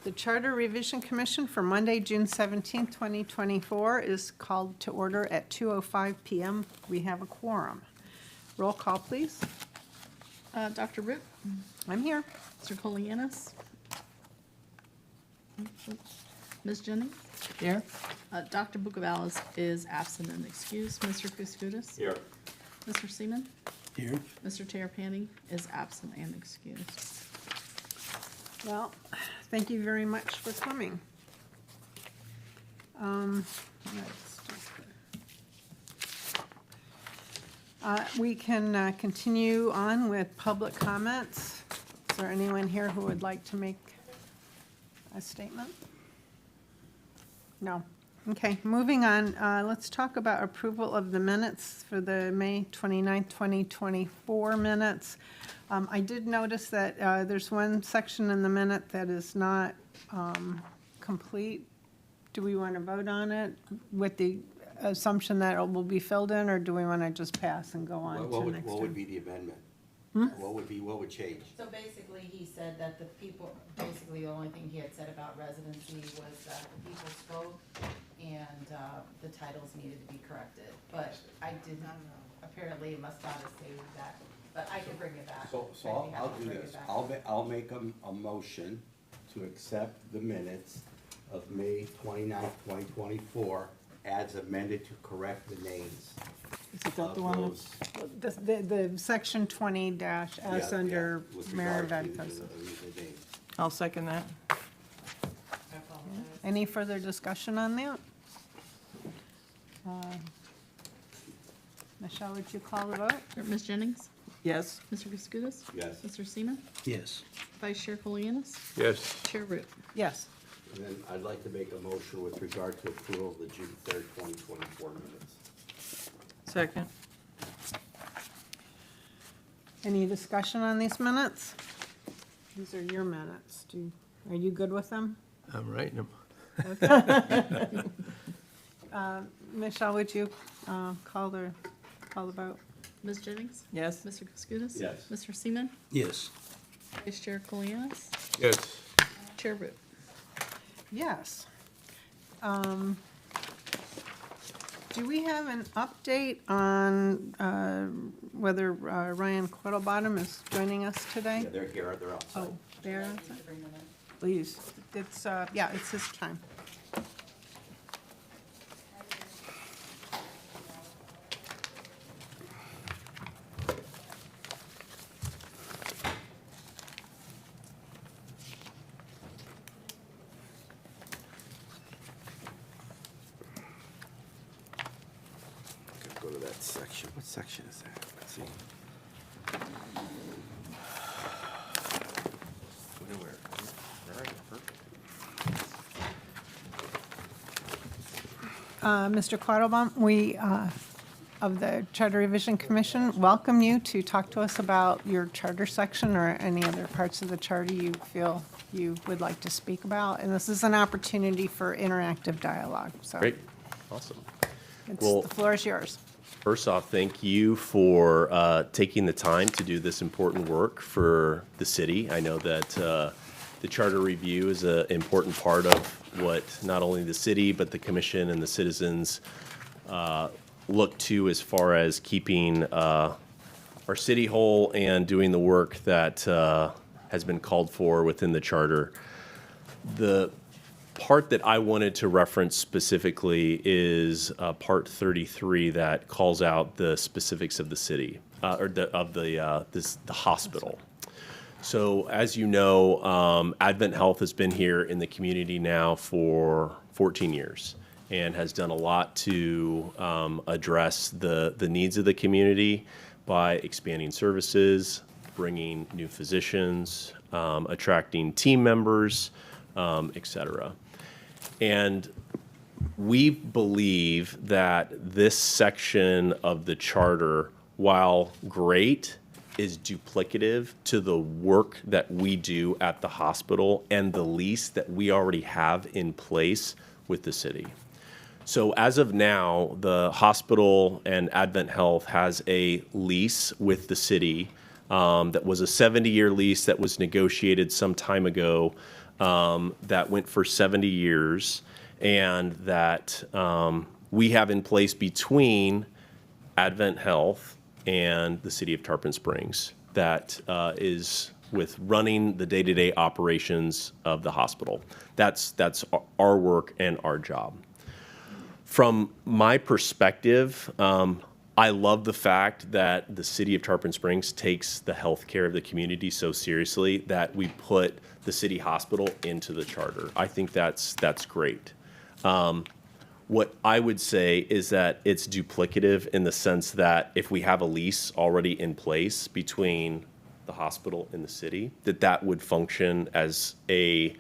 The Charter Revision Commission for Monday, June 17th, 2024 is called to order at 2:05 PM. We have a quorum. Roll call, please. Dr. Root, I'm here. Mr. Colianis, Ms. Jennings, Here. Dr. Bucavalis is absent and excused. Mr. Kuskudis. Here. Mr. Seaman, Here. Mr. Terrapini is absent and excused. Well, thank you very much for coming. We can continue on with public comments. Is there anyone here who would like to make a statement? No. Okay, moving on. Let's talk about approval of the minutes for the May 29th, 2024 minutes. I did notice that there's one section in the minute that is not complete. Do we want to vote on it with the assumption that it will be filled in, or do we want to just pass and go on to the next What would one? be the amendment? What would change? So basically, he said that the people, basically, the only thing he had said about residency was that the people spoke and the titles needed to be corrected. But I did not know, apparently it must not have saved that, but I can bring it back. So I'd be happy I'll to do bring it this. back. I'll make a motion to accept the minutes of May 29th, 2024, as amended to correct the names. Is that of the one, those- the section 20 dash S Yeah, under yeah, with Mayor regard to Ventoses? the names. I'll second that. I apologize. Any further discussion on that? Michelle, would you call the vote? Ms. Jennings, Yes. Mr. Kuskudis. Yes. Mr. Seaman, Yes. Vice Chair Colianis, Yes. Chair Root. Yes. And then I'd like to make a motion with regard to approval of the June 3rd, 2024 minutes. Second. Any discussion on these minutes? These are your minutes. Are you good with them? I'm writing them. Michelle, would you call the vote? Ms. Jennings, Yes. Mr. Kuskudis. Yes. Mr. Seaman, Yes. Vice Chair Colianis, Yes. Chair Root. Yes. Do we have an update on whether Ryan Quettlebottom is joining us today? Yeah, they're here, they're outside. Oh, there, I need to bring them in. please. It's, yeah, it's his time. Go to that section. What section is that? Let's see. Mr. Quattlebaum, we, of the Charter Revision Commission, welcome you to talk to us about your charter section or any other parts of the charter you feel you would like to speak about. And this is an opportunity for interactive dialogue, so. Great, awesome. The floor is yours. First off, thank you for taking the time to do this important work for the city. I know that the charter review is an important part of what not only the city, but the commission and the citizens look to as far as keeping our city whole and doing the work that has been called for within the charter. The part that I wanted to reference specifically is part 33 that calls out the specifics of the city or the hospital. So as you know, Advent Health has been here in the community now for 14 years and has done a lot to address the needs of the community by expanding services, bringing new physicians, attracting team members, et cetera. And we believe that this section of the charter, while great, is duplicative to the work that we do at the hospital and the lease that we already have in place with the city. So as of now, the hospital and Advent Health has a lease with the city that was a 70-year lease that was negotiated some time ago that went for 70 years and that we have in place between Advent Health and the city of Tarpon Springs that is with running the day-to-day operations of the hospital. That's our work and our job. From my perspective, I love the fact that the city of Tarpon Springs takes the healthcare of the community so seriously that we put the city hospital into the charter. I think that's great. What I would say is that it's duplicative in the sense that if we have a lease already in place between the hospital and the city, that would function as a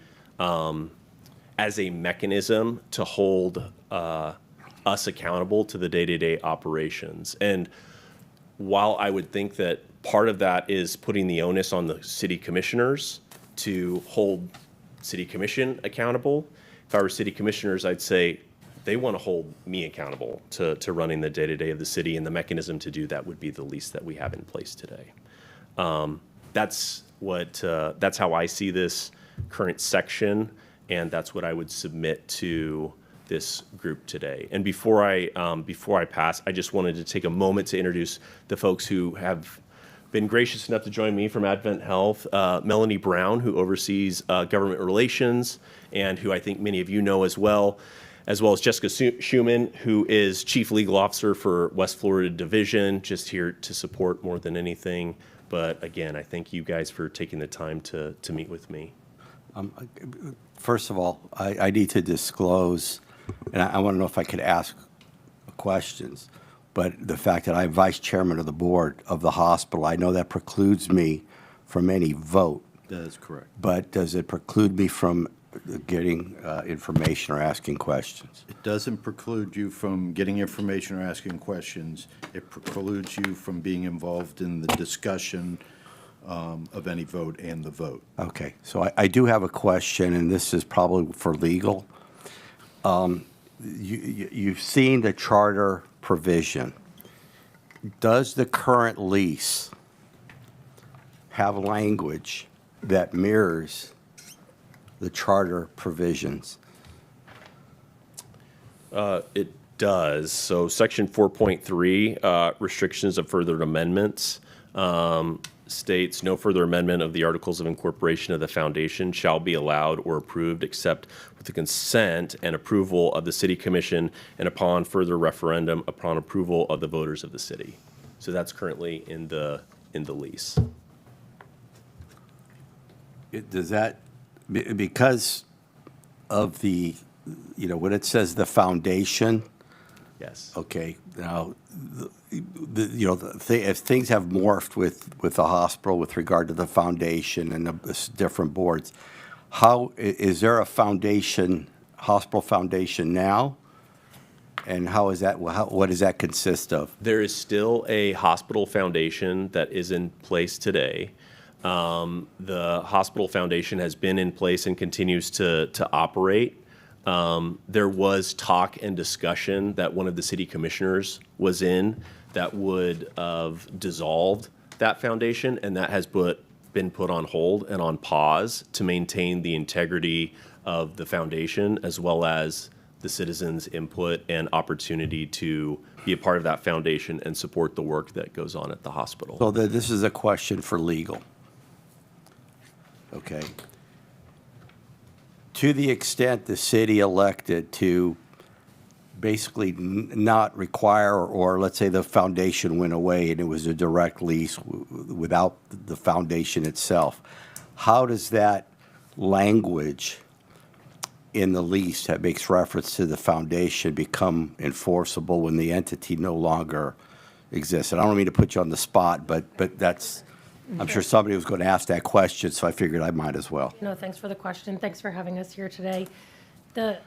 mechanism to hold us accountable to the day-to-day operations. And while I would think that part of that is putting the onus on the city commissioners to hold city commission accountable, if I were city commissioners, I'd say they want to hold me accountable to running the day-to-day of the city, and the mechanism to do that would be the lease that we have in place today. That's how I see this current section, and that's what I would submit to this group today. And before I pass, I just wanted to take a moment to introduce the folks who have been gracious enough to join me from Advent Health. Melanie Brown, who oversees government relations, and who I think many of you know as well as Jessica Schuman, who is Chief Legal Officer for West Florida Division, just here to support more than anything. But again, I thank you guys for taking the time to meet with me. First of all, I need to disclose, and I want to know if I could ask questions, but the fact that I'm vice chairman of the board of the hospital, I know that precludes me from any vote. That is correct. But does it preclude me from getting information or asking questions? It doesn't preclude you from getting information or asking questions. It precludes you from being involved in the discussion of any vote and the vote. Okay, so I do have a question, and this is probably for legal. You've seen the charter provision. Does the current lease have language that mirrors the charter provisions? It does. So section 4.3, restrictions of further amendments, states no further amendment of the Articles of Incorporation of the Foundation shall be allowed or approved except with the consent and approval of the City Commission and upon further referendum upon approval of the voters of the city. So that's currently in the lease. Does that, because of the, when it says the foundation, Yes. okay, now, if things have morphed with the hospital with regard to the foundation and the different boards, how, is there a foundation, hospital foundation now? And how is that, what does that consist of? There is still a hospital foundation that is in place today. The hospital foundation has been in place and continues to operate. There was talk and discussion that one of the city commissioners was in that would have dissolved that foundation, and that has been put on hold and on pause to maintain the integrity of the foundation as well as the citizens' input and opportunity to be a part of that foundation and support the work that goes on at the hospital. So this is a question for legal. Okay. To the extent the city elected to basically not require, or let's say the foundation went away and it was a direct lease without the foundation itself, how does that language in the lease that makes reference to the foundation become enforceable when the entity no longer exists? And I don't mean to put you on the spot, but that's, I'm sure somebody was going to ask that question, so I figured I might as well. No, thanks for the question. Thanks for having us here today. The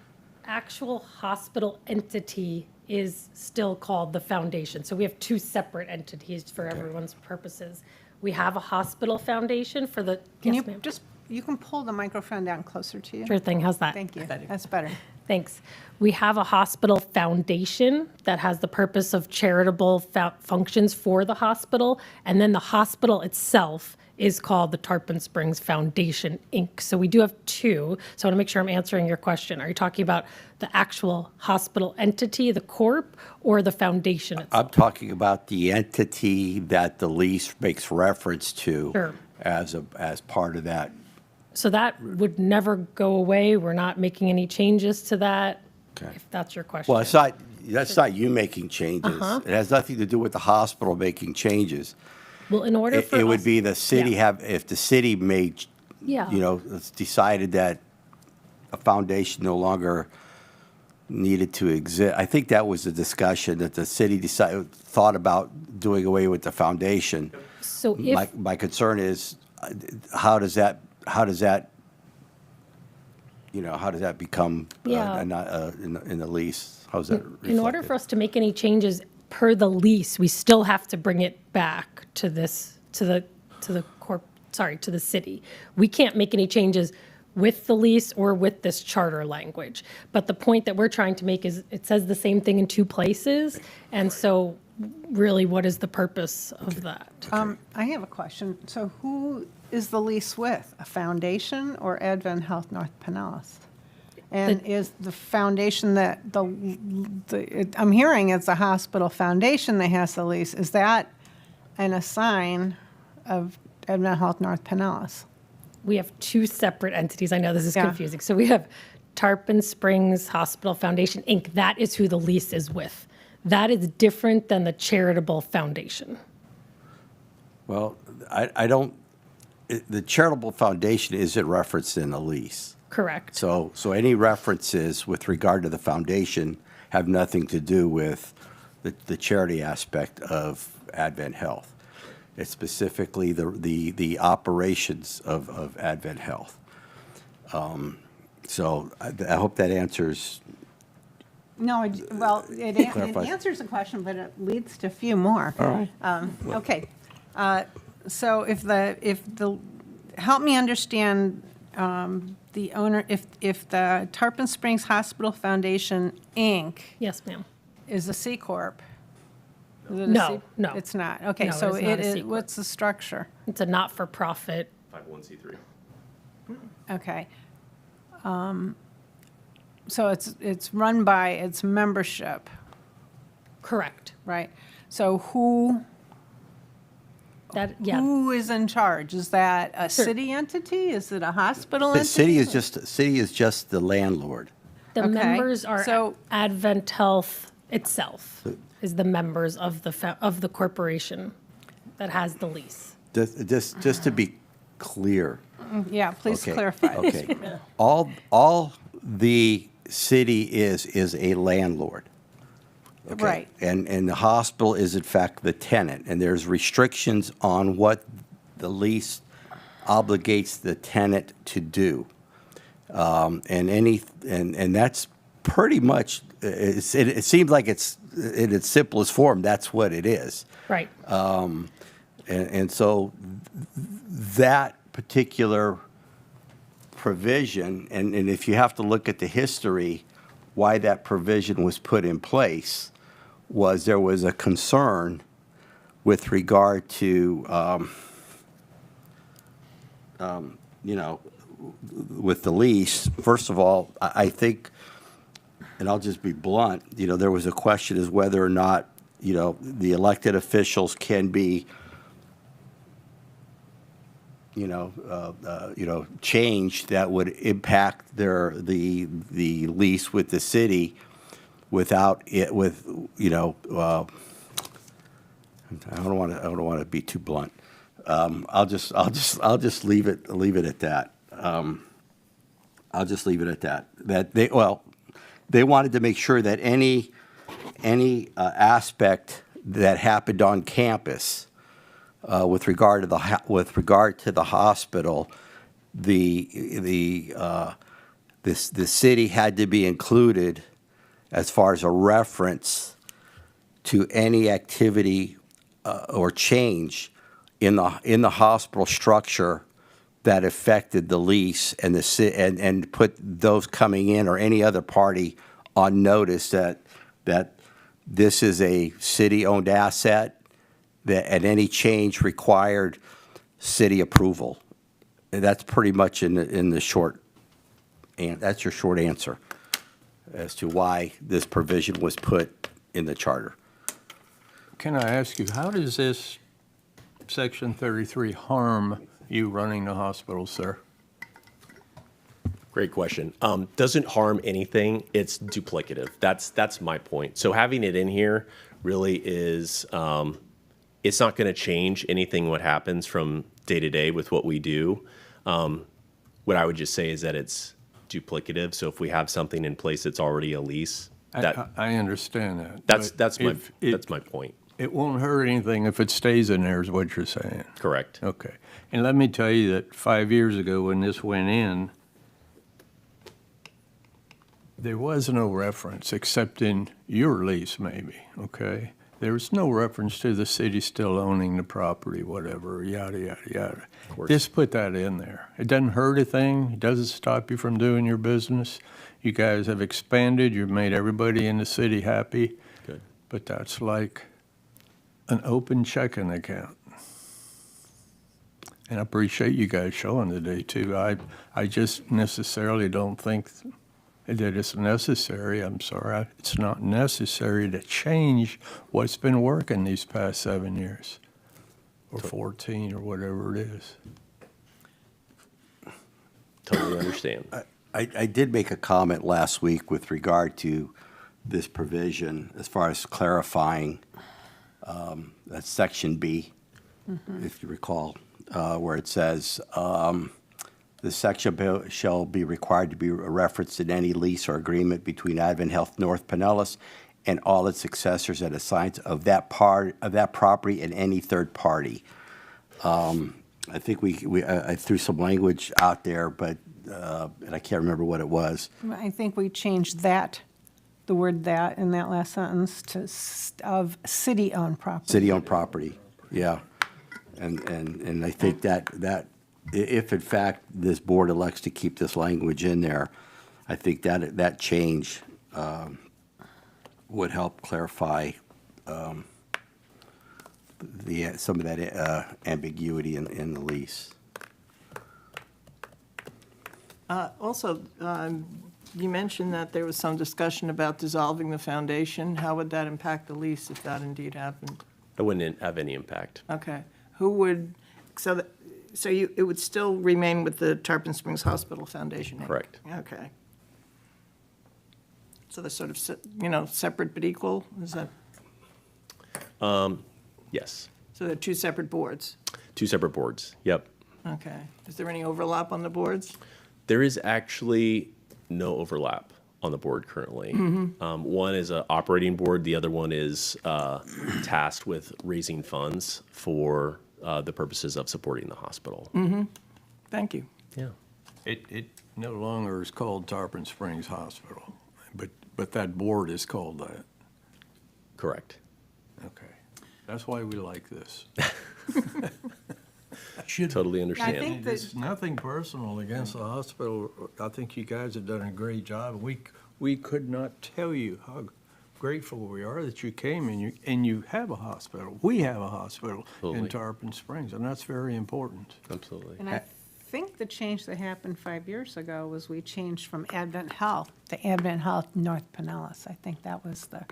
actual hospital entity is still called the foundation. So we have two separate entities for everyone's purposes. We have a hospital foundation for the, Can yes, you ma'am. you can pull the microphone down closer to you? Sure thing. How's that? Thank you. That's better. Thanks. We have a hospital foundation that has the purpose of charitable functions for the hospital, and then the hospital itself is called the Tarpon Springs Foundation, Inc. So we do have two. So I want to make sure I'm answering your question. Are you talking about the actual hospital entity, the corp, or the foundation itself? I'm talking about the entity that the lease makes reference to Sure. as part of that. So that would never go away. We're not making any changes to that, Okay. if that's your question. Well, that's not you making changes. It has nothing to do with the hospital making changes. Well, in order for It would us- be the city Yeah. if the city made, Yeah. it's decided that a foundation no longer needed to exist. I think that was the discussion, that the city thought about doing away with the foundation. So if, My concern is, how does that become Yeah. in the lease? How's that in order reflected? for us to make any changes per the lease, we still have to bring it back to the city. We can't make any changes with the lease or with this charter language. But the point that we're trying to make is, it says the same thing in two places. And so really, what is the purpose of that? I have a question. So who is the lease with? A foundation or Advent Health North Pinellas? And is the foundation that I'm hearing it's a hospital foundation that has the lease, is that an assign of Advent Health North Pinellas? We have two separate entities. I know this is Yeah. confusing. So we have Tarpon Springs Hospital Foundation, Inc. That is who the lease is with. That is different than the charitable foundation. Well, I don't, the charitable foundation isn't referenced in the lease. Correct. So any references with regard to the foundation have nothing to do with the charity aspect of Advent Health. It's specifically the operations of Advent Health. So I hope that answers. No, well, it Clarifies. answers the question, but it leads to a few more. All right. Okay. So help me understand the owner, if the Tarpon Springs Hospital Foundation, Inc. Yes, ma'am. is a C corp. Is it a No, C- no. It's not. Okay, No, so it is not it a C is, corp. what's the structure? It's a not-for-profit. 501c3. Okay. So it's run by its membership, Correct. right? So who is in charge? Is that a Sure. city entity? Is it a hospital The entity? city is just the landlord. The Okay, members are so- Advent Health itself is the members of the corporation that has the lease. Just to be clear. Yeah, please Okay, clarify. Okay. All the city is a landlord. Okay? Right. And the hospital is in fact the tenant, and there's restrictions on what the lease obligates the tenant to do. And that's pretty much, it seems like it's, in its simplest form, that's what it is. Right. And so that particular provision, and if you have to look at the history, why that provision was put in place, was there was a concern with regard to, with the lease. First of all, I think, and I'll just be blunt, there was a question as whether or not, the elected officials can be, changed that would impact the lease with the city without it, I don't want to be too blunt. I'll just leave it at that. I'll just leave it at that. That they wanted to make sure that any aspect that happened on campus with regard to the hospital, the city had to be included as far as a reference to any activity or change in the hospital structure that affected the lease and put those coming in or any other party on notice that this is a city-owned asset, and any change required city approval. And that's pretty much in the short, and that's your short answer as to why this provision was put in the charter. Can I ask you, how does this Section 33 harm you running the hospital, sir? Great question. Doesn't harm anything. It's duplicative. That's my point. So having it in here really is, it's not going to change anything what happens from day to day with what we do. What I would just say is that it's duplicative. So if we have something in place that's already a lease, I understand that. that's but that's my point. It won't hurt anything if it stays in there, is what you're saying. Correct. Okay. And let me tell you that 5 years ago, when this went in, there was no reference, except in your lease, maybe, okay? There was no reference to the city still owning the property, whatever, yada, yada, yada. course. Just put that in there. It doesn't hurt a thing. It doesn't stop you from doing your business. You guys have expanded. You've made everybody in the city happy. Good. But that's like an open checking account. And I appreciate you guys showing today, too. I just necessarily don't think that it's necessary. I'm sorry. It's not necessary to change what's been working these past 7 years, or 14, or whatever it is. Totally understand. I did make a comment last week with regard to this provision as far as clarifying, that's Section B, if you recall, where it says, the section shall be required to be referenced in any lease or agreement between Advent Health North Pinellas and all its successors and assigns of that property and any third party. I think I threw some language out there, but and I can't remember what it was. I think we changed that, the word "that" in that last sentence to of city-owned property. City-owned property, yeah. And I think that if in fact this board elects to keep this language in there, I think that change would help clarify some of that ambiguity in the lease. Also, you mentioned that there was some discussion about dissolving the foundation. How would that impact the lease if that indeed happened? It wouldn't have any impact. Okay. Who would, it would still remain with the Tarpon Springs Hospital Foundation? Inc.? Correct. Okay. So they're sort of, separate but equal? Is that, Yes. so they're two separate boards? Two separate boards. Yep. Okay. Is there any overlap on the boards? There is actually no overlap on the board currently. One is an operating board. The other one is tasked with raising funds for the purposes of supporting the hospital. Thank you. Yeah. It no longer is called Tarpon Springs Hospital, but that board is called that. Correct. Okay. That's why we like this. Totally understand. think that- It's nothing personal against the hospital. I think you guys have done a great job. We could not tell you how grateful we are that you came and you have a hospital. We have a hospital Absolutely. in Tarpon Springs, and that's very important. Absolutely. And I think the change that happened 5 years ago was we changed from Advent Health to Advent Health North Pinellas. I think that was the,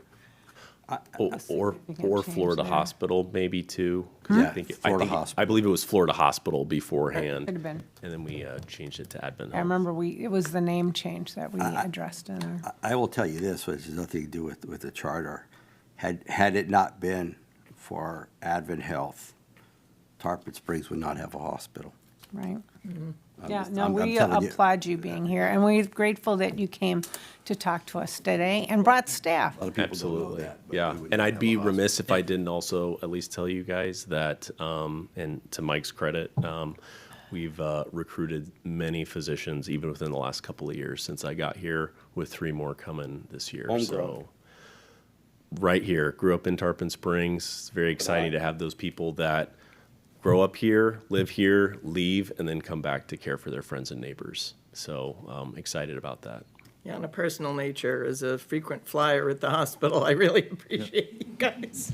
Or significant change Florida there. Hospital maybe too. 'cause Yeah, I think Florida Hospital. I believe it was Florida Hospital beforehand. Could have been. And then we changed it to Advent I Health. remember it was the name change that we addressed in our, I will tell you this, which has nothing to do with the charter. Had it not been for Advent Health, Tarpon Springs would not have a hospital. right? I'm Yeah, just- no, I'm we telling you. applaud you being here, and we're grateful that you came to talk to us today and brought staff. A lot of people don't know Absolutely. that, but Yeah. we would And not I'd have be a hospital. remiss if I didn't also at least tell you guys that, and to Mike's credit, we've recruited many physicians even within the last couple of years since I got here, with 3 more coming this year. Homegrown. So right here, grew up in Tarpon Springs. It's very exciting to have those people that grow up here, live here, leave, and then come back to care for their friends and neighbors. So excited about that. Yeah, on a personal nature, as a frequent flyer at the hospital, I really appreciate you guys.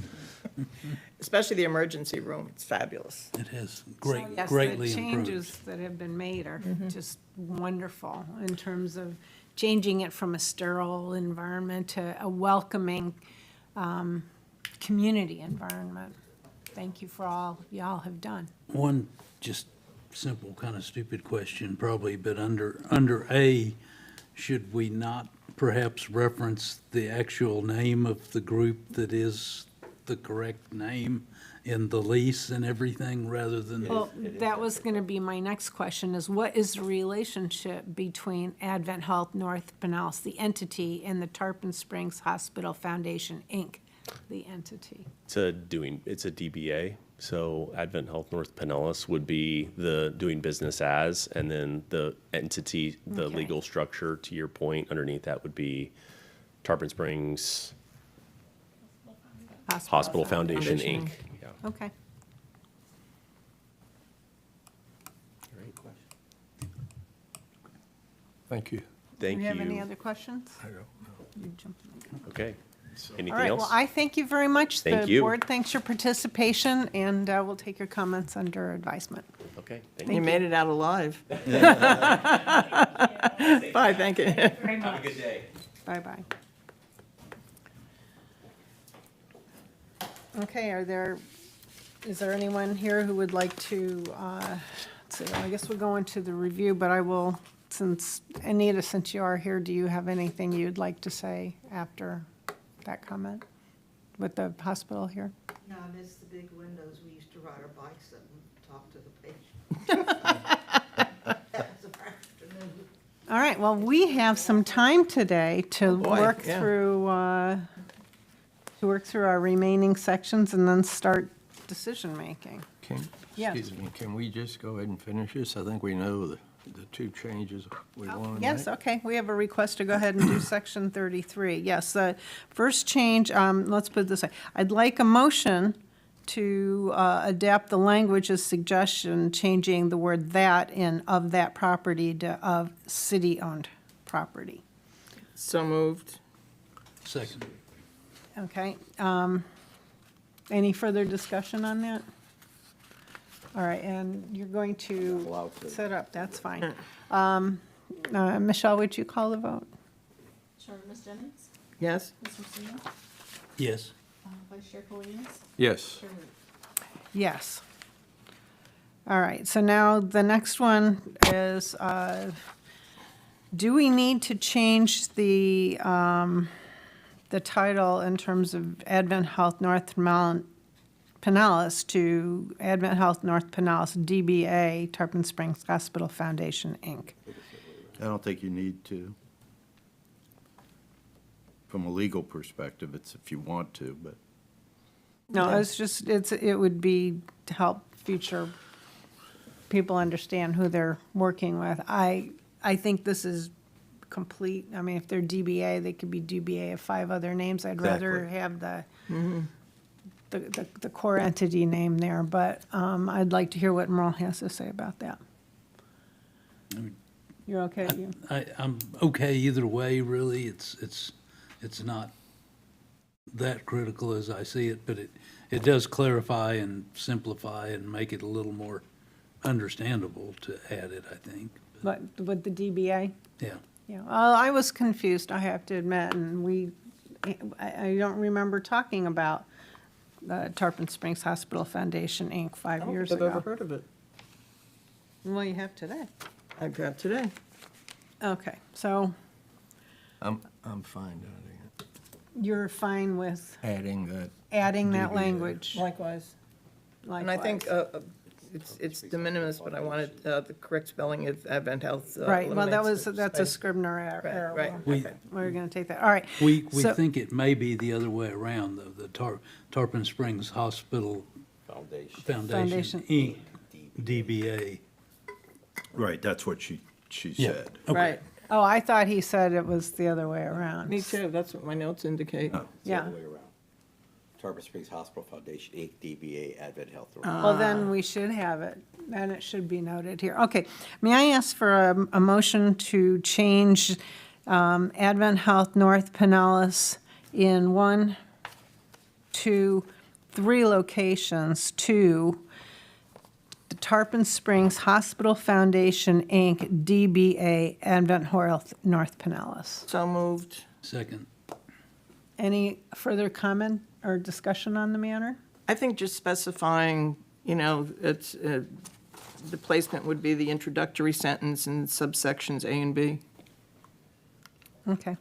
especially the emergency room. It's fabulous. It has Yes, greatly the improved. changes that have been made are just wonderful in terms of changing it from a sterile environment to a welcoming community environment. Thank you for all y'all have done. One just simple, kind of stupid question probably, but under A, should we not perhaps reference the actual name of the group that is the correct name in the lease and everything rather than? Well, that was going to be my next question, is what is the relationship between Advent Health North Pinellas, the entity, and the Tarpon Springs Hospital Foundation, Inc., the entity? It's a DBA, so Advent Health North Pinellas would be the doing business as, and then the entity, the Okay. legal structure, to your point, underneath that would be Tarpon Springs Hospital Foundation, Foundation. Inc. Yeah. Okay. Thank you. Do Thank we have any you. other questions? I don't know. You jumped in the gun. Okay. All Anything right, well, else? I thank you very much. Thank The you. board thanks your participation, and we'll take your comments under advisement. Okay, thank You you. made it out alive. Bye, thank you. Very much. Have a good day. Bye-bye. Okay, is there anyone here who would like to, let's see, I guess we'll go into the review, but I will, Anita, since you are here, do you have anything you'd like to say after that comment with the hospital here? No, I miss the big windows. We used to ride our bikes up and talk to the patient. That was our afternoon. All right, well, we have some time today to boy, work yeah. through, our remaining sections and then start decision-making. Yes. Excuse me, can we just go ahead and finish this? I think we know the two changes we want to make. Yes, okay, we have a request to go ahead and do section 33. Yes, the first change, let's put it this way. I'd like a motion to adapt the language as suggestion, changing the word "that" in "of that property" to "of city-owned property." So moved. Second. Okay, any further discussion on that? All right, and you're going to set up, that's fine. Michelle, would you call the vote? Sure, Ms. Jennings? Yes? Mr. Seaman? Yes. Vice Chair Colinas? Yes. Chair Root? Yes. All right, so now the next one is, do we need to change the title in terms of Advent Health North Pinellas to Advent Health North Pinellas, DBA, Tarpon Springs Hospital Foundation, Inc.? I don't think you need to. From a legal perspective, it's if you want to, but No, it's just, it would be to help future people understand who they're working with. I think this is complete. I mean, if they're DBA, they could be DBA of 5 other names. I'd rather Exactly. have the core entity name there, but I'd like to hear what Merle has to say about that. You're okay? I'm okay either way, really. It's not that critical as I see it, but it does clarify and simplify and make it a little more understandable to add it, I think. But with the DBA? Yeah. Yeah, well, I was confused, I have to admit, and I don't remember talking about the Tarpon Springs Hospital Foundation, Inc. 5 years I've ever ago. heard of it. Well, you have today. I've got today. Okay, so I'm fine adding it. you're fine with Adding that. adding that DBA. language? Likewise. And I think Likewise. it's de minimis, but I wanted the correct spelling of Advent Health. Right, well, eliminates that's a space. Scribner error. Right, We'll- okay. We're going to take that, all right. We So- think it may be the other way around, though. The Tarpon Springs Hospital Foundation, Foundation. Inc., DBA. right, that's what she Yeah. said. Okay. Right, Oh, I thought he said it was the other way around. me too, that's what my notes indicate. Yeah. way around. Tarpon Springs Hospital Foundation, Inc., DBA, Advent Health. Well, then we should have it, and it should be noted here. Okay, may I ask for a motion to change Advent Health North Pinellas in 1, 2, 3 locations to the Tarpon Springs Hospital Foundation, Inc., DBA, Advent Health, North Pinellas. So moved. Second. Any further comment or discussion on the matter? I think just specifying, it's, the placement would be the introductory sentence in subsections A and B. Okay.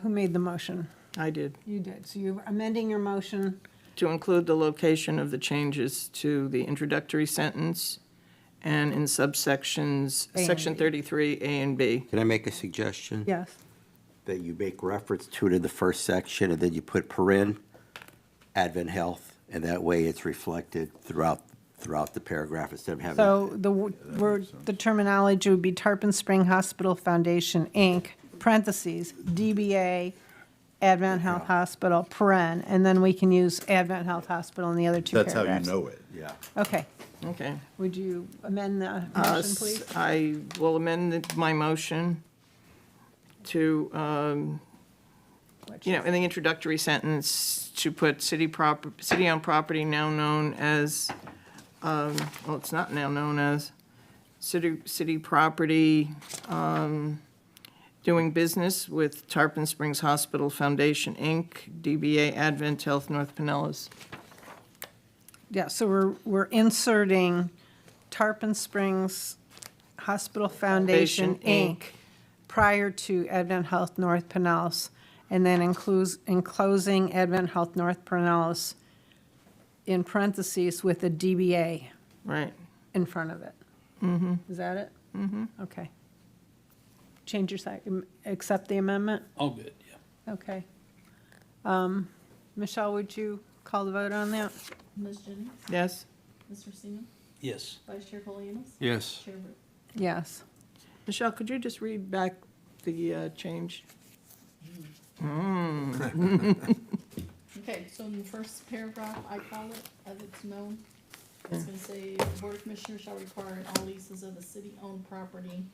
Who made the motion? I did. You did. So you're amending your motion. To include the location of the changes to the introductory sentence and in subsections, A and section B. 33, A and B. Can I make a suggestion? Yes. That you make reference to it in the first section, and then you put paren, Advent Health, and that way it's reflected throughout the paragraph instead of having. So the terminology would be Tarpon Spring Hospital Foundation, Inc., parentheses, DBA, Advent Health Hospital, paren, and then we can use Advent Health Hospital in the other 2 That's paragraphs. how you know it. Yeah. Okay. Okay. Would you amend the motion, please? I will amend my motion to, in the introductory sentence, to put city-owned property now known as, it's not now known as, city property, doing business with Tarpon Springs Hospital Foundation, Inc., DBA Advent Health, North Pinellas. Yeah, so we're inserting Tarpon Springs Hospital Foundation, Foundation, Inc., prior to Advent Health North Pinellas, and then enclosing Advent Health North Pinellas in parentheses with a DBA Right. in front of it. Mm-hmm. Is that it? Mm-hmm. Okay. Change your second, accept the amendment? All good, yeah. Okay. Michelle, would you call the vote on that? Ms. Jennings? Yes? Mr. Seaman? Yes. Vice Chair Colianis? Yes. Chair Whip? Yes. Michelle, could you just read back the change? Okay, so in the first paragraph, I call it as it's known. It's gonna say, the Board of Commissioners shall require in all leases of the city-owned property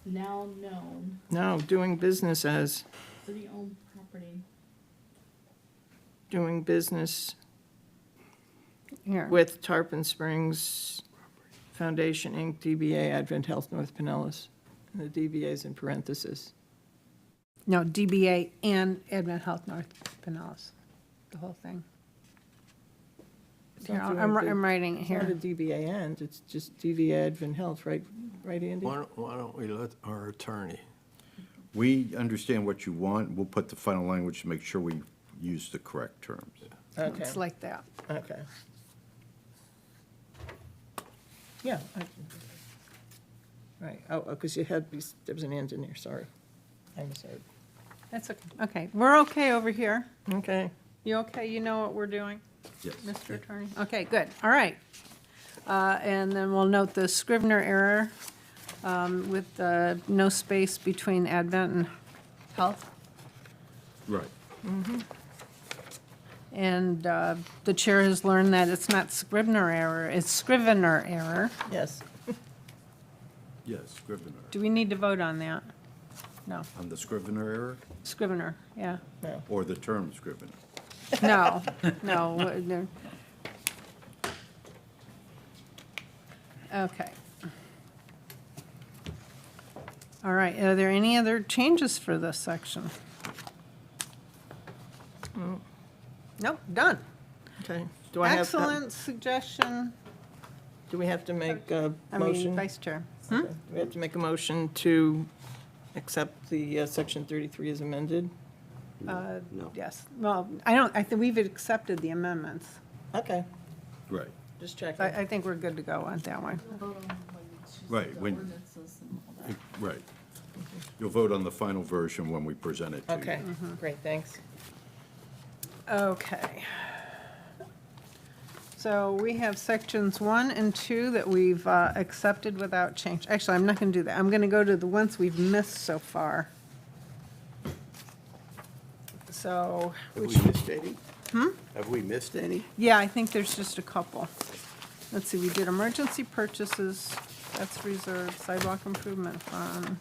now known, No, doing business as, city-owned property, doing business Here. with Tarpon Springs Foundation, Inc., DBA Advent Health North Pinellas. And the DBA is in parentheses. No, DBA and Advent Health North Pinellas, the whole thing. It's Here, not I'm doing I'm writing it It's not a here. DBA and, it's just DBA Advent Health, right, Andy? Why don't we let our attorney? We understand what you want. We'll put the final language to make sure we use the correct terms. Okay, It's like that. okay. Yeah. Right, because you had, there was an and in there, sorry. I misheard. That's okay. Okay, we're okay over here. Okay. You okay? You know what we're doing, Yes. Mr. Attorney? Okay, good. All right. And then we'll note the Scrivener error with no space between Advent and Health. Right. And the chair has learned that it's not Scrivener error, it's Scrivener error. Yes. Yes, Scrivener. Do we need to vote on that? No, On the Scrivener error Scrivener, yeah. or the term Scrivener? No, no. Okay. All right, are there any other changes for this section? Nope, done. Okay. Do I have, Excellent suggestion, do we have to make a I mean, motion? Vice Chair. Okay. Do we have to make a motion to accept the section 33 as amended? No. Yes, well, I think we've accepted the amendments. Okay, Right. just checking. I think we're good to go on that one. we'll vote on when it's just Right, the when- ordinances and all that. Right. You'll vote on the final version when we present it to you. Okay, great, thanks. Okay. So we have sections 1 and 2 that we've accepted without change. Actually, I'm not going to do that. I'm going to go to the ones we've missed so far. So, Have we missed any? Have we missed any? yeah, I think there's just a couple. Let's see, we did emergency purchases, That's reserved, sidewalk improvement fund.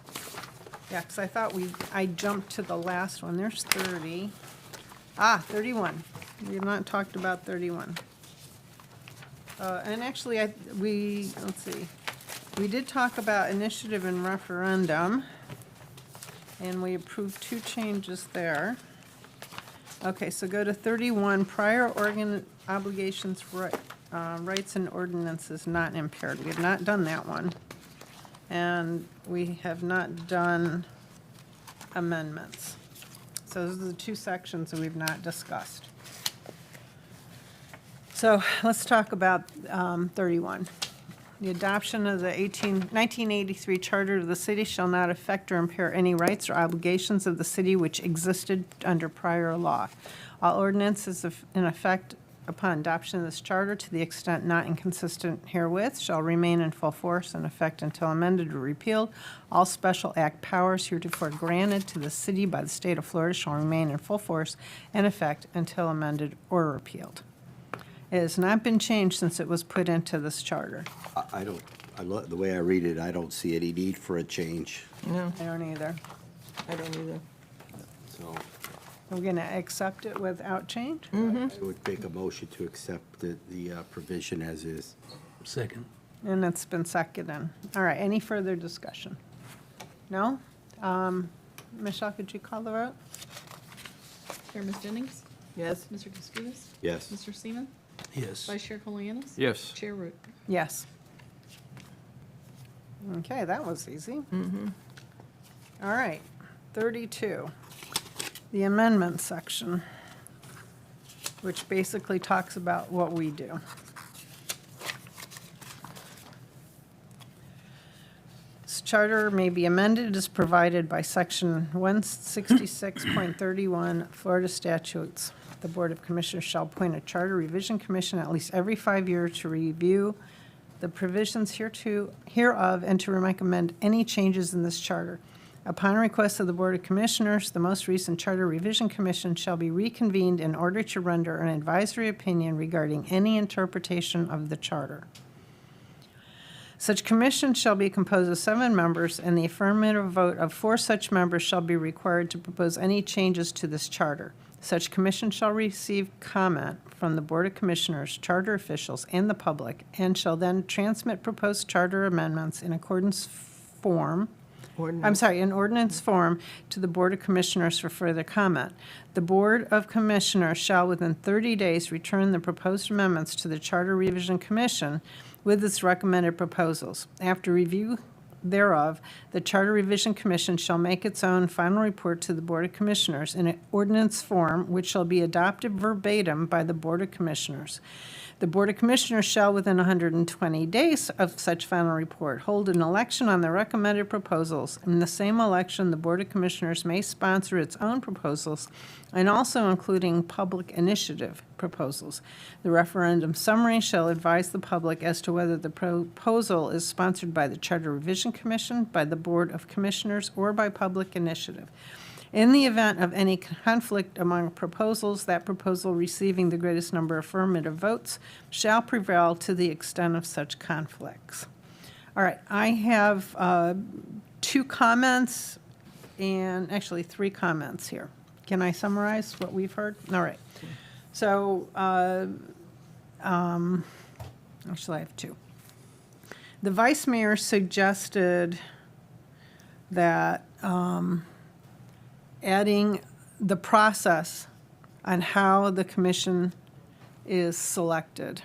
Yeah, because I thought I jumped to the last one, there's 30. 31, we have not talked about 31. And actually, let's see, we did talk about initiative and referendum, and we approved 2 changes there. Okay, so go to 31, prior obligations, rights and ordinances not impaired. We have not done that one. And we have not done amendments. So those are the 2 sections that we've not discussed. So let's talk about 31. The adoption of the 1983 Charter of the City shall not affect or impair any rights or obligations of the city which existed under prior law. All ordinances in effect upon adoption of this charter, to the extent not inconsistent herewith, shall remain in full force and effect until amended or repealed. All special act powers heretofore granted to the city by the state of Florida shall remain in full force and effect until amended or repealed. It has not been changed since it was put into this charter. The way I read it, I don't see any need for a change, No, I don't either. I don't either. so We're going to accept it without change? I would make a motion to accept the provision as is. Second. And it's been seconded. All right, any further discussion? No? Michelle, could you call the vote? Chairman Jennings, Yes? Mr. Kaskoudas, Yes. Mr. Seaman, Yes. Vice Chair Kolianis. Yes. Chair Root. Yes. Okay, that was easy. All right, 32, the amendment section, which basically talks about what we do. This charter may be amended as provided by section 166.31 Florida statutes. The Board of Commissioners shall appoint a charter revision commission at least every 5 years to review the provisions hereof and to recommend any changes in this charter. Upon request of the Board of Commissioners, the most recent Charter Revision Commission shall be reconvened in order to render an advisory opinion regarding any interpretation of the charter. Such commission shall be composed of 7 members, and the affirmative vote of 4 such members shall be required to propose any changes to this charter. Such commission shall receive comment from the Board of Commissioners, charter officials, and the public, and shall then transmit proposed charter amendments in ordinance form to the Board of Commissioners for further comment. The Board of Commissioners shall within 30 days return the proposed amendments to the Charter Revision Commission with its recommended proposals. After review thereof, the Charter Revision Commission shall make its own final report to the Board of Commissioners in an ordinance form, which shall be adopted verbatim by the Board of Commissioners. The Board of Commissioners shall, within 120 days of such final report, hold an election on the recommended proposals. In the same election, the Board of Commissioners may sponsor its own proposals, and also including public initiative proposals. The referendum summary shall advise the public as to whether the proposal is sponsored by the Charter Revision Commission, by the Board of Commissioners, or by public initiative. In the event of any conflict among proposals, that proposal receiving the greatest number of affirmative votes shall prevail to the extent of such conflicts. All right, I have 2 comments and actually 3 comments here. Can I summarize what we've heard? All right. So, actually, I have 2. The vice mayor suggested that adding the process on how the commission is selected.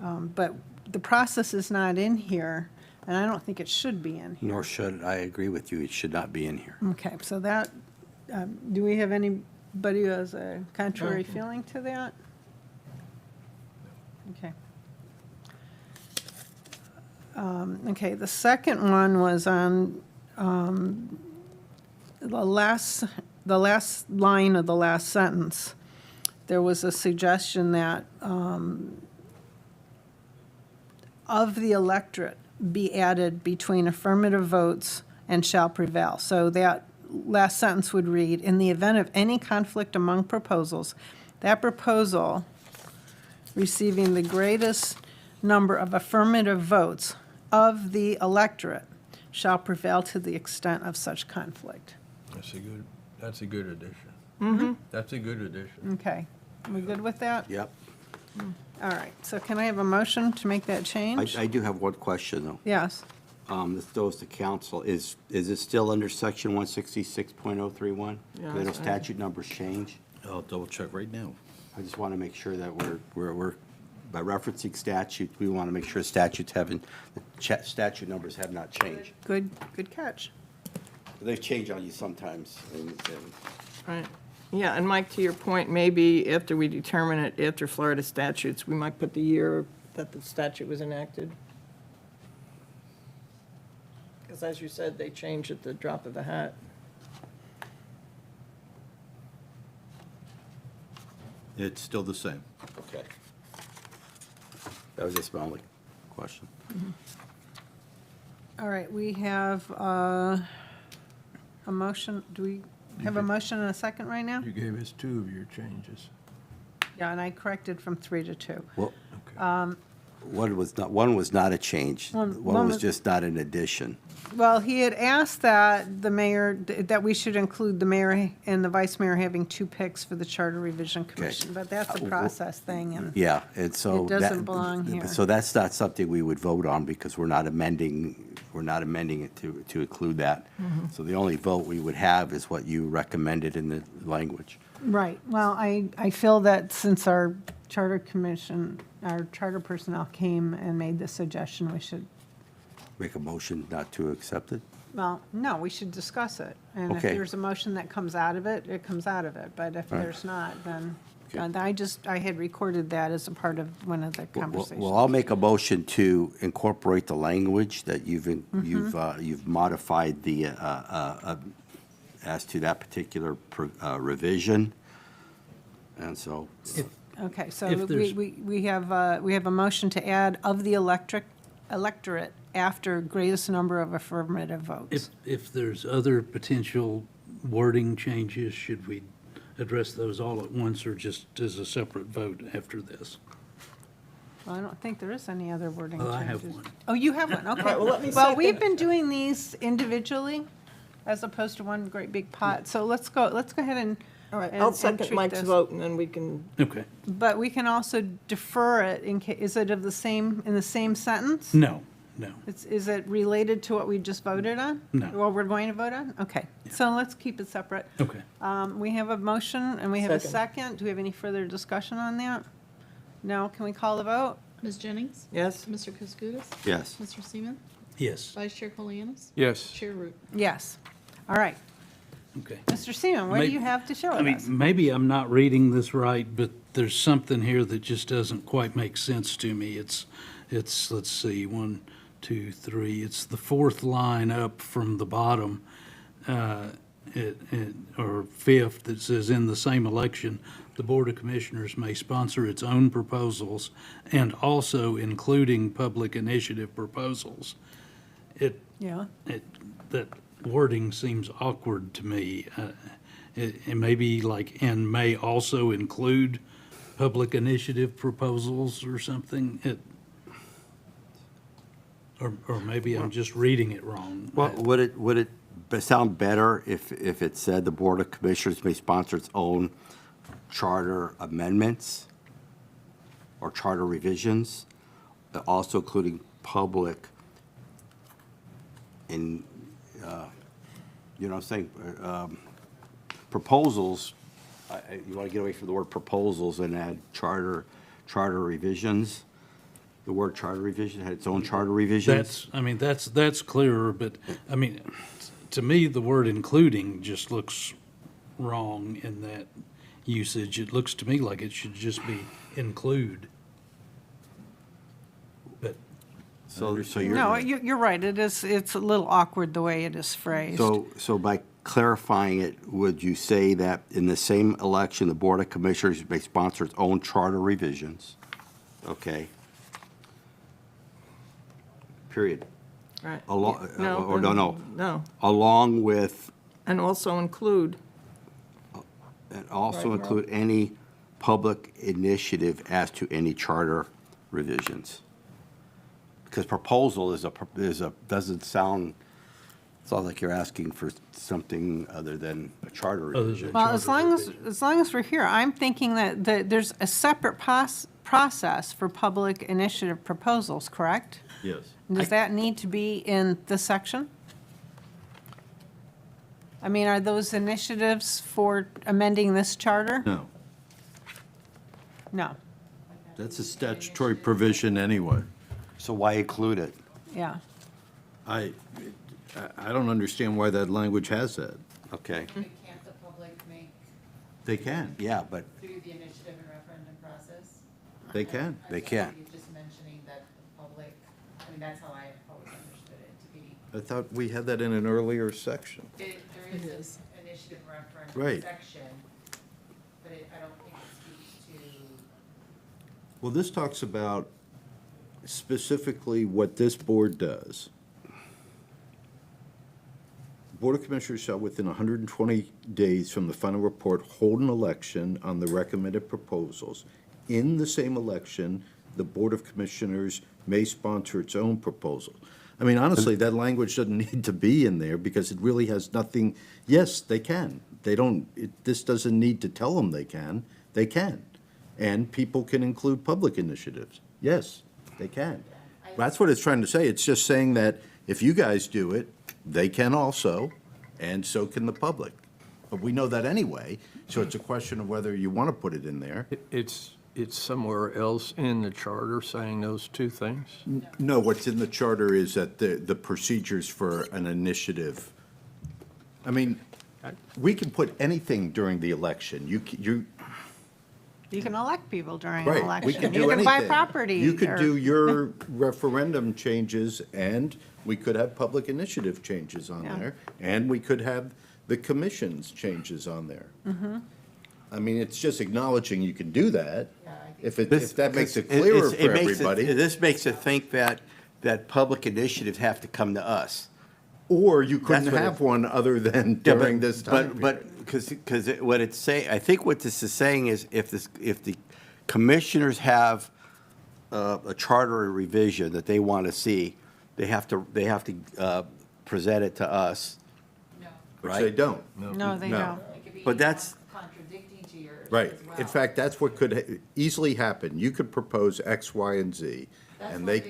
But the process is not in here, and I don't think it should be in here. Nor should, I agree with you, it should not be in here. Okay, so that, do we have anybody who has a contrary feeling to that? Okay. Okay, the second one was on the last line of the last sentence. There was a suggestion that of the electorate be added between affirmative votes and shall prevail. So that last sentence would read, in the event of any conflict among proposals, that proposal receiving the greatest number of affirmative votes of the electorate shall prevail to the extent of such conflict. That's a good addition. That's a good addition. Okay, we good with that? Yep. All right, so can I have a motion to make that change? I do have one question, though. Yes. This goes to council. Is it still under section 166.031? Yeah, Do the that's right. statute numbers change? I'll double check right now. I just want to make sure that we're, by referencing statute, we want to make sure statutes statute numbers have not changed. Good catch. They've changed on you sometimes, and Right. Yeah, and Mike, to your point, maybe after we determine it, after Florida statutes, we might put the year that the statute was enacted. Because as you said, they change at the drop of a hat. It's still the same. okay. That was just my only question. All right, we have a motion. Do we have a motion and a second right now? You gave us two of your changes. Yeah, and I corrected from 3 to 2. Well, Okay. one was not a change. One One was was- just not an addition. Well, he had asked that the mayor, that we should include the mayor and the vice mayor having 2 picks for the Charter Revision Commission, but that's a process thing, and Yeah, and so. It doesn't that- belong here. So that's not something we would vote on because we're not amending it to include that. Mm-hmm. So the only vote we would have is what you recommended in the language. right. Well, I feel that since our charter commission, our charter personnel came and made the suggestion, we should, Make a motion not to accept it? well, no, we should discuss it. And if Okay. there's a motion that comes out of it, it comes out of it. But if All right. there's not, then, Okay. and I had recorded that as a part of one of the Well, conversations. I'll make a motion to incorporate the language that Mm-hmm. you've modified as to that particular revision. And so, Okay, so If there's- we have a motion to add of the electorate after greatest number of affirmative votes. If there's other potential wording changes, should we address those all at once or just as a separate vote after this? Well, I don't think there is any other wording Well, changes. I have one. Oh, you have one, okay. right, well, let me Well, we've second. been doing these individually as opposed to one great big pot, so let's go ahead and. All right, and- I'll and second treat Mike's this. vote, and then we can, Okay, But we can also defer it is it in the same sentence? no. Is it related to what we just voted on? No. What we're going to vote on? Okay, so let's keep it separate. Okay. We have a motion and we have a Second. second. Do we have any further discussion on that? No, can we call the vote? Ms. Jennings? yes? Mr. Kuskudis? yes. Mr. Seaman? Yes, Vice Chair Polianis? Yes. Chair Root? Yes. All right. okay. Mr. Seaman, what do you have to show I mean, us? maybe I'm not reading this right, but there's something here that just doesn't quite make sense to me. It's, let's see, 1, 2, 3, it's the fourth line up from the bottom, or fifth, that says, in the same election, the Board of Commissioners may sponsor its own proposals and also including public initiative proposals. Yeah. That wording seems awkward to me. It may be like, and may also include public initiative proposals or something. Or maybe I'm just reading it wrong. Well, would it sound better if it said the Board of Commissioners may sponsor its own charter amendments or charter revisions, also including public you know what I'm saying, proposals, you want to get away from the word proposals and add charter revisions? The word charter revision had its own charter revisions? That's clearer, but, I mean, to me, the word including just looks wrong in that usage. It looks to me like it should just be include. But So you're. No, you're right. It's a little awkward the way it is phrased. So by clarifying it, would you say that in the same election, the Board of Commissioners may sponsor its own charter revisions? Okay. Period. Right. Along, No, or no. No, Along with, and also include, and also Right, include any public initiative as to any charter revisions. because proposal doesn't sound, it's not like you're asking for something other than a charter revision. Well, as long as we're here, I'm thinking that there's a separate process for public initiative proposals, correct? Yes. Does that need to be in this section? I mean, are those initiatives for amending this charter? No, No, that's a statutory provision anyway. So why include it? yeah. I don't understand why that language has that. Okay, But can't the public make They can. yeah, but through the initiative and referendum process? They can. They I can. thought you were just mentioning that the public, I mean, that's how I always understood it to be. I thought we had that in an earlier section. There It is is. an initiative referendum Right. section, but I don't think it speaks to, Well, this talks about specifically what this board does. Board of Commissioners shall, within 120 days from the final report, hold an election on the recommended proposals. In the same election, the Board of Commissioners may sponsor its own proposal. I mean, honestly, that language doesn't need to be in there because it really has nothing, yes, they can. They don't, this doesn't need to tell them they can. They can. And people can include public initiatives. Yes, they can. That's what it's trying to say. It's just saying that if you guys do it, they can also, and so can the public. But we know that anyway, so it's a question of whether you want to put it in there. It's somewhere else in the charter saying those two things? No, what's in the charter is that the procedures for an initiative. I mean, we can put anything during the election. You You can elect people during an right, election. we can do You anything. can buy property. You could or- do your referendum changes, and we could have public initiative changes on Yeah. there, and we could have the commission's changes on there. I mean, it's just acknowledging you can do that. yeah, I think. If that makes it clearer for everybody. This makes it think that public initiatives have to come to us. Or you couldn't That's what have it- one other than Yeah, during this time. But, because what it's saying, I think what this is saying is if the commissioners have a charter revision that they want to see, they have to present it to us, No, Which they don't. No, they No. don't. it could be But that's- contradicting to yours Right. as well. In fact, that's what could easily happen. You could propose X, Y, and Z, That's and what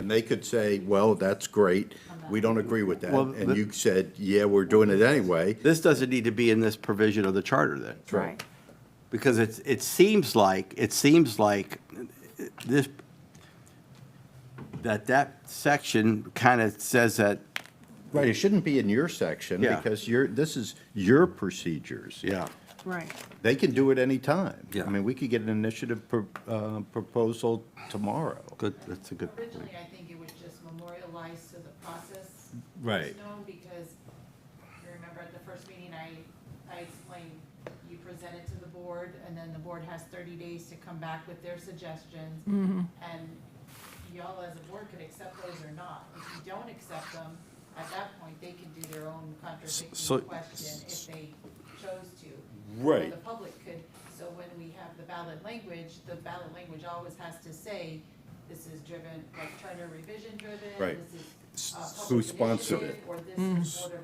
they could say, well, that's great, we don't agree with that. Well, And you said, yeah, we're doing it anyway. this doesn't need to be in this provision of the charter then. Right. Because it seems like this, that section kind of says that, Right, it shouldn't be in your section, Yeah. because this is your procedures. yeah. Right. They can do it anytime. Yeah. I mean, we could get an initiative proposal tomorrow. Good, that's a good point. Originally, I think it was just memorialized so the process Right. was known, because you remember at the first meeting, I explained, you present it to the board, and then the board has 30 days to come back with their suggestions. And y'all as a board could accept those or not. If you don't accept them, at that point, they can do their own So- contradicting question if they chose to. Right. Or the public could, so when we have the ballot language, the ballot language always has to say, this is driven, like charter revision driven. Right. This is Who public sponsored initiative, it. or this is board of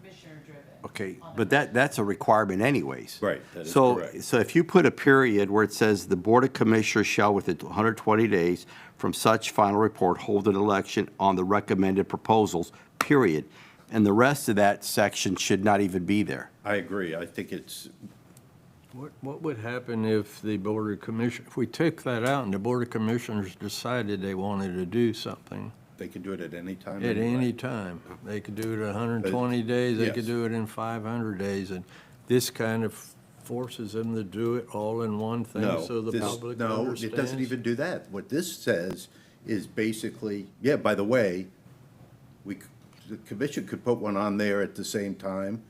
commissioner driven. Okay, on the but that's a requirement anyways. Right, that is So, correct. so if you put a period where it says, "The Board of Commissioners shall within 120 days from such final report hold an election on the recommended proposals," period, and the rest of that section should not even be there. I agree. I think it's, What would happen if the Board of Commissioners, if we took that out and the Board of Commissioners decided they wanted to do something they can do it at any time. at anyway. any time? They could do it 120 days, they could Yes. do it in 500 days, and this kind of forces them to do it all in one thing No, so the this- public no, understands. it doesn't even do that. What this says is basically, yeah, by the way, the commission could put one on there at the same time.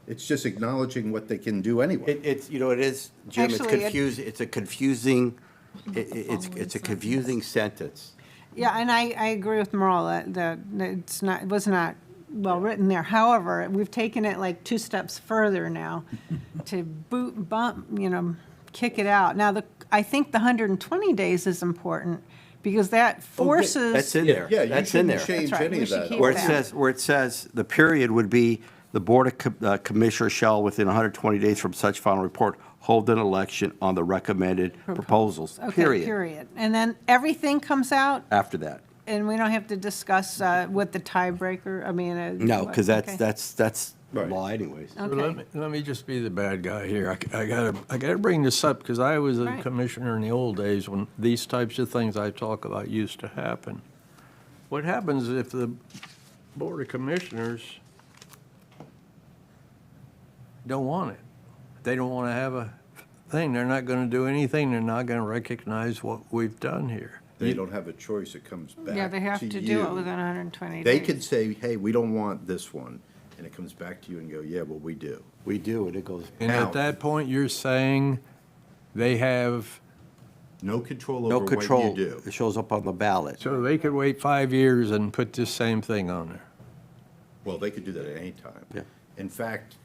It's just acknowledging what they can do anyway. It is, Jim, it's Actually, confusing, it's a confusing, it's a confusing sentence. Yeah, and I agree with Merle that it was not well written there. However, we've taken it like 2 steps further now to kick it out. Now, I think the 120 days is important because that forces. That's in there. Yeah, you That's in shouldn't there. change That's right, any we of should that. keep Where it that. says, the period would be, the Board of Commissioners shall, within 120 days from such final report, hold an election on the recommended proposals, Okay, period. period. And then everything comes out, After that. and we don't have to discuss what the tiebreaker, I mean. No, what- because okay. that's Right. law anyways. So Okay. let me just be the bad guy here. I gotta bring this up because I was a Right. commissioner in the old days when these types of things I talk about used to happen. What happens if the Board of Commissioners don't want it? They don't want to have a thing. They're not going to do anything. They're not going to recognize what we've done here. They don't have a choice, it comes back Yeah, they have to do it you. within 120 days. They could say, hey, we don't want this one, and it comes back to you and go, yeah, well, we do. We do, and it goes. And Now- at that point, you're saying they have, No control No over what you control. do. It shows up on the ballot. so they could wait 5 years and put this same thing on there. Well, they could do that at any time. Yeah. In fact,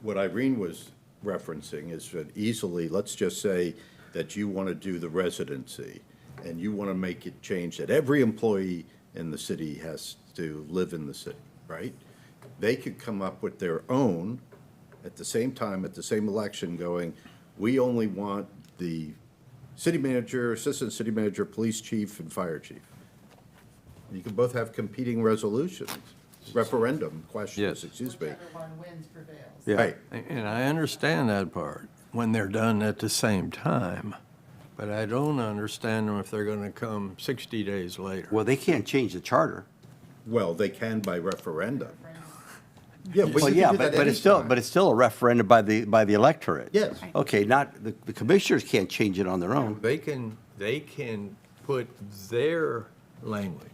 what Irene was referencing is that easily, let's just say that you want to do the residency, and you want to make it change that every employee in the city has to live in the city, right? They could come up with their own at the same time, at the same election, going, we only want the city manager, assistant city manager, police chief, and fire chief. You can both have competing resolutions, referendum questions, Yes. excuse me. Whichever one wins prevails. Yeah. Right, And I understand that part, when they're done at the same time. But I don't understand them if they're going to come 60 days later. Well, they can't change the charter. well, they can by referendum. Yeah, but Well, you yeah, can do that but it's still, anytime. but it's still a referendum by the electorate. Yes. Okay, not, the commissioners can't change it on their own, They can put their language.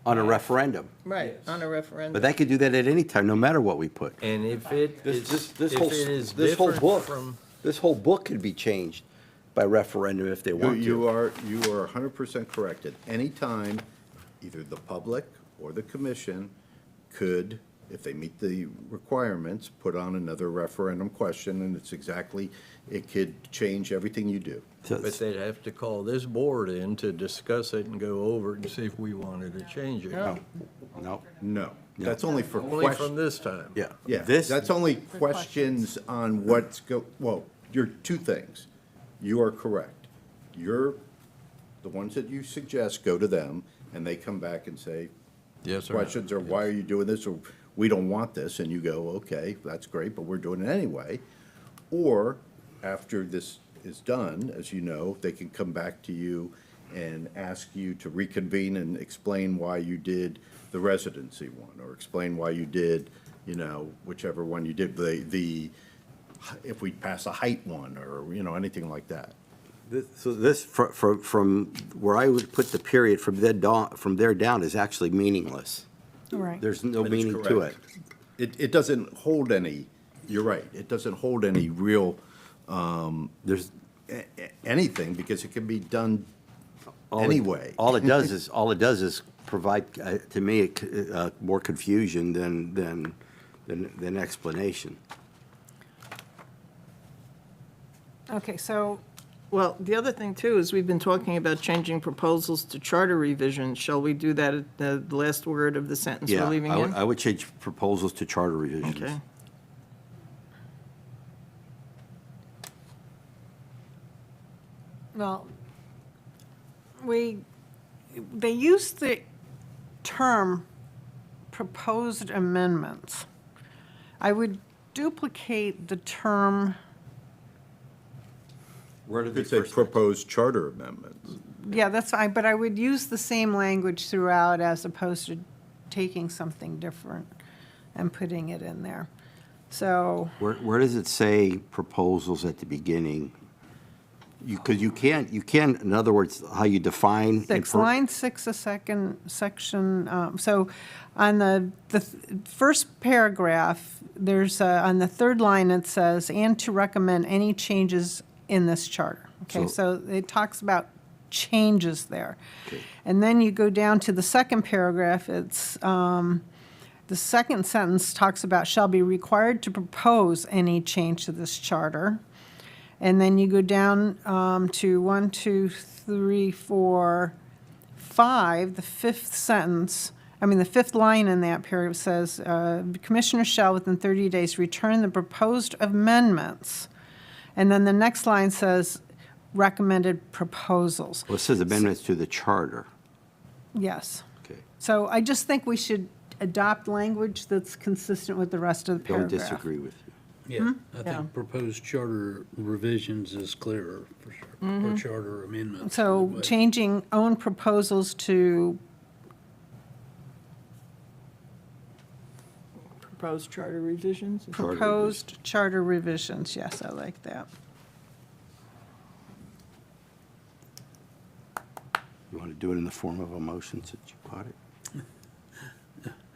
on a referendum. Right, on a referendum. But they could do that at any time, no matter what we put. And if it This, is, this if whole, it is this whole different book, from, this whole book could be changed by referendum if they want You to. are 100% correct. At any time, either the public or the commission could, if they meet the requirements, put on another referendum question, and it's exactly, it could change everything you do. So but they'd have to call this board in to discuss it and go over it and see if we wanted to change it. No. No, No, that's only for Only from questions. this time. yeah. Yeah, This, that's only questions on well, you're two things. You are correct. The ones that you suggest, go to them, and they come back and say, Yes, sir. questions, or why are you doing this, or we don't want this, and you go, okay, that's great, but we're doing it anyway. Or, after this is done, as you know, they can come back to you and ask you to reconvene and explain why you did the residency one, or explain why you did, whichever one you did, if we pass a height one, or, anything like that. so this, from where I would put the period from there down is actually meaningless. Right. There's no That is meaning to it. correct. It doesn't hold any, you're right, it doesn't hold any real, There's, anything, because it can be done all it- anyway. All it does is provide, to me, more confusion than explanation. Okay, so, Well, the other thing too is we've been talking about changing proposals to charter revisions. Shall we do that at the last word of the sentence Yeah, we're leaving in? I would change proposals to charter revisions. Okay. well, they use the term proposed amendments. I would duplicate the term, Where You did they could say first? proposed charter amendments. yeah, that's fine, but I would use the same language throughout as opposed to taking something different and putting it in there. So, Where does it say proposals at the beginning? Because you can't, in other words, how you define. line 6, section, so on the first paragraph, there's, on the third line, it says, "and to recommend any changes in this charter." Okay, so it talks about changes there. And then you go down to the second paragraph, it's, the second sentence talks about shall be required to propose any change to this charter. And then you go down to 1, 2, 3, 4, 5, the fifth sentence, the fifth line in that paragraph says, Commissioner shall within 30 days return the proposed amendments. And then the next line says recommended proposals. Well, it says amendments to the charter. Yes. Okay. So I just think we should adopt language that's consistent with the rest of the Don't paragraph. disagree with you. Yeah, I Yeah. think proposed charter revisions is clearer for sure, or charter amendments. So But- changing own proposals to, Proposed charter revisions? proposed charter revisions, yes, I like that. You want to do it in the form of a motion since you caught it?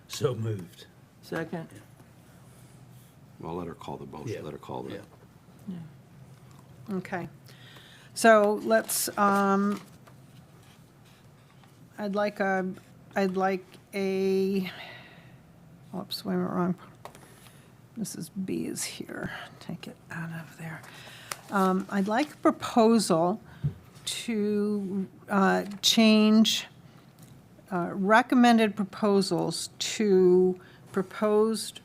So moved. Second? Well, let her call the Yeah. motion, let her call the. Yeah. Okay. So let's, I'd like a, whoops, wait a minute, wrong. Mrs. B is here. Take it out of there. I'd like a proposal to change recommended proposals to proposed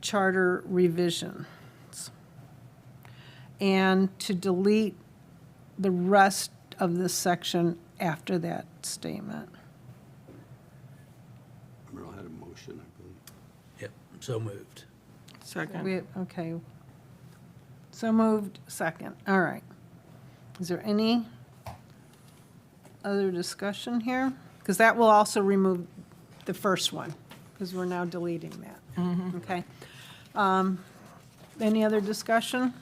charter revisions, and to delete the rest of this section after that statement. Merle had a motion, I believe. Yep, so moved. Second? Okay. So moved, second. All right. Is there any other discussion here? Because that will also remove the first one, because we're now deleting that. Okay. Any other discussion?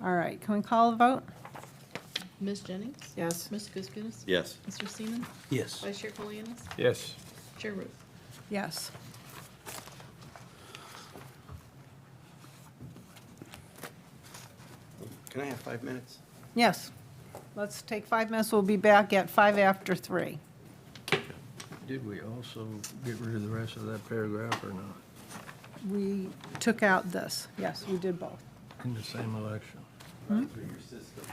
All right, can we call the vote? Ms. Jennings? Yes. Mr. Goodspeed? Yes. Mr. Seaman? Yes. Vice Chair Colianis? Yes. Chair Ruth? Yes. Can I have 5 minutes? Yes. Let's take 5 minutes. We'll be back at 5 after 3. Did we also get rid of the rest of that paragraph or not? We took out this. Yes, we did both. In the same election? Your system.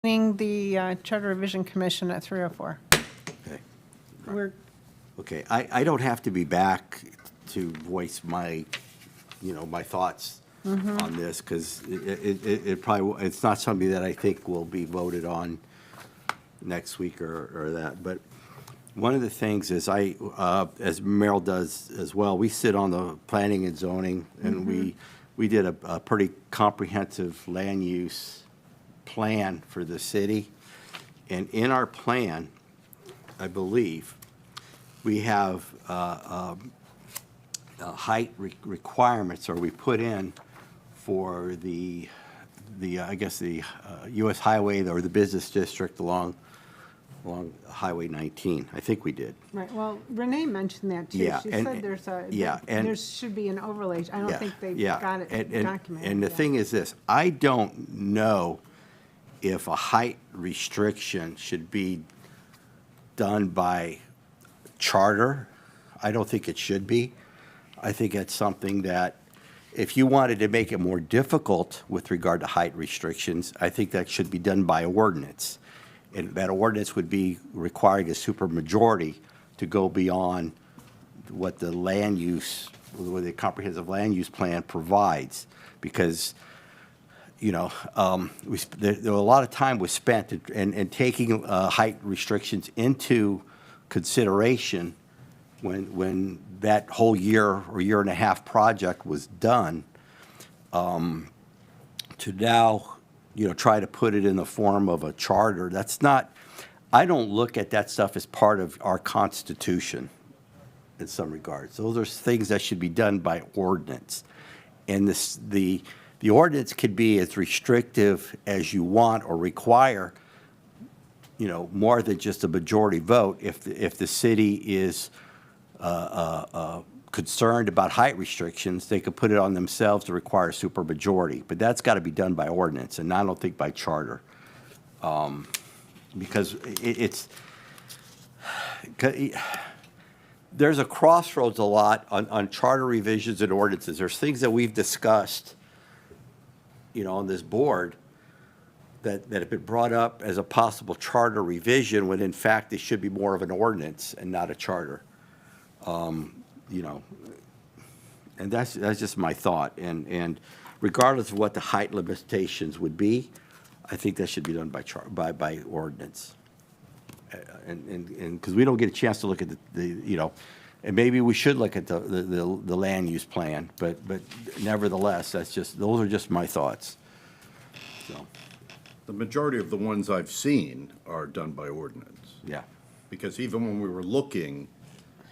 the Charter Revision Commission at 3:04. Okay. We're, Okay, I don't have to be back to voice my, my thoughts on this, because it probably, it's not something that I think will be voted on next week or that. But one of the things is as Merrill does as well, we sit on the planning and zoning, and we did a pretty comprehensive land use plan for the city. And in our plan, I believe, we have height requirements, or we put in for the I guess the US Highway or the business district along Highway 19. I think we did. right, well, Renee mentioned that too. Yeah, She and- said there's a, yeah, and- there should be an overlay. I don't Yeah, think they've yeah. got it documented. And the yet. thing is this, I don't know if a height restriction should be done by charter. I don't think it should be. I think it's something that, if you wanted to make it more difficult with regard to height restrictions, I think that should be done by ordinance. And that ordinance would be requiring a supermajority to go beyond what the land use, what the comprehensive land use plan provides. Because, there a lot of time was spent in taking height restrictions into consideration when that whole year or year and a half project was done, to now, try to put it in the form of a charter. That's not, I don't look at that stuff as part of our Constitution in some regards. Those are things that should be done by ordinance. And the ordinance could be as restrictive as you want or require, more than just a majority vote. If the city is concerned about height restrictions, they could put it on themselves to require a supermajority. But that's got to be done by ordinance, and I don't think by charter. Because there's a crossroads a lot on charter revisions and ordinances. There's things that we've discussed, on this board that have been brought up as a possible charter revision, when in fact they should be more of an ordinance and not a charter. And that's just my thought. And regardless of what the height limitations would be, I think that should be done by ordinance. And because we don't get a chance to look at and maybe we should look at the land use plan, but nevertheless, those are just my thoughts. So, The majority of the ones I've seen are done by ordinance. yeah. Because even when we were looking,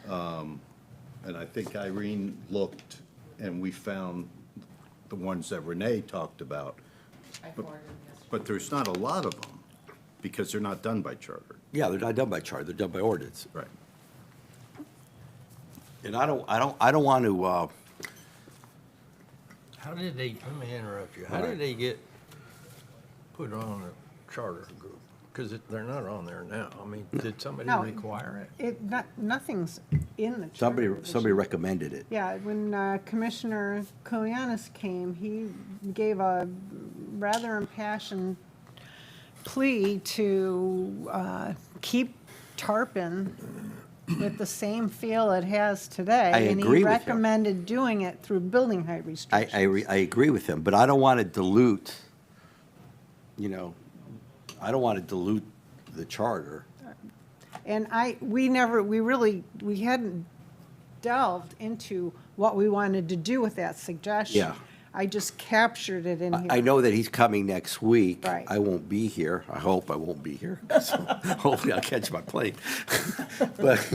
and I think Irene looked, and we found the ones that Renee talked about, I forwarded them yesterday. but there's not a lot of them, because they're not done by charter. Yeah, they're not done by charter, they're done by ordinance. Right. And I don't want to, How did they, let me interrupt you, how did they get put on a charter group? Because they're not on there now. I mean, did somebody No. require it? Nothing's in the charter. somebody revision. recommended it. Yeah, when Commissioner Kulianis came, he gave a rather impassioned plea to keep Tarpon with the same feel it has today. I agree And with he you. recommended doing it through building height I restrictions. agree with him, but I don't want to dilute, I don't want to dilute the charter. And we hadn't delved into what we wanted to do with that suggestion. Yeah. I just captured it in here. I know that he's coming next week. Right. I won't be here. I hope I won't be here. So hopefully I'll catch my plane. But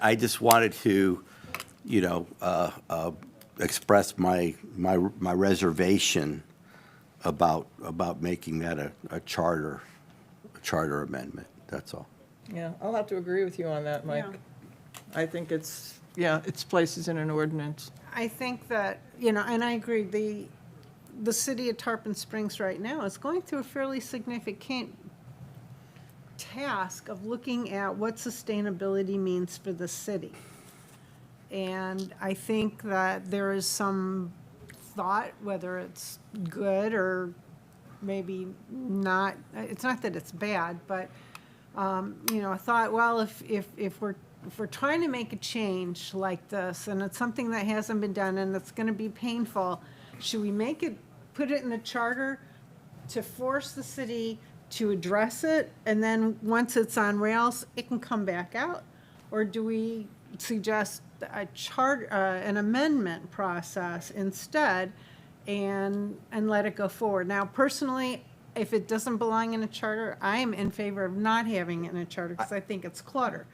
I just wanted to, express my reservation about making that a charter amendment. That's all. Yeah, I'll have to agree with you on that, Mike. Yeah. I think it's places in an ordinance. I think that, and I agree, the city of Tarpon Springs right now is going through a fairly significant task of looking at what sustainability means for the city. And I think that there is some thought, whether it's good or maybe not, it's not that it's bad, but, you know, I thought, well, if we're trying to make a change like this, and it's something that hasn't been done, and it's gonna be painful, should we make it, put it in the charter to force the city to address it, and then once it's on rails, it can come back out? Or do we suggest an amendment process instead and let it go forward? Now, personally, if it doesn't belong in a charter, I am in favor of not having it in a charter because I think it's clutter.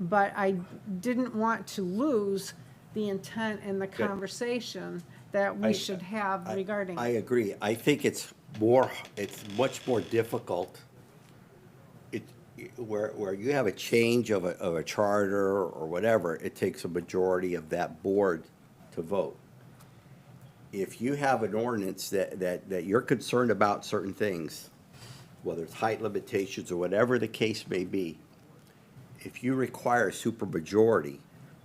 But I didn't want to lose the intent in the conversation that we should have regarding I it. agree. I think it's much more difficult. Where you have a change of a charter or whatever, it takes a majority of that board to vote. If you have an ordinance that you're concerned about certain things, whether it's height limitations or whatever the case may be, if you require a supermajority,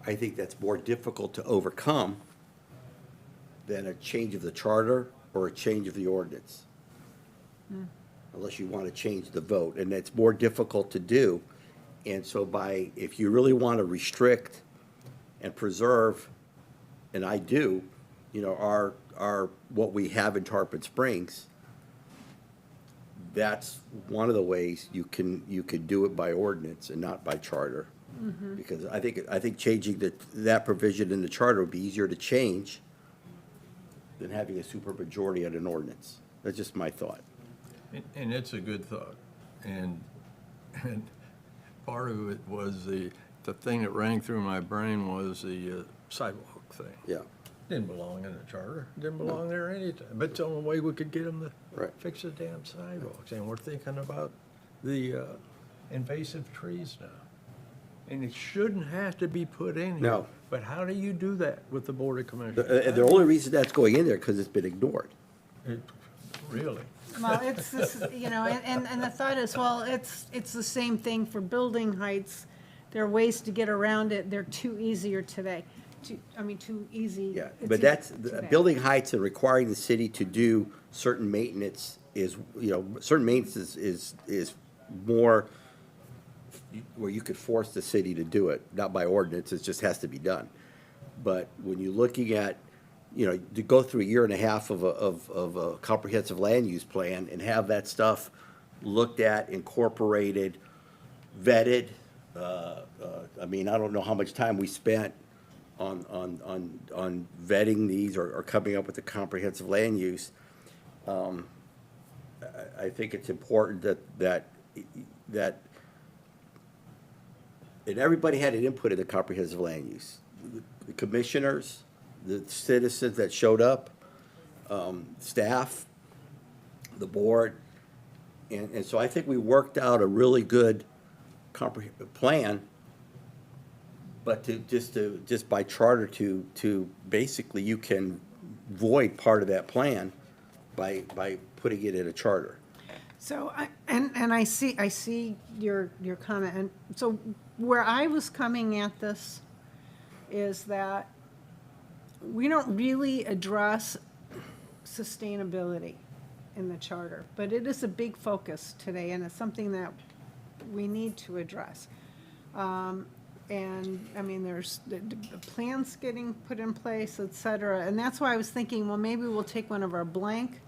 I think that's more difficult to overcome than a change of the charter or a change of the ordinance. Unless you want to change the vote, and it's more difficult to do. And so if you really want to restrict and preserve, and I do, you know, what we have in Tarpon Springs, that's one of the ways you could do it by ordinance and not by charter. Because I think changing that provision in the charter would be easier to change than having a supermajority on an ordinance. That's just my thought. And it's a good thought. And part of it was the thing that rang through my brain was the sidewalk thing. Yeah. Didn't belong in the charter, didn't belong there anytime. But it's the only way we could get them to Right. fix the damn sidewalks. And we're thinking about the invasive trees now. And it shouldn't have to be put in here. No. But how do you do that with the Board of Commissioners? The only reason that's going in there, because it's been ignored. Really? Well, it's this, you know, and the thought is, well, it's the same thing for building heights. There are ways to get around it. They're too easier today. Too easy. Yeah, It's but that's, today. building heights and requiring the city to do certain maintenance is, you know, certain maintenance is more where you could force the city to do it, not by ordinance, it just has to be done. But when you're looking at, you know, to go through a year and a half of a comprehensive land use plan and have that stuff looked at, incorporated, vetted, I mean, I don't know how much time we spent on vetting these or coming up with a comprehensive land use. I think it's important that and everybody had an input in the comprehensive land use. The commissioners, the citizens that showed up, staff, the board. And so I think we worked out a really good plan, but just by charter to basically you can void part of that plan by putting it in a charter. So, I see your comment, and so where I was coming at this is that we don't really address sustainability in the charter, but it is a big focus today, and it's something that we need to address. And, I mean, there's the plans getting put in place, et cetera, and that's why I was thinking, well, maybe we'll take one of our blank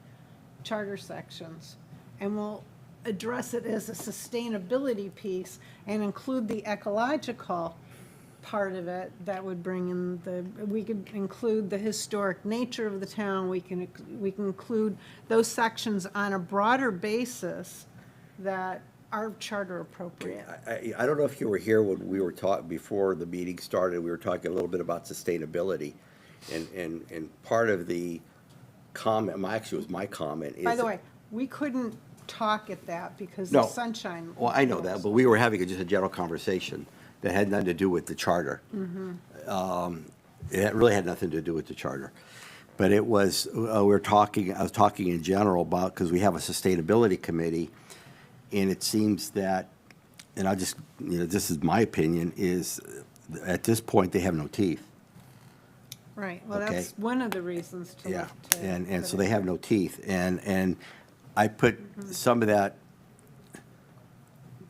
charter sections and we'll address it as a sustainability piece and include the ecological part of it. That would bring in we could include the historic nature of the town, we can include those sections on a broader basis that are charter appropriate. I don't know if you were here when we were talking, before the meeting started, we were talking a little bit about sustainability. And part of the comment, actually it was my comment, is. By the way, we couldn't talk at that because No. of sunshine. Well, I know that, but we were having just a general conversation that had nothing to do with the charter. It really had nothing to do with the charter. But it was, I was talking in general about, because we have a sustainability committee, and it seems that, and I just, you know, this is my opinion, is at this point, they have no teeth. Right, well, Okay. that's one of the reasons to Yeah, look to. and put so it they have there. no teeth. And I put some of that,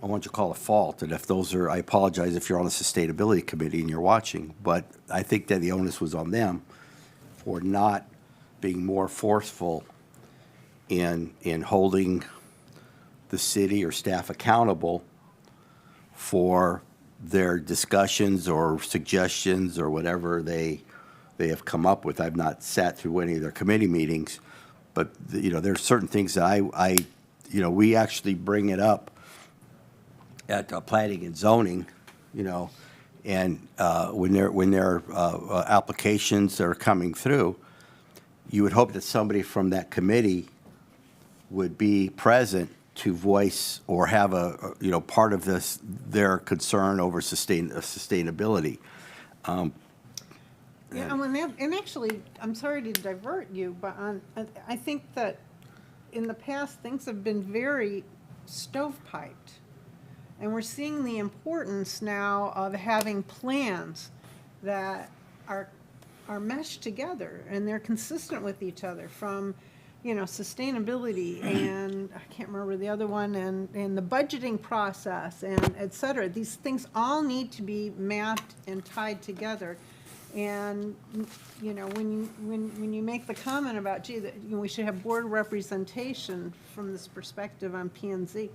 I want you to call it fault, and if those are, I apologize if you're on the sustainability committee and you're watching, but I think that the onus was on them for not being more forceful in holding the city or staff accountable for their discussions or suggestions or whatever they have come up with. I've not sat through any of their committee meetings, but, you know, there's certain things that you know, we actually bring it up at planning and zoning, you know, and when there are applications that are coming through, you would hope that somebody from that committee would be present to voice or have a, you know, part of this, their concern over sustainability. Yeah, and actually, I'm sorry to divert you, but I think that in the past, things have been very stovepiped. And we're seeing the importance now of having plans that are meshed together and they're consistent with each other, from, you know, sustainability and I can't remember the other one, and the budgeting process and et cetera. These things all need to be mapped and tied together. And, you know, when you make the comment about, gee, that, you know, we should have board representation from this perspective on P and Z,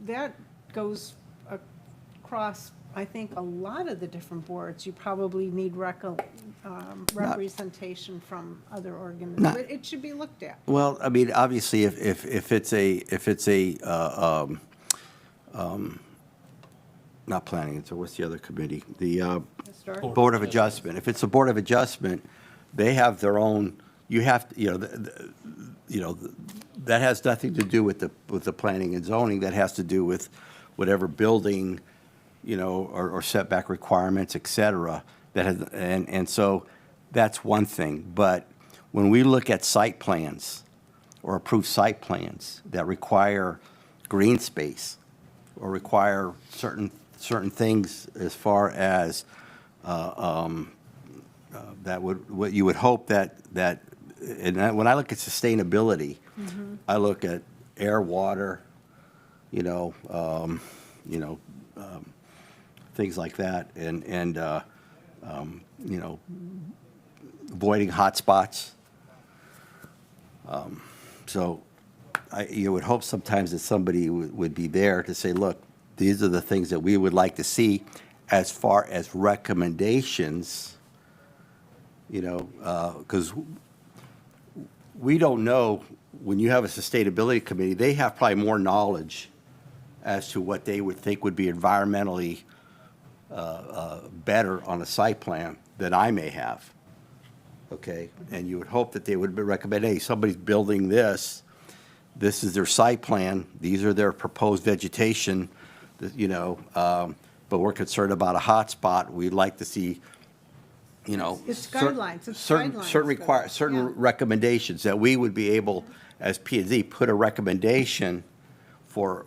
that goes across, I think, a lot of the different boards. You probably need representation from other organizations. But it should be looked at. Well, I mean, obviously, if it's a not planning, so what's the other committee? The Historic. Board of Adjustment. If it's a Board of Adjustment, they have their own, you have, you know, you know, that has nothing to do with the planning and zoning. That has to do with whatever building, you know, or setback requirements, et cetera. That has, and so that's one thing. But when we look at site plans or approved site plans that require green space or require certain things as far as that would, what you would hope that and when I look at sustainability, I look at air, water, you know, things like that, and you know, avoiding hot spots. So you would hope sometimes that somebody would be there to say, look, these are the things that we would like to see as far as recommendations, you know, because we don't know, when you have a sustainability committee, they have probably more knowledge as to what they would think would be environmentally better on a site plan than I may have. Okay, and you would hope that they would recommend, hey, somebody's building this, this is their site plan, these are their proposed vegetation, you know, but we're concerned about a hot spot. We'd like to see, you know, It's guidelines, it's certain guidelines, certain yeah. recommendations that we would be able, as P and Z, put a recommendation for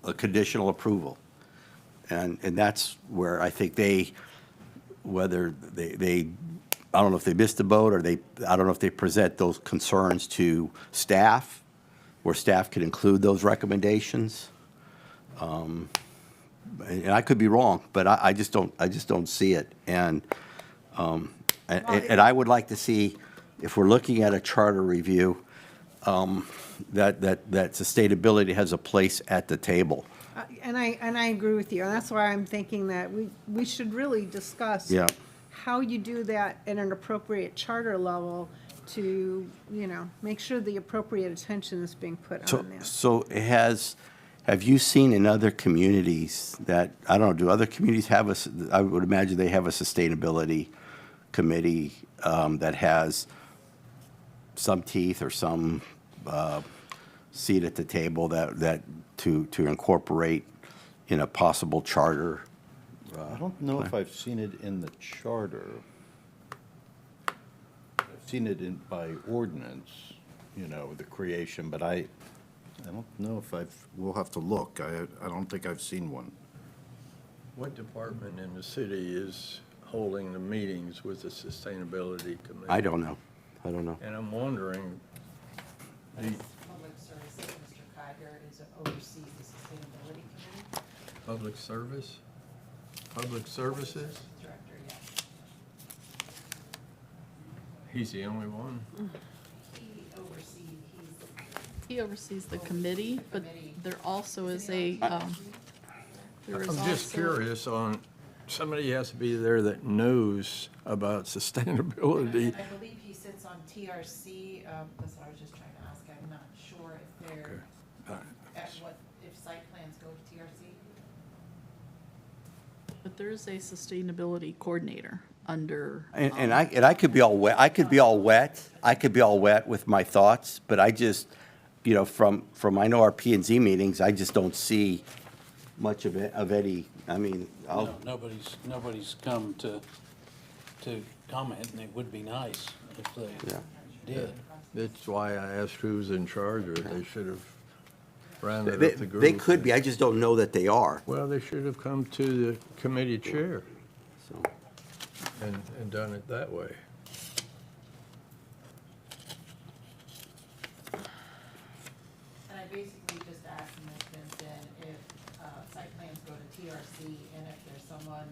a conditional approval. And that's where I think whether they, I don't know if they missed the boat or I don't know if they present those concerns to staff, where staff could include those recommendations. And I could be wrong, but I just don't see it. And I would like to see, if we're looking at a charter review, that sustainability has a place at the table. And I agree with you, and that's why I'm thinking that we should really discuss Yeah. how you do that at an appropriate charter level to, you know, make sure the appropriate attention is being put on that. So have you seen in other communities that, I don't know, do other communities have I would imagine they have a sustainability committee that has some teeth or some seat at the table that to incorporate in a possible charter? I don't know if I've seen it in the charter. I've seen it by ordinance, you know, the creation, but I don't know if we'll have to look. I don't think I've seen one. What department in the city is holding the meetings with the sustainability committee? I don't know. And I'm wondering, Public Services, Mr. Kiger oversees the Sustainability Committee. Public service? Public services? Director, yes. He's the only one. He oversees the committee, but there also is a, there is I'm just also- curious on, somebody has to be there that knows about sustainability. I believe he sits on TRC, that's what I was just trying to ask, I'm not sure if they're, if site plans go to TRC? But there is a sustainability coordinator under. And I could be all wet, I could be all wet with my thoughts, but I just, from I know our P and Z meetings, I just don't see much of it, of any, I mean, No, nobody's come to comment, and it would be nice if they Yeah. did. That's why I asked who's in charge, or they should have rounded up the group. They could be, I just don't know that they are, Well, they should have come to the committee chair so. and done it that way. And I basically just asked Ms. Vincent if site plans go to TRC, and if there's someone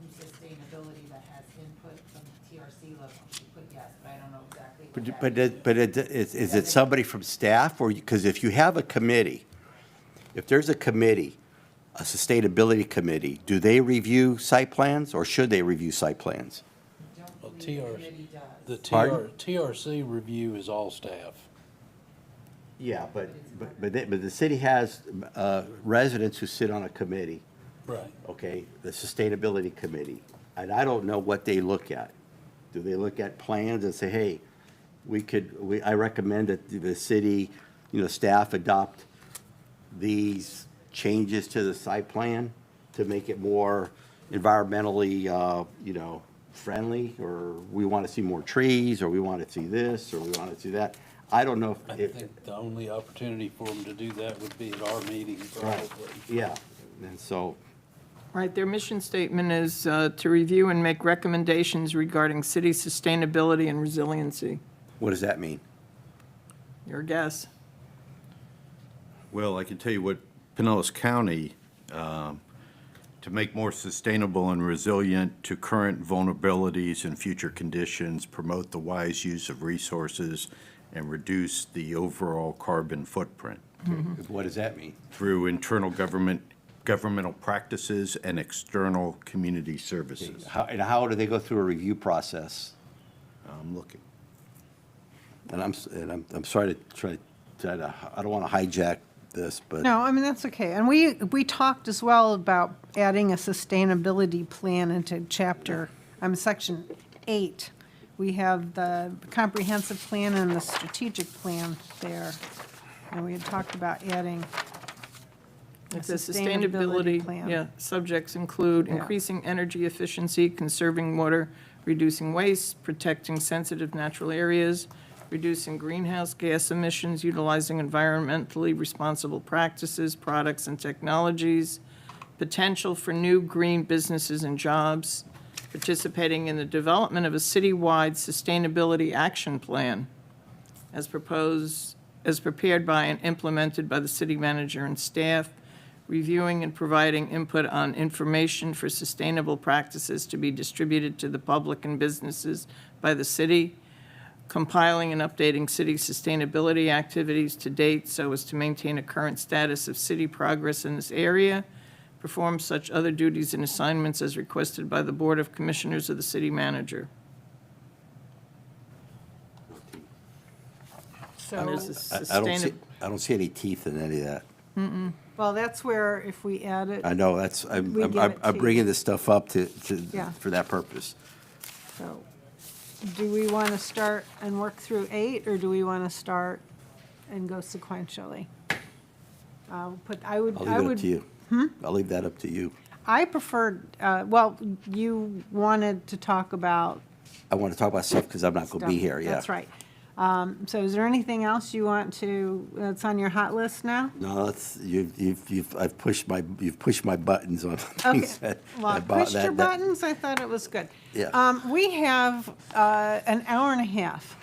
in sustainability that has input from the TRC level, she put yes, but I don't know exactly what that is. Is it somebody from staff, or, because if you have a committee, if there's a committee, a sustainability committee, do they review site plans, or should they review site plans? I don't Well, believe the TRC committee does. The Pardon? TRC review is all staff. Yeah, but the city has residents who sit on a committee, Right. okay, the sustainability committee, and I don't know what they look at. Do they look at plans and say, hey, I recommend that the city, staff adopt these changes to the site plan to make it more environmentally, friendly, or we want to see more trees, or we want to see this, or we want to see that. I don't know I if, think the only opportunity for them to do that would be at our meeting, right, probably. yeah, and so, Right, their mission statement is to review and make recommendations regarding city sustainability and resiliency. what does that mean? Your guess. Well, I can tell you what Pinellas County, to make more sustainable and resilient to current vulnerabilities and future conditions, promote the wise use of resources, and reduce the overall carbon footprint What does that mean? through internal governmental practices and external community services. How do they go through a review process? I'm looking. And I'm sorry to I don't want to hijack this, but. No, I mean, that's okay. And we talked as well about adding a sustainability plan into section 8. We have the comprehensive plan and the strategic plan there. And we had talked about adding a The sustainability plan. Yeah, subjects include Yeah. increasing energy efficiency, conserving water, reducing waste, protecting sensitive natural areas, reducing greenhouse gas emissions, utilizing environmentally responsible practices, products, and technologies, potential for new green businesses and jobs, participating in the development of a citywide sustainability action plan as prepared by and implemented by the city manager and staff, reviewing and providing input on information for sustainable practices to be distributed to the public and businesses by the city, compiling and updating city sustainability activities to date so as to maintain a current status of city progress in this area, perform such other duties and assignments as requested by the Board of Commissioners of the city manager. So, And there's a I don't see any teeth in any of that. well, that's where if we add it, I know, I'm We give it to bringing you. this stuff up Yeah. for that purpose. so, do we want to start and work through 8, or do we want to start and go sequentially? I would. I'll leave it up to you. I'll leave that up to you. I preferred, you wanted to talk about. I want to talk about stuff because I'm not going to be stuff. here, yeah. That's right. So is there anything else you want that's on your hot list now? No, you've pushed my buttons on things Okay. that. Well, I pushed your buttons, I thought it was good. Yeah. We have an hour and a half.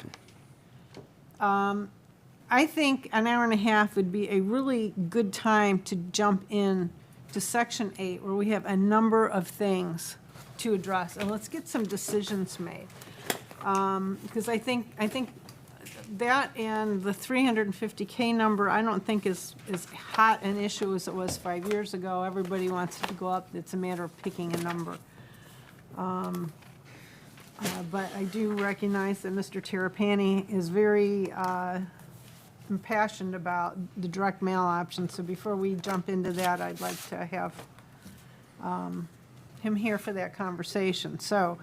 I think an hour and a half would be a really good time to jump in to section 8, where we have a number of things to address, and let's get some decisions made. Because I think that and the 350K number, I don't think is hot an issue as it was 5 years ago. Everybody wants it to go up. It's a matter of picking a number. But I do recognize that Mr. Terrapini is very impassioned about the direct mail option. So before we jump into that, I'd like to have him here for that conversation. So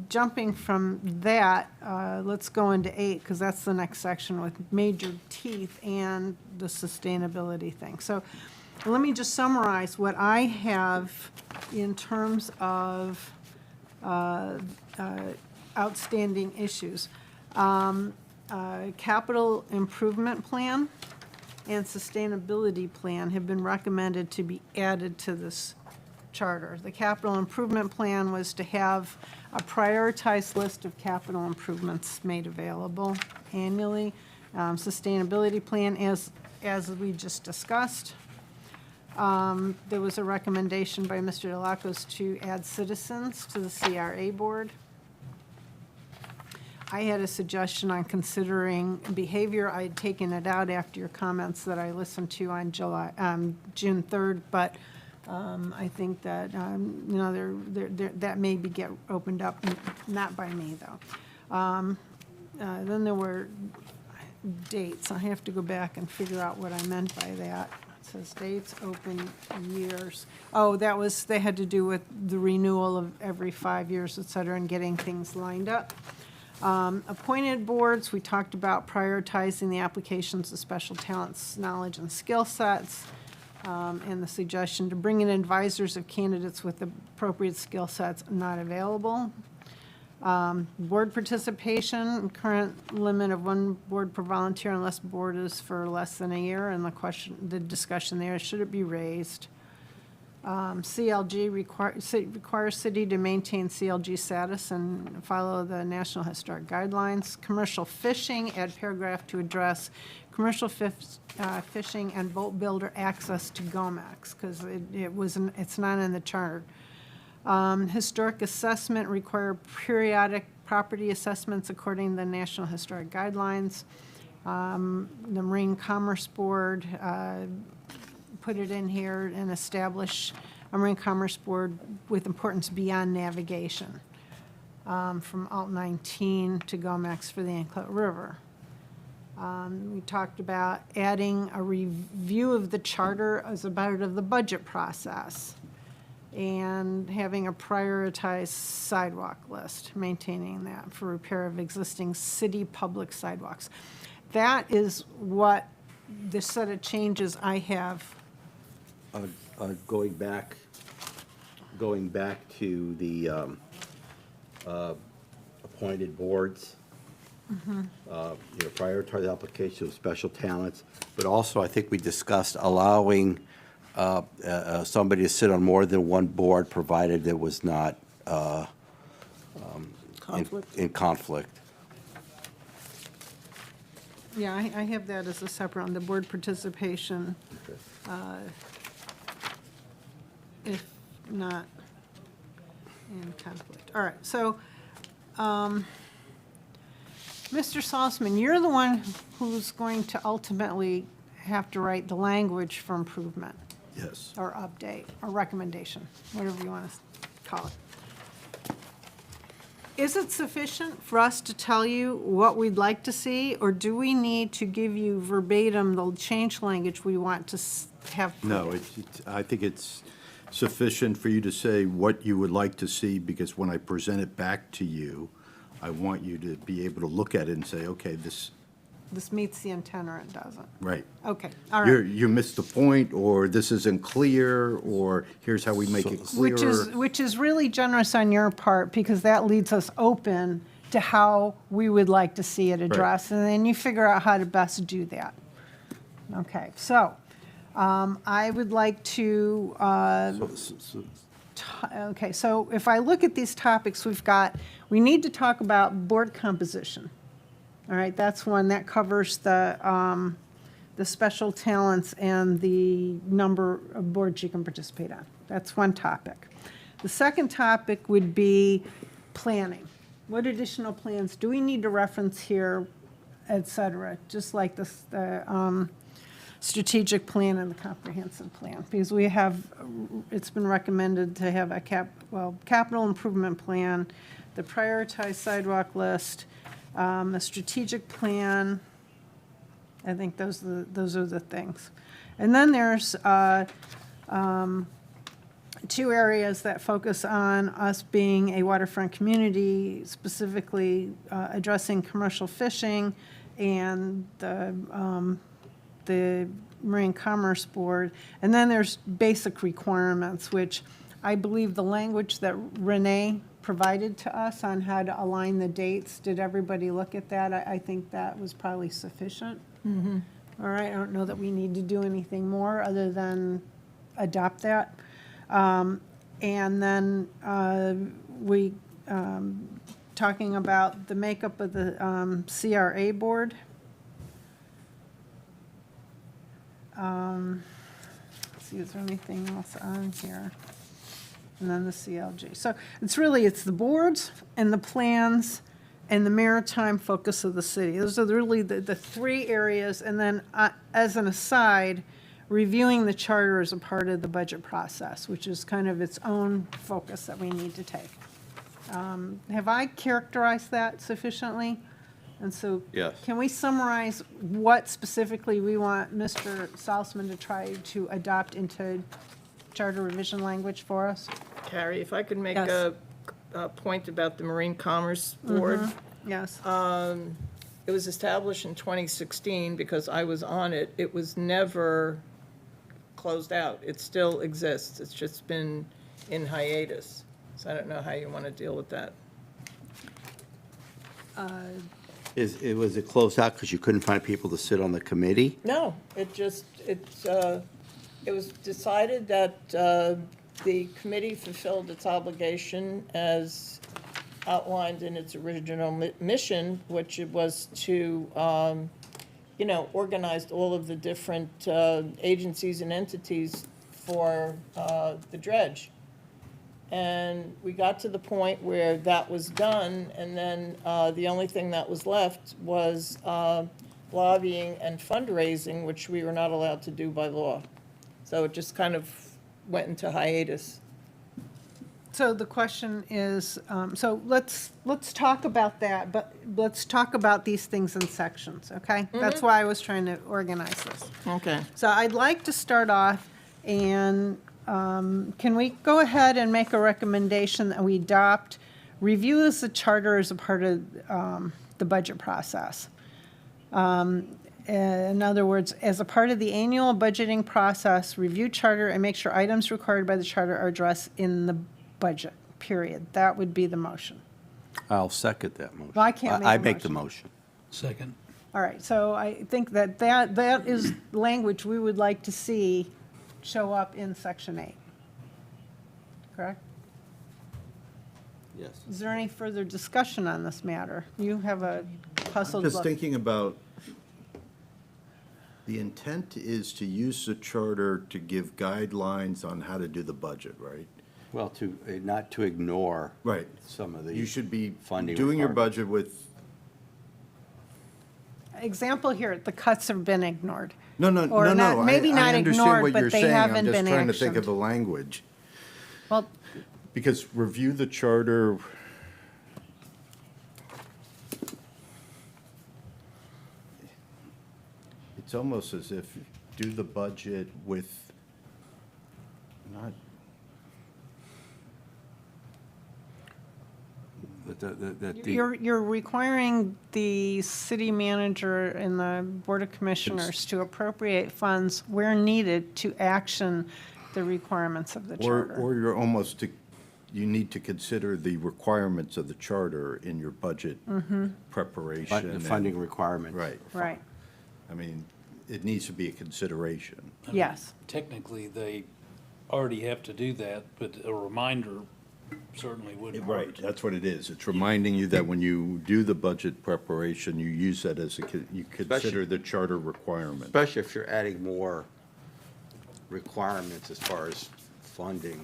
jumping from that, let's go into 8, because that's the next section with major teeth and the sustainability thing. So let me just summarize what I have in terms of outstanding issues. Capital improvement plan and sustainability plan have been recommended to be added to this charter. The capital improvement plan was to have a prioritized list of capital improvements made available annually. Sustainability plan, as we just discussed. There was a recommendation by Mr. Delacos to add citizens to the CRA board. I had a suggestion on considering behavior. I had taken it out after your comments that I listened to on June 3rd, but I think that, that may get opened up, not by me, though. Then there were dates. I have to go back and figure out what I meant by that. It says dates, open years. Oh, they had to do with the renewal of every 5 years, et cetera, and getting things lined up. Appointed boards, we talked about prioritizing the applications of special talents, knowledge, and skill sets, and the suggestion to bring in advisors of candidates with appropriate skill sets not available. Board participation, current limit of 1 board per volunteer unless board is for less than a year, and the discussion there, should it be raised? CLG requires city to maintain CLG status and follow the National Historic Guidelines. Commercial fishing, add paragraph to address commercial fishing and boat builder access to GOMEX, because it's not in the charter. Historic assessment, require periodic property assessments according to the National Historic Guidelines. The Marine Commerce Board, put it in here and establish a Marine Commerce Board with importance beyond navigation, from Alt 19 to GOMEX for the Anclote River. We talked about adding a review of the charter as a part of the budget process and having a prioritized sidewalk list, maintaining that for repair of existing city public sidewalks. That is what the set of changes I have. Going back to the appointed boards, prioritize the application of special talents, but also I think we discussed allowing somebody to sit on more than 1 board, provided it was not in conflict. Yeah, I have that as a separate on the board participation. If not in conflict. All right, so, Mr. Salzman, you're the one who's going to ultimately have to write the language for improvement, Yes. or update, or recommendation, whatever you want to call it. Is it sufficient for us to tell you what we'd like to see, or do we need to give you verbatim the change language we want to have? No, I think it's sufficient for you to say what you would like to see, because when I present it back to you, I want you to be able to look at it and say, okay, this, meets the intent or it doesn't. right. Okay, all right. You missed the point, or this isn't clear, or here's how we make it clearer. Which is really generous on your part, because that leaves us open to how we would like to see it addressed, and then you figure out how to best do that. Okay, so I would like to, okay, so if I look at these topics, we need to talk about board composition. All right, that's one. That covers the special talents and the number of boards you can participate on. That's one topic. The second topic would be planning. What additional plans do we need to reference here, et cetera, just like the strategic plan and the comprehensive plan? Because we have, it's been recommended to have a capital improvement plan, the prioritized sidewalk list, a strategic plan. I think those are the things. And then there's two areas that focus on us being a waterfront community, specifically addressing commercial fishing and the Marine Commerce Board. And then there's basic requirements, which I believe the language that Renee provided to us on how to align the dates, did everybody look at that? I think that was probably sufficient. All right, I don't know that we need to do anything more other than adopt that. And then we, talking about the makeup of the CRA board. Let's see, is there anything else on here? And then the CLG. So it's the boards and the plans and the maritime focus of the city. Those are really the three areas. And then as an aside, reviewing the charter as a part of the budget process, which is kind of its own focus that we need to take. Have I characterized that sufficiently? And so Yes. can we summarize what specifically we want Mr. Salzman to try to adopt into charter revision language for us? Carrie, if I could make Yes. a point about the Marine Commerce Board. Yes. It was established in 2016 because I was on it. It was never closed out. It still exists. It's just been in hiatus. So I don't know how you want to deal with that. Was it closed out because you couldn't find people to sit on the committee? No, it was decided that the committee fulfilled its obligation as outlined in its original mission, which it was to, organize all of the different agencies and entities for the dredge. And we got to the point where that was done, and then the only thing that was left was lobbying and fundraising, which we were not allowed to do by law. So it just kind of went into hiatus. So the question is, so let's talk about that, but let's talk about these things in sections, okay? That's why I was trying to organize this. Okay. So I'd like to start off, and can we go ahead and make a recommendation that we adopt, review as the charter as a part of the budget process? In other words, as a part of the annual budgeting process, review charter and make sure items required by the charter are addressed in the budget, period. That would be the motion. I'll second that motion. Well, I can't make I a make the motion. motion. Second. All right, so I think that is language we would like to see show up in section 8. Correct? Yes. Is there any further discussion on this matter? You have a puzzled Just look. thinking about, the intent is to use the charter to give guidelines on how to do the budget, right? Well, not to ignore Right. some of the You should be funding doing your requirements. budget with, Example here, the cuts have been ignored. no, Or not- I maybe not understand ignored, what but you're they saying. haven't been I'm just trying to think actioned. of the language. Well, Because review the charter, it's almost as if do the budget with, not, you're requiring the city manager and the Board of Commissioners to appropriate funds where needed to action the requirements of the charter. or you're almost, you need to consider the requirements of the charter in your budget preparation. The and- funding requirements. Right. Right, I mean, it needs to be a consideration. yes. Technically, they already have to do that, but a reminder certainly wouldn't Right, hurt. that's what it is. It's reminding you that when you do the budget preparation, you use that as you consider the charter requirement. Especially if you're adding more requirements as far as funding,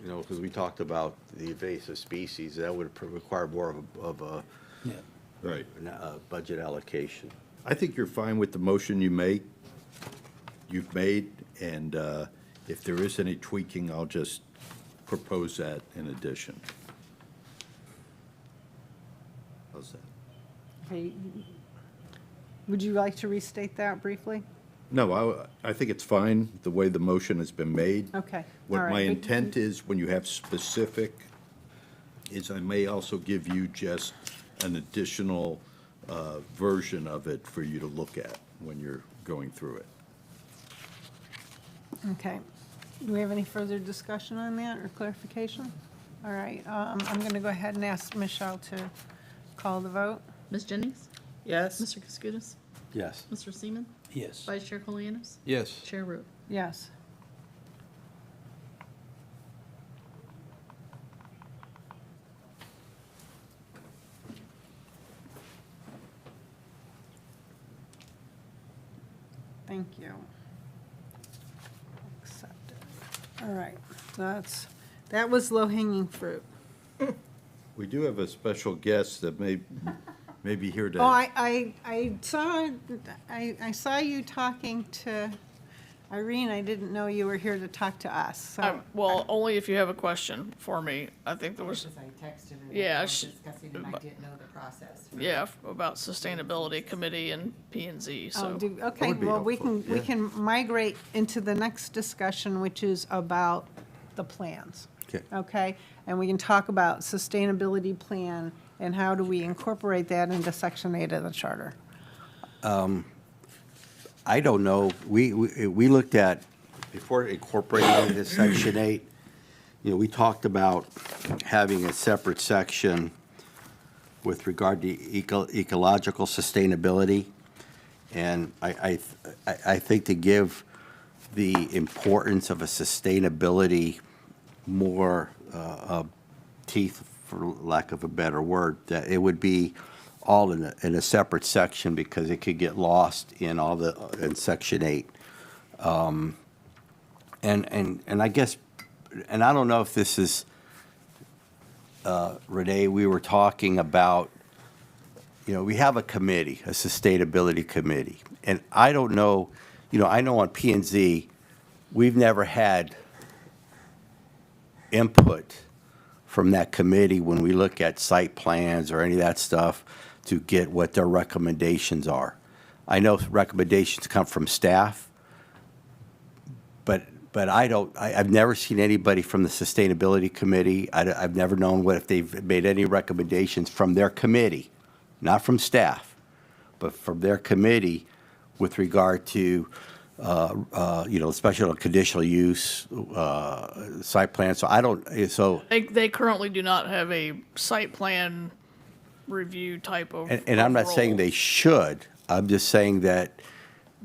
you know, because we talked about the invasive species, that would require more of a Yeah. Right. budget allocation. I think you're fine with the motion you've made, and if there is any tweaking, I'll just propose that in addition. How's that? Okay. Would you like to restate that briefly? No, I think it's fine, the way the motion has been made. Okay, all What right. my intent is, when you have specific, is I may also give you just an additional version of it for you to look at when you're going through it. Okay. Do we have any further discussion on that or clarification? All right, I'm going to go ahead and ask Michelle to call the vote. Ms. Jennings? Yes? Mr. Kaskoudas? Yes. Mr. Seaman? Yes. Vice Chair Colianis? Yes. Chair Root? Yes. Thank you. Accepted. All right, that was low-hanging fruit. We do have a special guest that may be here to. Oh, I saw you talking to Irene. I didn't know you were here to talk to us, so. Well, only if you have a question for me. I think there was, Because I texted her. Yeah, I was she- discussing and I didn't know the process. yeah, about sustainability committee and P and Z, Oh, so. okay, would be well, we helpful, can, we yeah. can migrate into the next discussion, which is about the plans. Okay. Okay, and we can talk about sustainability plan and how do we incorporate that into Section 8 of the charter. I don't know, we looked at, before incorporating it into Section 8, you know, we talked about having a separate section with regard to ecological sustainability. And I think to give the importance of a sustainability more teeth, for lack of a better word, that it would be all in a separate section because it could get lost in in Section 8. And I guess, and I don't know if this is, Renee, we were talking about, you know, we have a committee, a sustainability committee. And I don't know, you know, I know on P and Z, we've never had input from that committee when we look at site plans or any of that stuff to get what their recommendations are. I know recommendations come from staff, but I've never seen anybody from the Sustainability Committee. I've never known if they've made any recommendations from their committee, not from staff, but from their committee with regard to, you know, special conditional use, site plan. So I don't, so, They currently do not have a site plan review type of. and I'm not saying role. they should. I'm just saying that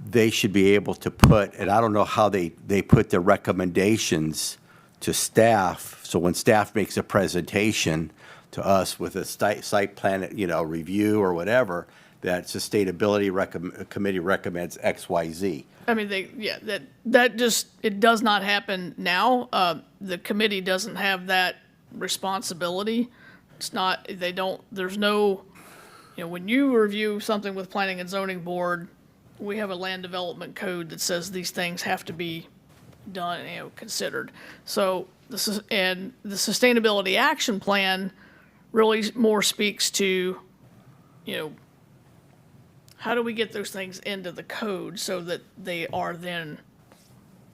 they should be able to put, and I don't know how they put their recommendations to staff. So when staff makes a presentation to us with a site plan, you know, review or whatever, that sustainability committee recommends X, Y, Z. I mean, that just, it does not happen now. The committee doesn't have that responsibility. It's not, there's no, you know, when you review something with planning and zoning board, we have a land development code that says these things have to be done, you know, considered. So this is, and the sustainability action plan really more speaks to, you know, how do we get those things into the code so that they are then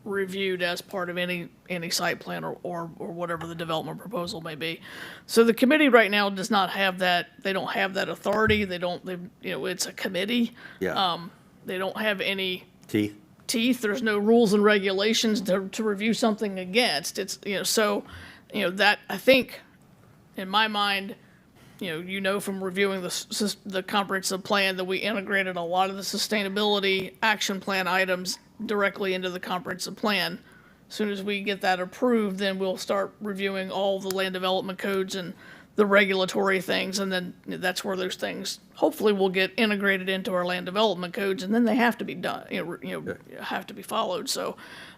reviewed as part of any site plan or whatever the development proposal may be. So the committee right now does not have that, they don't have that authority, they, you know, it's a committee. Yeah. They don't have any Teeth? there's no rules and regulations to review something against. It's, you know, so, you know, that, I think, in my mind, you know from reviewing the comprehensive plan that we integrated a lot of the sustainability action plan items directly into the comprehensive plan. As soon as we get that approved, then we'll start reviewing all the land development codes and the regulatory things, and then that's where those things hopefully will get integrated into our land development codes, and then they have to be done, have to be followed. So,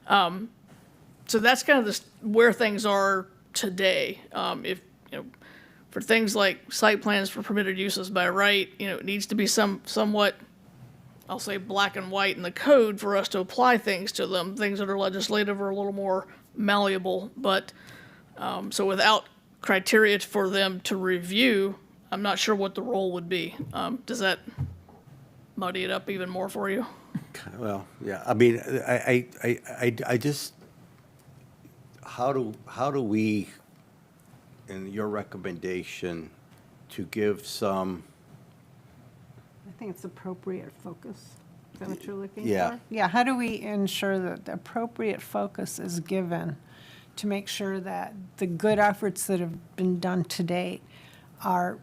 so that's kind of where things are today. If for things like site plans for permitted uses by right, it needs to be somewhat, I'll say, black and white in the code for us to apply things to them. Things that are legislative are a little more malleable, but so without criteria for them to review, I'm not sure what the role would be. Does that muddy it up even more for you? Well, yeah, I mean, I just, how do we, in your recommendation, to give some, I think it's appropriate focus. Is that what you're looking for? Yeah. Yeah, how do we ensure that the appropriate focus is given to make sure that the good efforts that have been done to date are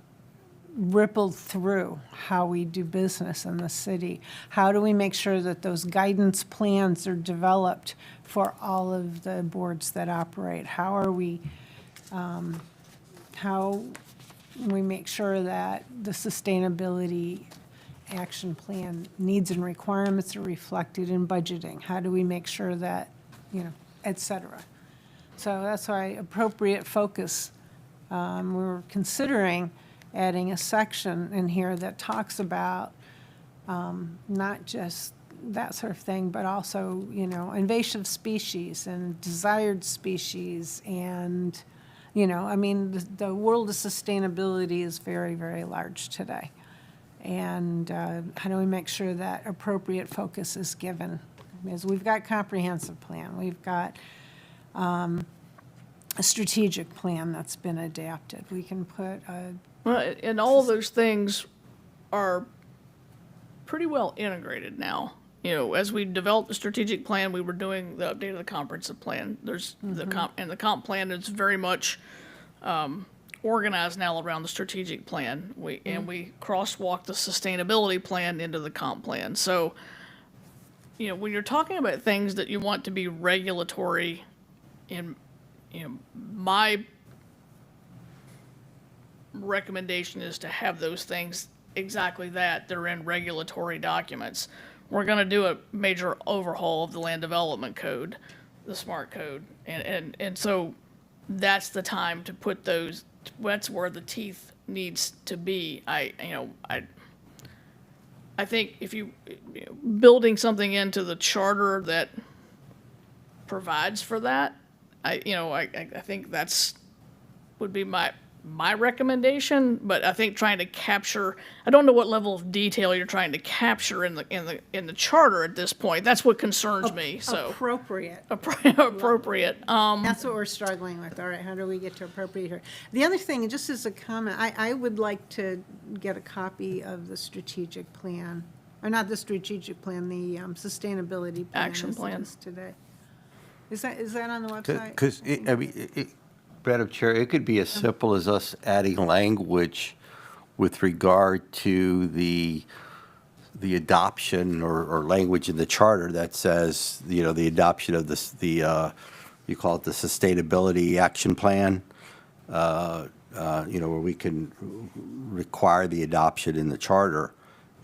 rippled through how we do business in the city? How do we make sure that those guidance plans are developed for all of the boards that operate? How are we, how we make sure that the sustainability action plan needs and requirements are reflected in budgeting? How do we make sure that, et cetera? So that's why appropriate focus, we're considering adding a section in here that talks about not just that sort of thing, but also, invasive species and desired species and, I mean, the world of sustainability is very, very large today. And how do we make sure that appropriate focus is given? Because we've got comprehensive plan, we've got a strategic plan that's been adapted. We can put a, Well, and all of those things are pretty well integrated now. As we developed the strategic plan, we were doing the update of the comprehensive plan. There's the comp plan is very much organized now around the strategic plan. We crosswalk the sustainability plan into the comp plan. So, when you're talking about things that you want to be regulatory, my recommendation is to have those things exactly that. They're in regulatory documents. We're going to do a major overhaul of the land development code, the SMART code, and so that's the time to put those. That's where the teeth needs to be. I think if you building something into the charter that provides for that, I think that's would be my recommendation, but I think trying to capture, I don't know what level of detail you're trying to capture in the charter at this point. That's what concerns me. So appropriate. appropriate. That's what we're struggling with. All right, how do we get to appropriate here? The other thing, just as a comment, I would like to get a copy of the strategic plan, or not the strategic plan, the sustainability plan. Action as it plan. is today. Is that on the website? because, Madam Chair, it could be as simple as us adding language with regard to the adoption or language in the charter that says, the adoption of this, you call it the Sustainability Action Plan, where we can require the adoption in the charter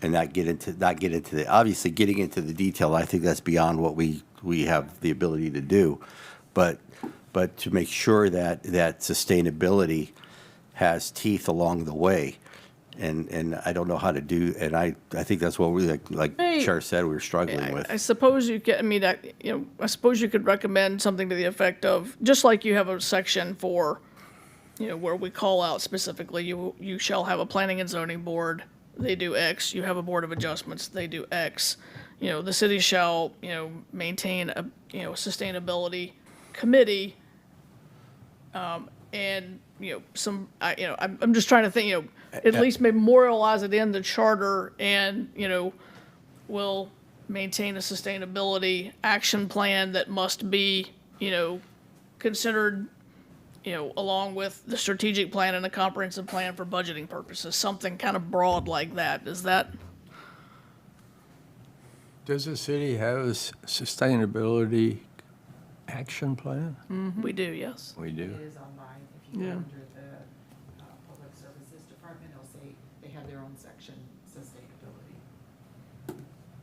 and not get into the, obviously getting into the detail, I think that's beyond what we have the ability to do. But to make sure that sustainability has teeth along the way. And I don't know how to do, and I think that's what we, like Hey, Chair said, we were struggling with. I suppose you could. I suppose you could recommend something to the effect of, just like you have a section for, where we call out specifically, you shall have a planning and zoning board. They do X. You have a board of adjustments. They do X. The city shall, maintain a, sustainability committee. And I'm just trying to think, at least memorialize it in the charter, and we'll maintain a sustainability action plan that must be considered along with the strategic plan and the comprehensive plan for budgeting purposes, something kind of broad like that. Is that? Does the city have a sustainability Action plan? We do, yes. We do. It is online. If you go Yeah. under the Public Services Department, it'll say they have their own section, sustainability.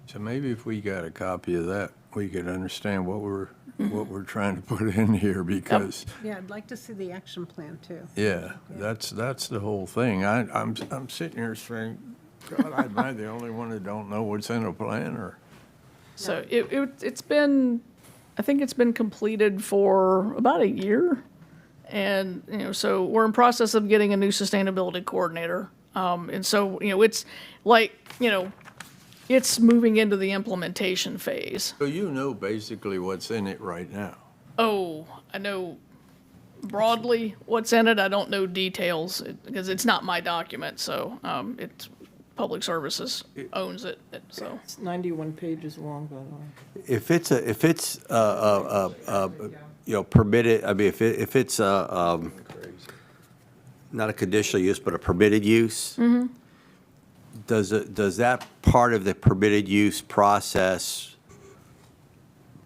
So maybe if we got a copy of that, we could understand what we're trying to put in here, because, Yeah, I'd like to see the action plan, too. yeah, that's the whole thing. I'm sitting here saying, God, am I the only one that don't know what's in a plan, or? So it's been, I think it's been completed for about a year. And, so we're in process of getting a new sustainability coordinator. And so, it's like, it's moving into the implementation phase. So you know basically what's in it right now. Oh, I know broadly what's in it. I don't know details because it's not my document. So, it's Public Services owns it, so. It's 91 pages long, by the way. If it's permitted, I mean, if it's not a conditional use, but a permitted use, does that part of the permitted use process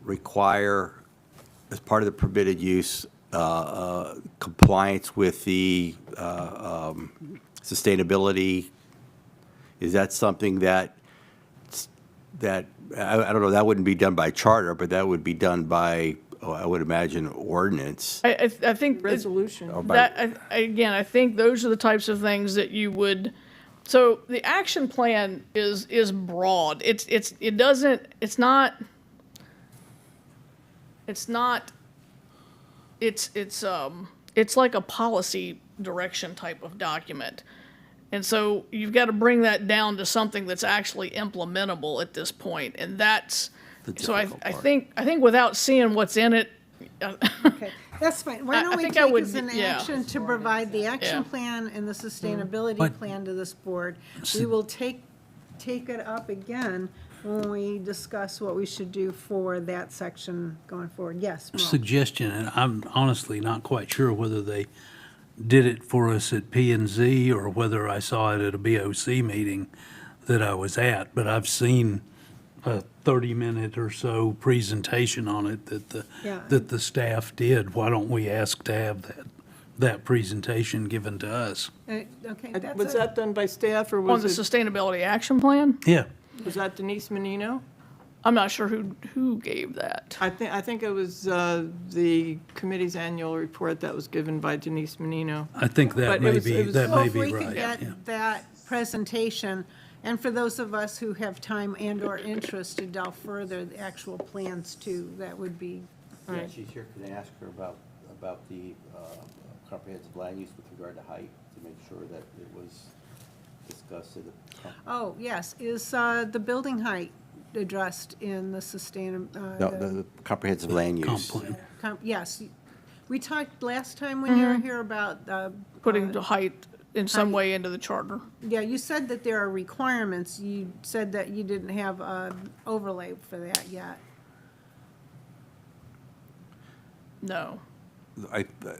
require, as part of the permitted use, compliance with the sustainability? Is that something that I don't know, that wouldn't be done by charter, but that would be done by, I would imagine, ordinance? I think Resolution. again, I think those are the types of things that you would. So the action plan is broad. It's like a policy direction type of document. And so you've got to bring that down to something that's actually implementable at this point. And that's, so I think without seeing what's in it, Okay, that's fine. Why I don't we think take I would as an be- yeah. action to provide the action Yeah. plan and the sustainability But- plan to this board? We will take it up again when we discuss what we should do for that section going forward. Yes, Mo? Suggestion, and I'm honestly not quite sure whether they did it for us at P and Z or whether I saw it at a BOC meeting that I was at, but I've seen a 30-minute or so presentation on it Yeah. that the staff did. Why don't we ask to have that presentation given to us? Okay, that's Was that done by staff, or on the was it, sustainability action plan, Yeah, was that Denise Menino? I'm not sure who gave that. I think it was the committee's annual report that was given by Denise Menino. I think that But it may was- be, it was- that Well, may if be we could right, yeah. get that presentation, and for those of us who have time and/or interest to delve further, the actual plans too, that would be, Yeah, she's here. Can I ask her about the comprehensive land use with regard to height, to make sure that it was discussed at the... oh, yes. Is the building height addressed in the No, the comprehensive land Comp use. plan. Yes. We talked last time when you were here about, Putting the height in some way into the charter. yeah, you said that there are requirements. You said that you didn't have overlay for that yet. No.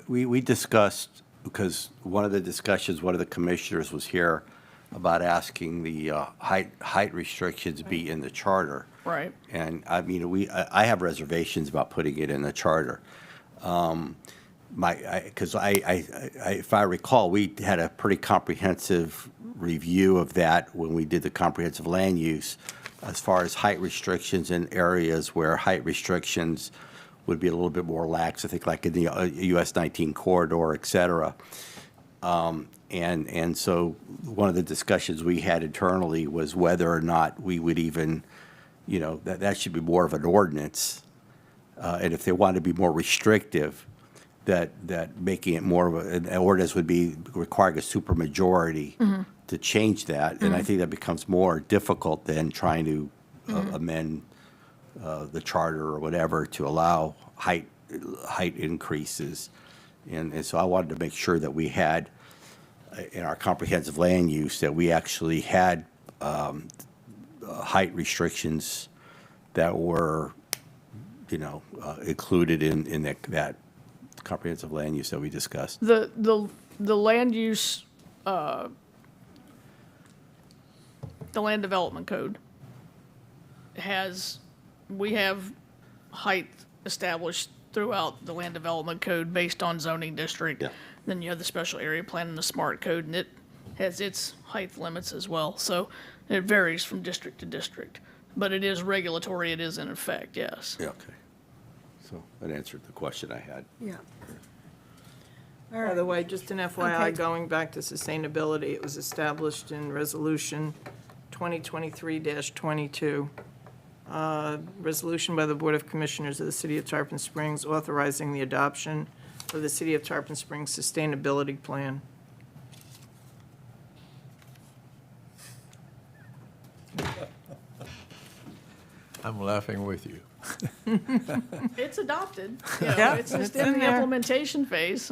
We discussed, because one of the commissioners was here about asking the height restrictions be in the charter. Right. And I mean, I have reservations about putting it in the charter. Because if I recall, we had a pretty comprehensive review of that when we did the comprehensive land use, as far as height restrictions in areas where height restrictions would be a little bit more lax, I think like in the US 19 corridor, et cetera. And so one of the discussions we had internally was whether or not we would even, that should be more of an ordinance. And if they wanted to be more restrictive, that making it more of an ordinance would be requiring a supermajority to change that. And I think that becomes more difficult than trying to amend the charter or whatever to allow height increases. And so I wanted to make sure that we had, in our comprehensive land use, that we actually had height restrictions that were, included in that comprehensive land use that we discussed. The land use, the land development code we have height established throughout the land development code based on zoning district. Yeah. Then you have the special area plan and the smart code, and it has its height limits as well. So it varies from district to district. But it is regulatory, it is in effect, yes. Yeah, okay. So that answered the question I had. Yeah. By the way, just an FYI, Okay. going back to sustainability, it was established in Resolution 2023-22. Resolution by the Board of Commissioners of the City of Tarpon Springs authorizing the adoption of the City of Tarpon Springs Sustainability Plan. I'm laughing with you. It's adopted, you know, Yeah, it's just it's in in the there. implementation phase.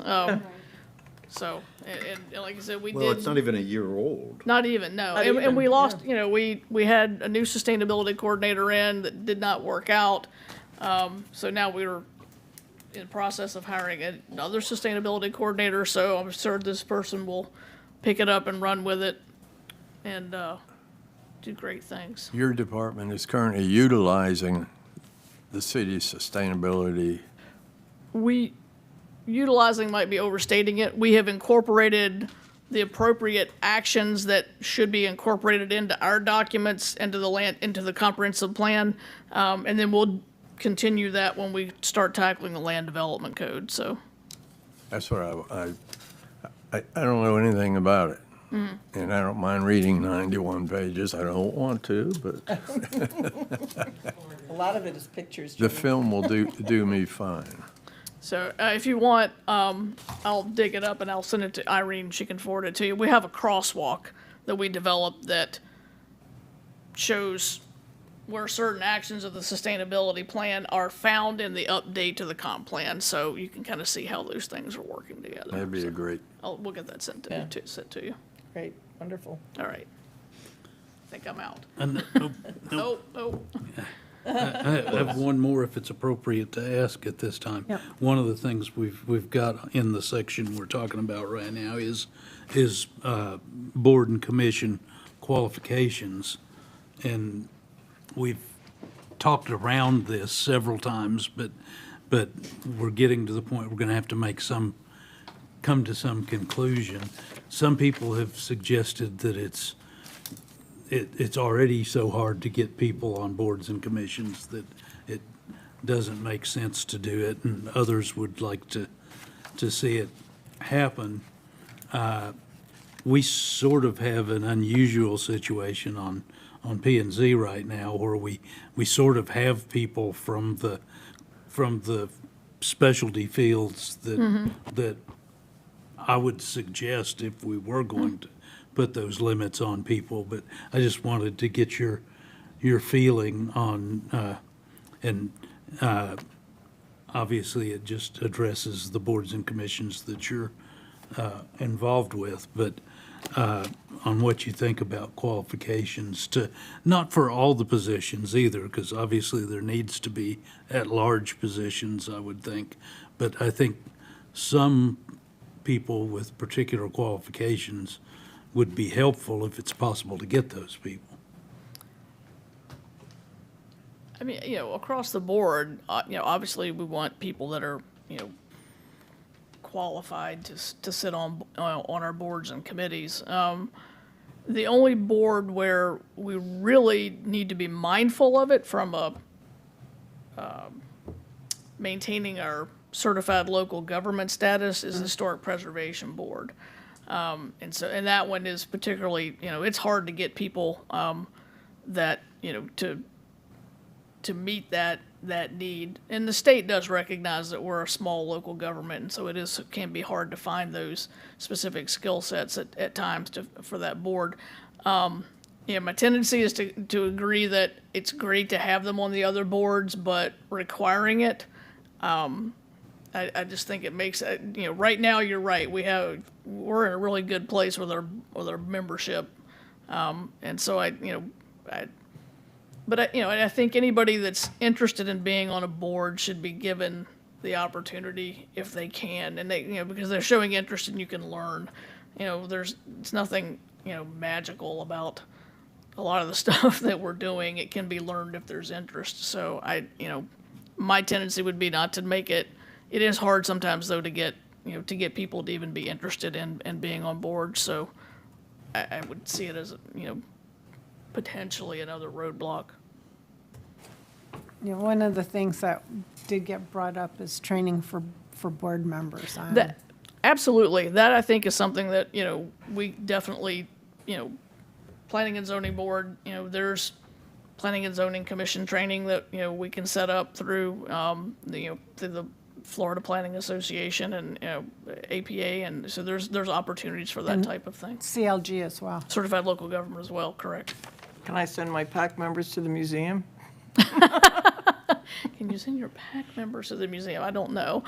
So, and like I said, we did. Well, it's not even a year old. Not even, no. Not And even, we lost, you know, we had a new sustainability coordinator in that did not work out. So now we're in the process of hiring another sustainability coordinator, so I'm sure this person will pick it up and run with it and do great things. Your department is currently utilizing the city's sustainability. Utilizing might be overstating it. We have incorporated the appropriate actions that should be incorporated into our documents, into the comprehensive plan. And then we'll continue that when we start tackling the land development code, so. That's what I don't know anything about it. And I don't mind reading 91 pages. I don't want to, but A lot of it is pictures. the film will do me fine. So if you want, I'll dig it up and I'll send it to Irene. She can forward it to you. We have a crosswalk that we developed that shows where certain actions of the sustainability plan are found in the update to the comp plan. So you can kind of see how those things are working together. That'd be So a great, we'll get that sent to you. Great, wonderful. All right. I think I'm out. And, Oh. I have one more if it's appropriate to ask at this time. Yep. One of the things we've got in the section we're talking about right now is board and commission qualifications. And we've talked around this several times, but we're getting to the point we're gonna have to come to some conclusion. Some people have suggested that it's already so hard to get people on boards and commissions that it doesn't make sense to do it, and others would like to see it happen. We sort of have an unusual situation on P and Z right now, where we sort of have people from the specialty fields that I would suggest if we were going to put those limits on people, but I just wanted to get your feeling on, and obviously it just addresses the boards and commissions that you're involved with, but on what you think about qualifications not for all the positions either, because obviously there needs to be at-large positions, I would think, but I think some people with particular qualifications would be helpful if it's possible to get those people. I mean, you know, across the board, you know, obviously we want people that are, you know, qualified to sit on our boards and committees. The only board where we really need to be mindful of it from a maintaining our certified local government status is the Historic Preservation Board. And that one is particularly, you know, it's hard to get people that, you know, to meet that need. And the state does recognize that we're a small local government, and so can be hard to find those specific skill sets at times for that board. Yeah, my tendency is to agree that it's great to have them on the other boards, but requiring it, I just think it makes, you know, right now, you're right, we're in a really good place with our membership. And so I think anybody that's interested in being on a board should be given the opportunity if they can, and because they're showing interest and you can learn. You know, it's nothing, you know, magical about a lot of the stuff that we're doing. It can be learned if there's interest. So my tendency would be not to make it, it is hard sometimes though to get, to get people to even be interested in being on board, so I would see it as, potentially another roadblock. One of the things that did get brought up is training for board members on. That, absolutely, that I think is something that, we definitely, planning and zoning board, there's planning and zoning commission training that, we can set up through, through the Florida Planning Association and, APA, and so there's opportunities for that type of thing. CLG as well. Certified local government as well, correct. Can I send my PAC members to the museum? Can you send your PAC members to the museum? I don't know.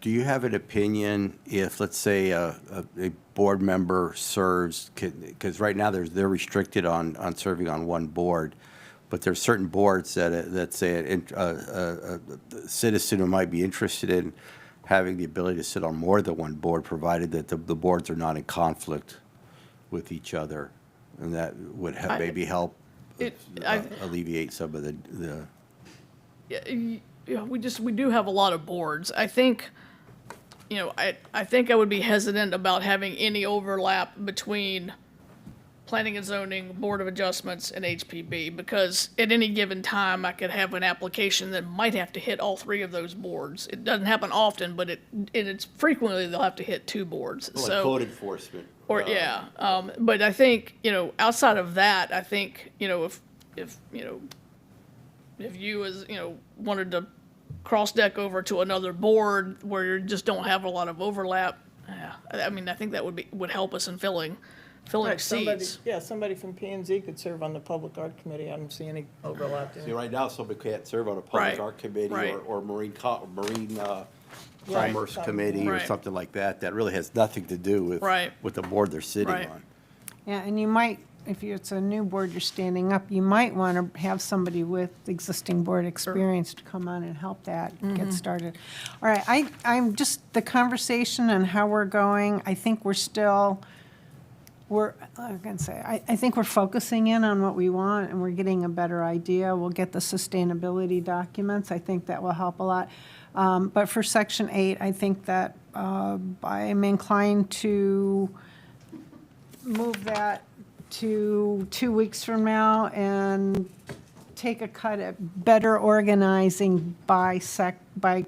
Do you have an opinion if, let's say, a board member serves, because right now they're restricted on serving on one board, but there's certain boards that say a citizen who might be interested in having the ability to sit on more than one board, provided that the boards are not in conflict with each other, and that would maybe help alleviate some of the. Yeah, we do have a lot of boards. I think, I think I would be hesitant about having any overlap between Planning and Zoning, Board of Adjustments, and HPB, because at any given time, I could have an application that might have to hit all three of those boards. It doesn't happen often, but it's frequently they'll have to hit two boards. Like So, code enforcement. or, but I think, outside of that, I think, if you as, wanted to cross-deck over to another board where you just don't have a lot of overlap, I mean, I think that would help us in filling Right, somebody- seats. Yeah, somebody from P and Z could serve on the Public Art Committee. I don't see any overlap there. See, right now, somebody can't serve on a Right, public art committee right. or marine Right. commerce committee or Right. something like that. That really has nothing to do Right. with the board they're sitting Right. on. Yeah, and you might, if it's a new board you're standing up, you might want to have somebody with existing board experience to come on and help that get started. All right, I'm just, the conversation and how we're going, I think we're still, I'm going to say, I think we're focusing in on what we want and we're getting a better idea. We'll get the sustainability documents. I think that will help a lot. But for Section 8, I think that I'm inclined to move that to 2 weeks from now and take a cut at better organizing by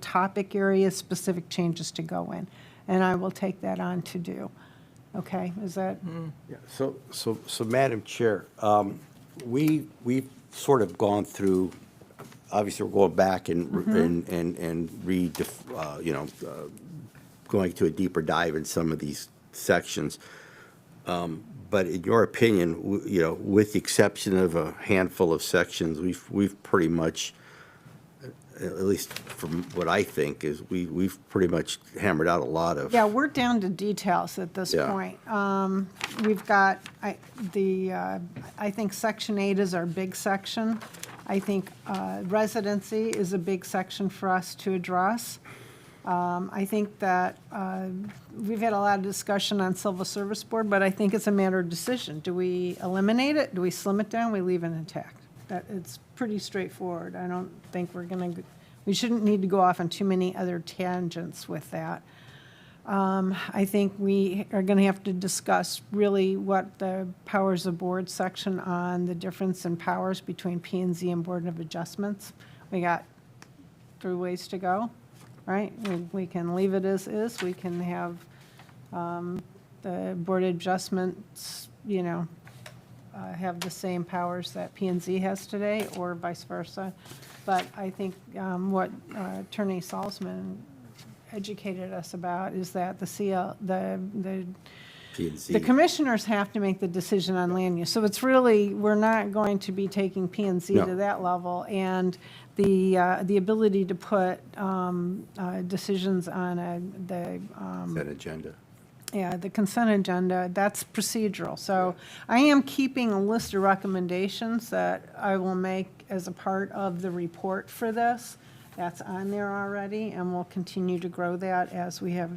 topic areas, specific changes to go in. And I will take that on to do. Okay, is that? Yeah, so Madam Chair, we've sort of gone through, obviously, we're going back and read, going to a deeper dive in some of these sections. But in your opinion, with the exception of a handful of sections, we've pretty much, at least from what I think, is we've pretty much hammered out a lot of. Yeah, we're down to details at this Yeah. point. We've got, I think Section 8 is our big section. I think residency is a big section for us to address. I think that we've had a lot of discussion on Civil Service Board, but I think it's a matter of decision. Do we eliminate it? Do we slim it down? We leave it intact? It's pretty straightforward. I don't think we shouldn't need to go off on too many other tangents with that. I think we are going to have to discuss really what the powers of board section on the difference in powers between P and Z and Board of Adjustments. We got 3 ways to go, right? We can leave it as is. We can have the Board of Adjustments, have the same powers that P and Z has today, or vice versa. But I think what Attorney Salzman educated us about is that the P&Z. the commissioners have to make the decision on land use. So it's really, we're not going to be taking P and Z No. to that level. And the ability to put decisions on That agenda. the consent agenda, that's procedural. So I am keeping a list of recommendations that I will make as a part of the report for this. That's on there already, and we'll continue to grow that as we have,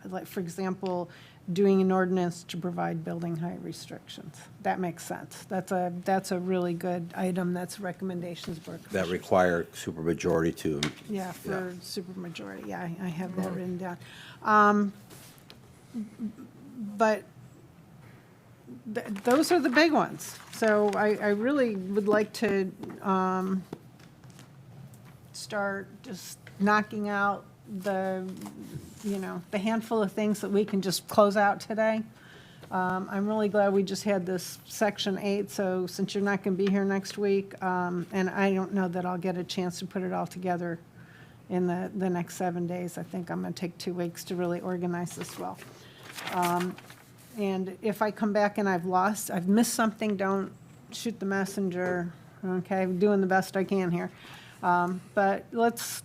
like, for example, doing an ordinance to provide building height restrictions. That makes sense. That's a really good item. That's recommendations Board of That Commissioners. require supermajority to, Yeah, for supermajority, yeah, I have that written down. But those are the big ones. So I really would like to start just knocking out the handful of things that we can just close out today. I'm really glad we just had this section 8, so since you're not going to be here next week, and I don't know that I'll get a chance to put it all together in the next 7 days. I think I'm going to take 2 weeks to really organize this well. And if I come back and I've missed something, don't shoot the messenger, okay? I'm doing the best I can here. But let's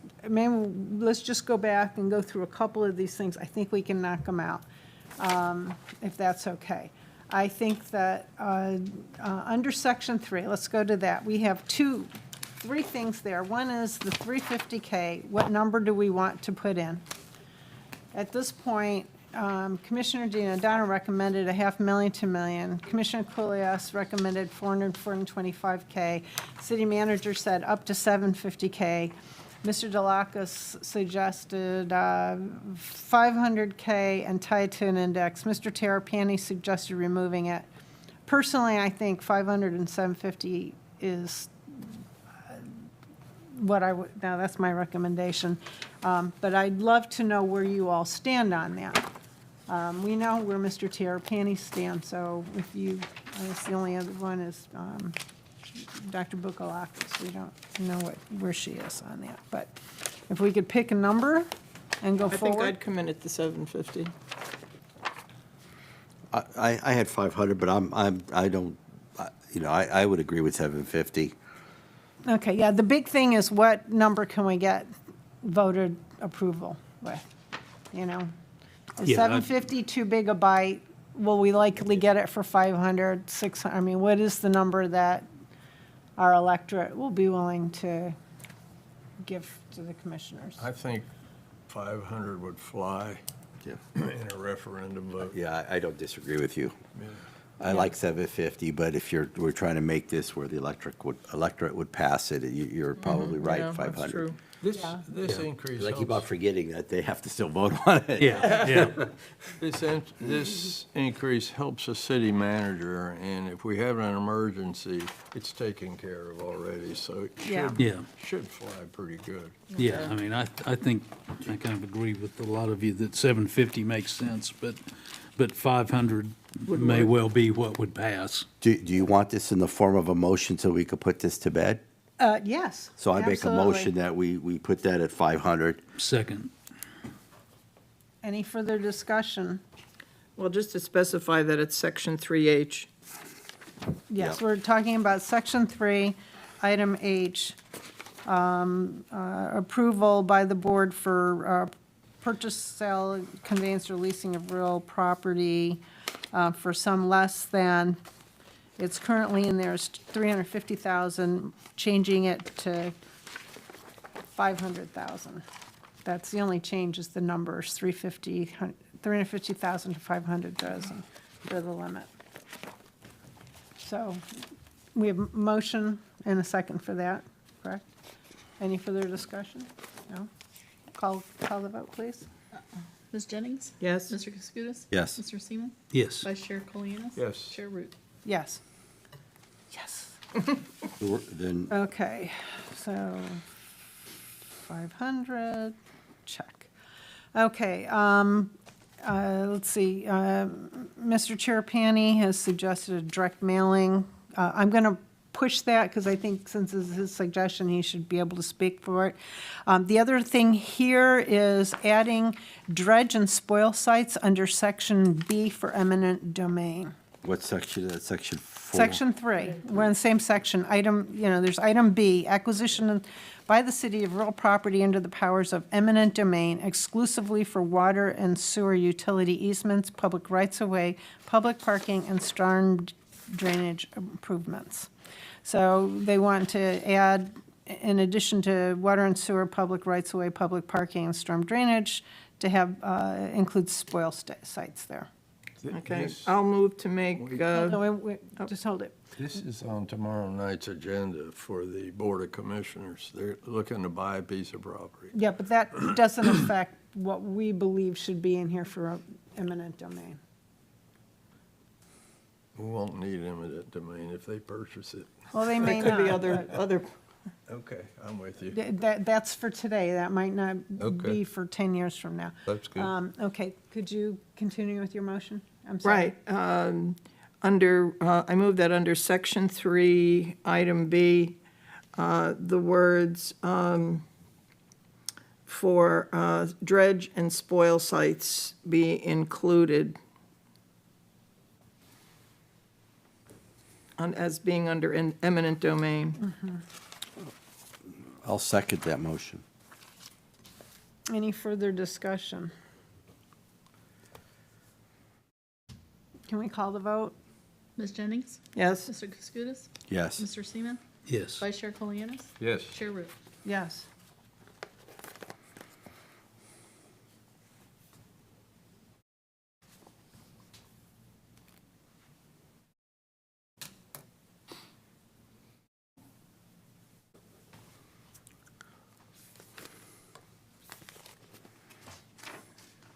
just go back and go through a couple of these things. I think we can knock them out, if that's okay. I think that under Section 3, let's go to that. We have 3 things there. One is the 350K. What number do we want to put in? At this point, Commissioner Gianadonna recommended $500,000 to $1 million. Commissioner Kulias recommended $425K. City manager said up to $750K. Mr. Delacus suggested $500K and tied to an index. Mr. Terrapini suggested removing it. Personally, I think $500 and $750 is what I would, now that's my recommendation. But I'd love to know where you all stand on that. We know where Mr. Terrapini stands, so if you, I guess the only other one is Dr. Bukalakis. We don't know where she is on that. But if we could pick a number and go I think forward. I'd come in at the 750. I had 500, but I don't, I would agree with 750. Okay, yeah, the big thing is what number can we get voted approval with, Is Yeah, 750 too big a bite? Will we likely get it for 500, 600? I mean, what is the number that our electorate will be willing to give to the commissioners? I think 500 would fly Yeah. in a referendum vote. Yeah, I don't disagree with you. I like 750, but if we're trying to make this where the electorate would pass it, you're probably right, Yeah, 500. that's true. This increase I keep on helps, forgetting that they have to still vote on it. Yeah. this increase helps the city manager, and if we have an emergency, it's taken care of already, so it Yeah. Yeah. should fly pretty good. Yeah, I mean, I think, I kind of agree with a lot of you that 750 makes sense, but 500 may well be what would pass. Do you want this in the form of a motion so we could put this to bed? Yes. So I make a absolutely. motion that we put that at 500. Second. Any further discussion? Well, just to specify that it's section 3H. Yes, Yep. we're talking about Section 3, Item H, approval by the board for purchase, sale, conveyance, or leasing of real property for some less than, it's currently in there is $350,000, changing it to $500,000. That's the only change is the numbers, 350,000 to 500,000 for the limit. So we have a motion and a second for that, correct? Any further discussion? No? Call the vote, please. Ms. Jennings? Yes? Mr. Kaskoudas? Yes. Mr. Seaman? Yes. Vice Chair Colianis? Yes. Chair Root? Yes. Yes. Then, Okay, so 500, check. Okay, let's see, Mr. Terrapini has suggested a direct mailing. I'm going to push that because I think since it's his suggestion, he should be able to speak for it. The other thing here is adding dredge and spoil sites under Section B for eminent domain. what section is that, section 4? Section 3, we're in the same section, there's item B, acquisition by the city of real property under the powers of eminent domain exclusively for water and sewer utility easements, public rights-of-way, public parking, and storm drainage improvements. So they want to add, in addition to water and sewer, public rights-of-way, public parking, and storm drainage, to have, include spoil sites there. Okay, This- I'll move to make, No, just hold it. This is on tomorrow night's agenda for the Board of Commissioners. They're looking to buy a piece of property. Yeah, but that doesn't affect what we believe should be in here for eminent domain. We won't need eminent domain if they purchase it. Well, they may there not. could be other, but other, Okay, I'm with you. That's for today. That might not Okay. be for 10 years from now. That's good. Okay, could you continue with your motion? I'm sorry. right. I move that under Section 3, Item B, the words for dredge and spoil sites be included as being under eminent domain. I'll second that motion. Any further discussion? Can we call the vote? Ms. Jennings? Yes? Mr. Kaskoudas? Yes. Mr. Seaman? Yes. Vice Chair Kolianis? Yes. Chair Rue? Yes.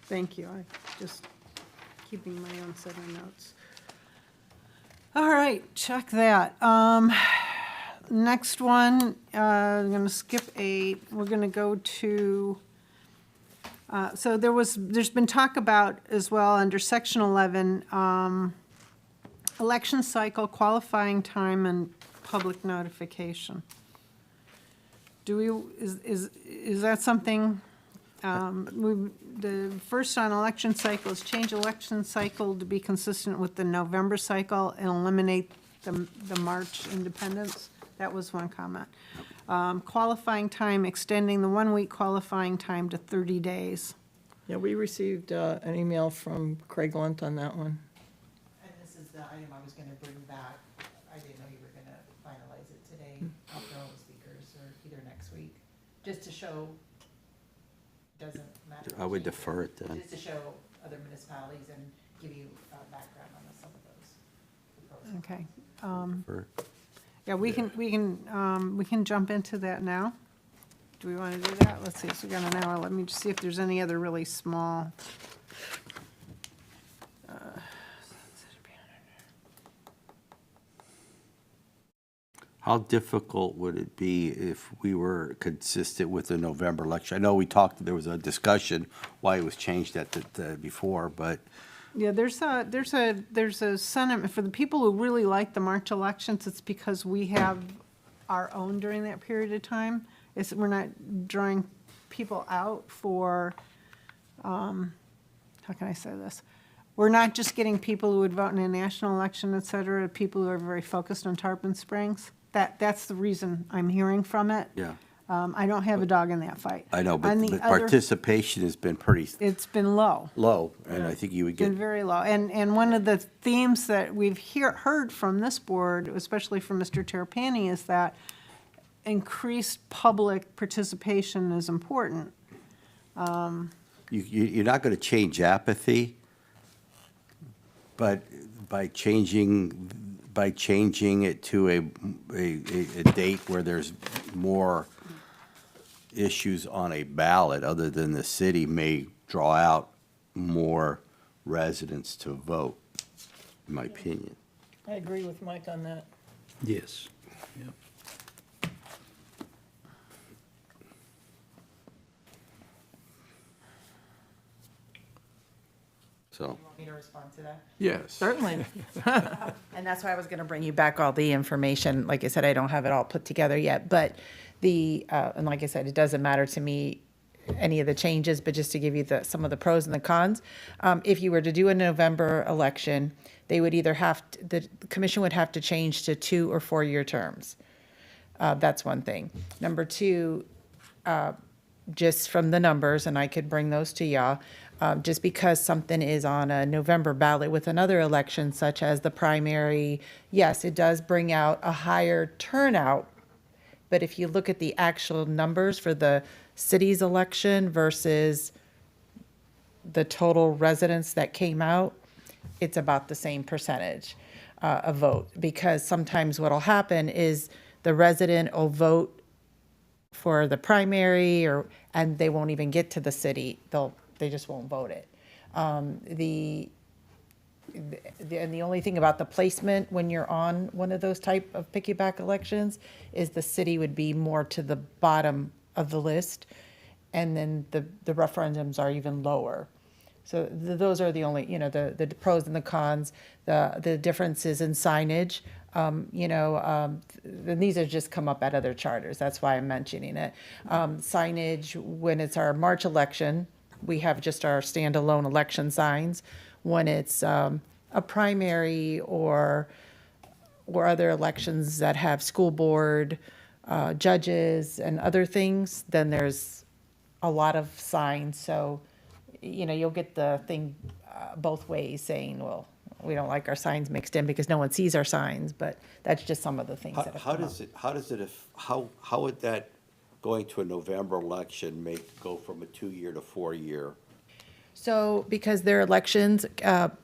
Thank you. I just keeping my own set of notes. All right, check that. Next one, I'm going to skip 8. We're going to go to, so there's been talk about as well under section 11, election cycle, qualifying time, and public notification. Do we, is that something, the first on election cycle is change election cycle to be consistent with the November cycle and eliminate the March independence. That was one comment. Qualifying time, extending the 1-week qualifying time to 30 days. Yeah, we received an email from Craig Lunt on that one. And this is the item I was gonna bring back. I didn't know you were gonna finalize it today. I'll throw the speakers or either next week, just to show, doesn't matter. I would defer it then. Just to show other municipalities and give you background on some of those proposals. Okay. For- Yeah, we can jump into that now. Do we want to do that? Let's see, so we got an hour. Let me just see if there's any other really small. How difficult would it be if we were consistent with the November election? I know we talked, there was a discussion why it was changed before, but Yeah, there's a sentiment for the people who really like the March elections. It's because we have our own during that period of time. We're not drawing people out for, how can I say this? We're not just getting people who would vote in a national election, et cetera, people who are very focused on Tarpon Springs. That's the reason I'm hearing from it. yeah, I don't have a dog in that fight. I know, but On the the other- participation has been pretty It's been low. low, and I think you would Been get, very low. And one of the themes that we've heard from this board, especially from Mr. Terrapini, is that increased public participation is important. you're not going to change apathy, but by changing it to a date where there's more issues on a ballot other than the city may draw out more residents to vote, in my opinion. I agree with Mike on that. Yes. Yep. So, Want me to respond to that? Yes. Certainly. And that's why I was gonna bring you back all the information. Like I said, I don't have it all put together yet, but and like I said, it doesn't matter to me, any of the changes, but just to give you some of the pros and the cons. If you were to do a November election, they would either the commission would have to change to 2 or 4 year terms. That's one thing. Number 2, just from the numbers, and I could bring those to y'all, just because something is on a November ballot with another election, such as the primary, yes, it does bring out a higher turnout. But if you look at the actual numbers for the city's election versus the total residents that came out, it's about the same percentage of vote. Because sometimes what'll happen is the resident will vote for the primary and they won't even get to the city. They just won't vote it. And the only thing about the placement when you're on one of those type of piggyback elections is the city would be more to the bottom of the list, and then the referendums are even lower. So those are the only, the pros and the cons, the differences in signage. And these have just come up at other charters. That's why I'm mentioning it. Signage, when it's our March election, we have just our standalone election signs. When it's a primary or other elections that have school board, judges, and other things, then there's a lot of signs. So, you'll get the thing both ways saying, well, we don't like our signs mixed in because no one sees our signs, but that's just some of the things that have How come up. how would that going to a November election go from a 2-year to 4-year? So because their elections,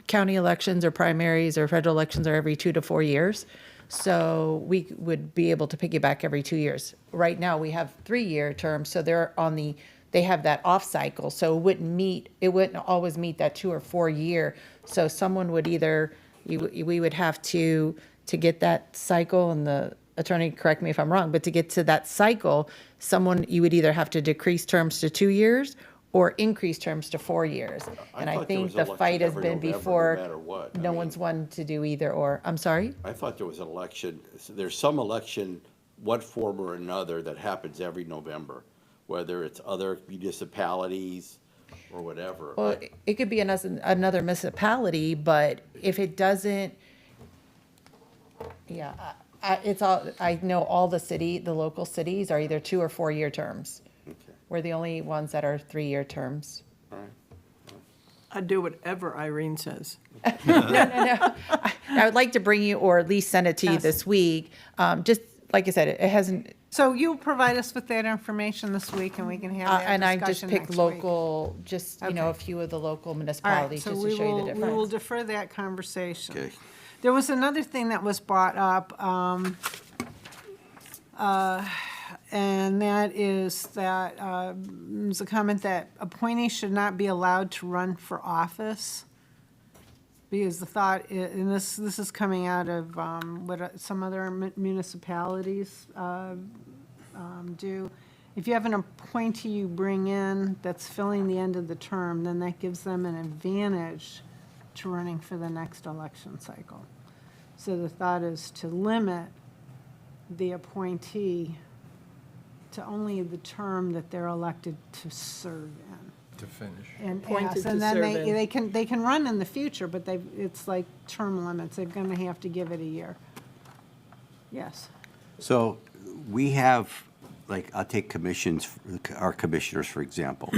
county elections or primaries or federal elections are every 2 to 4 years. So we would be able to piggyback every 2 years. Right now, we have 3-year terms, so they have that off cycle. So it wouldn't always meet that 2 or 4 year. So someone would we would have to get that cycle, and the attorney, correct me if I'm wrong, but to get to that cycle, you would either have to decrease terms to 2 years or increase terms to 4 years. And I thought there think was the election fight has every been November, no before, matter what. no one's wanted to do either or. I'm sorry? I thought there was an election, there's some election, one form or another, that happens every November, whether it's other municipalities or whatever. Well, it could be another municipality, but if it doesn't, yeah, I know all the local cities are either 2 or 4 year terms. Okay, We're the only ones that are 3-year terms. all right. I'd do whatever Irene says. I would like to bring you, or at least send it to you Yes. this week. Just, like I said, it hasn't, So you'll provide us with that information this week, and we can have that and I just discussion picked next week. local, just, Okay. a few of the local All right, municipalities, so just we to show you the will, we will difference. defer that conversation. Okay. There was another thing that was brought up, and that is that, there's a comment that appointees should not be allowed to run for office. Because the thought, and this is coming out of what some other municipalities do. If you have an appointee you bring in that's filling the end of the term, then that gives them an advantage to running for the next election cycle. So the thought is to limit the appointee to only the term that they're elected to serve in. To finish. And Appointed yes, to and then serve in. they can run in the future, but it's like term limits. They're gonna have to give it a year. Yes. So we have, I'll take commissions, our commissioners, for example.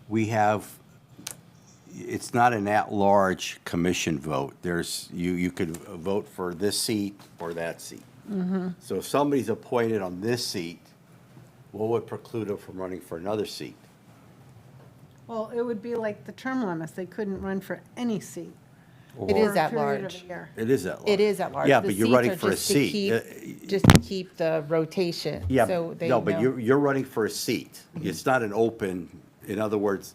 We have, it's not an at-large commission vote. You could vote for this seat or that seat. So if somebody's appointed on this seat, what would preclude them from running for another seat? Well, it would be like the term limits. They couldn't run for any seat. It for is a at period of large. a year. It is at large. It is at large. Yeah, The but you're seats running are for a just to seat. keep- Just to keep the rotation, Yeah, so they no, but know. you're running for a seat. It's not an open, in other words,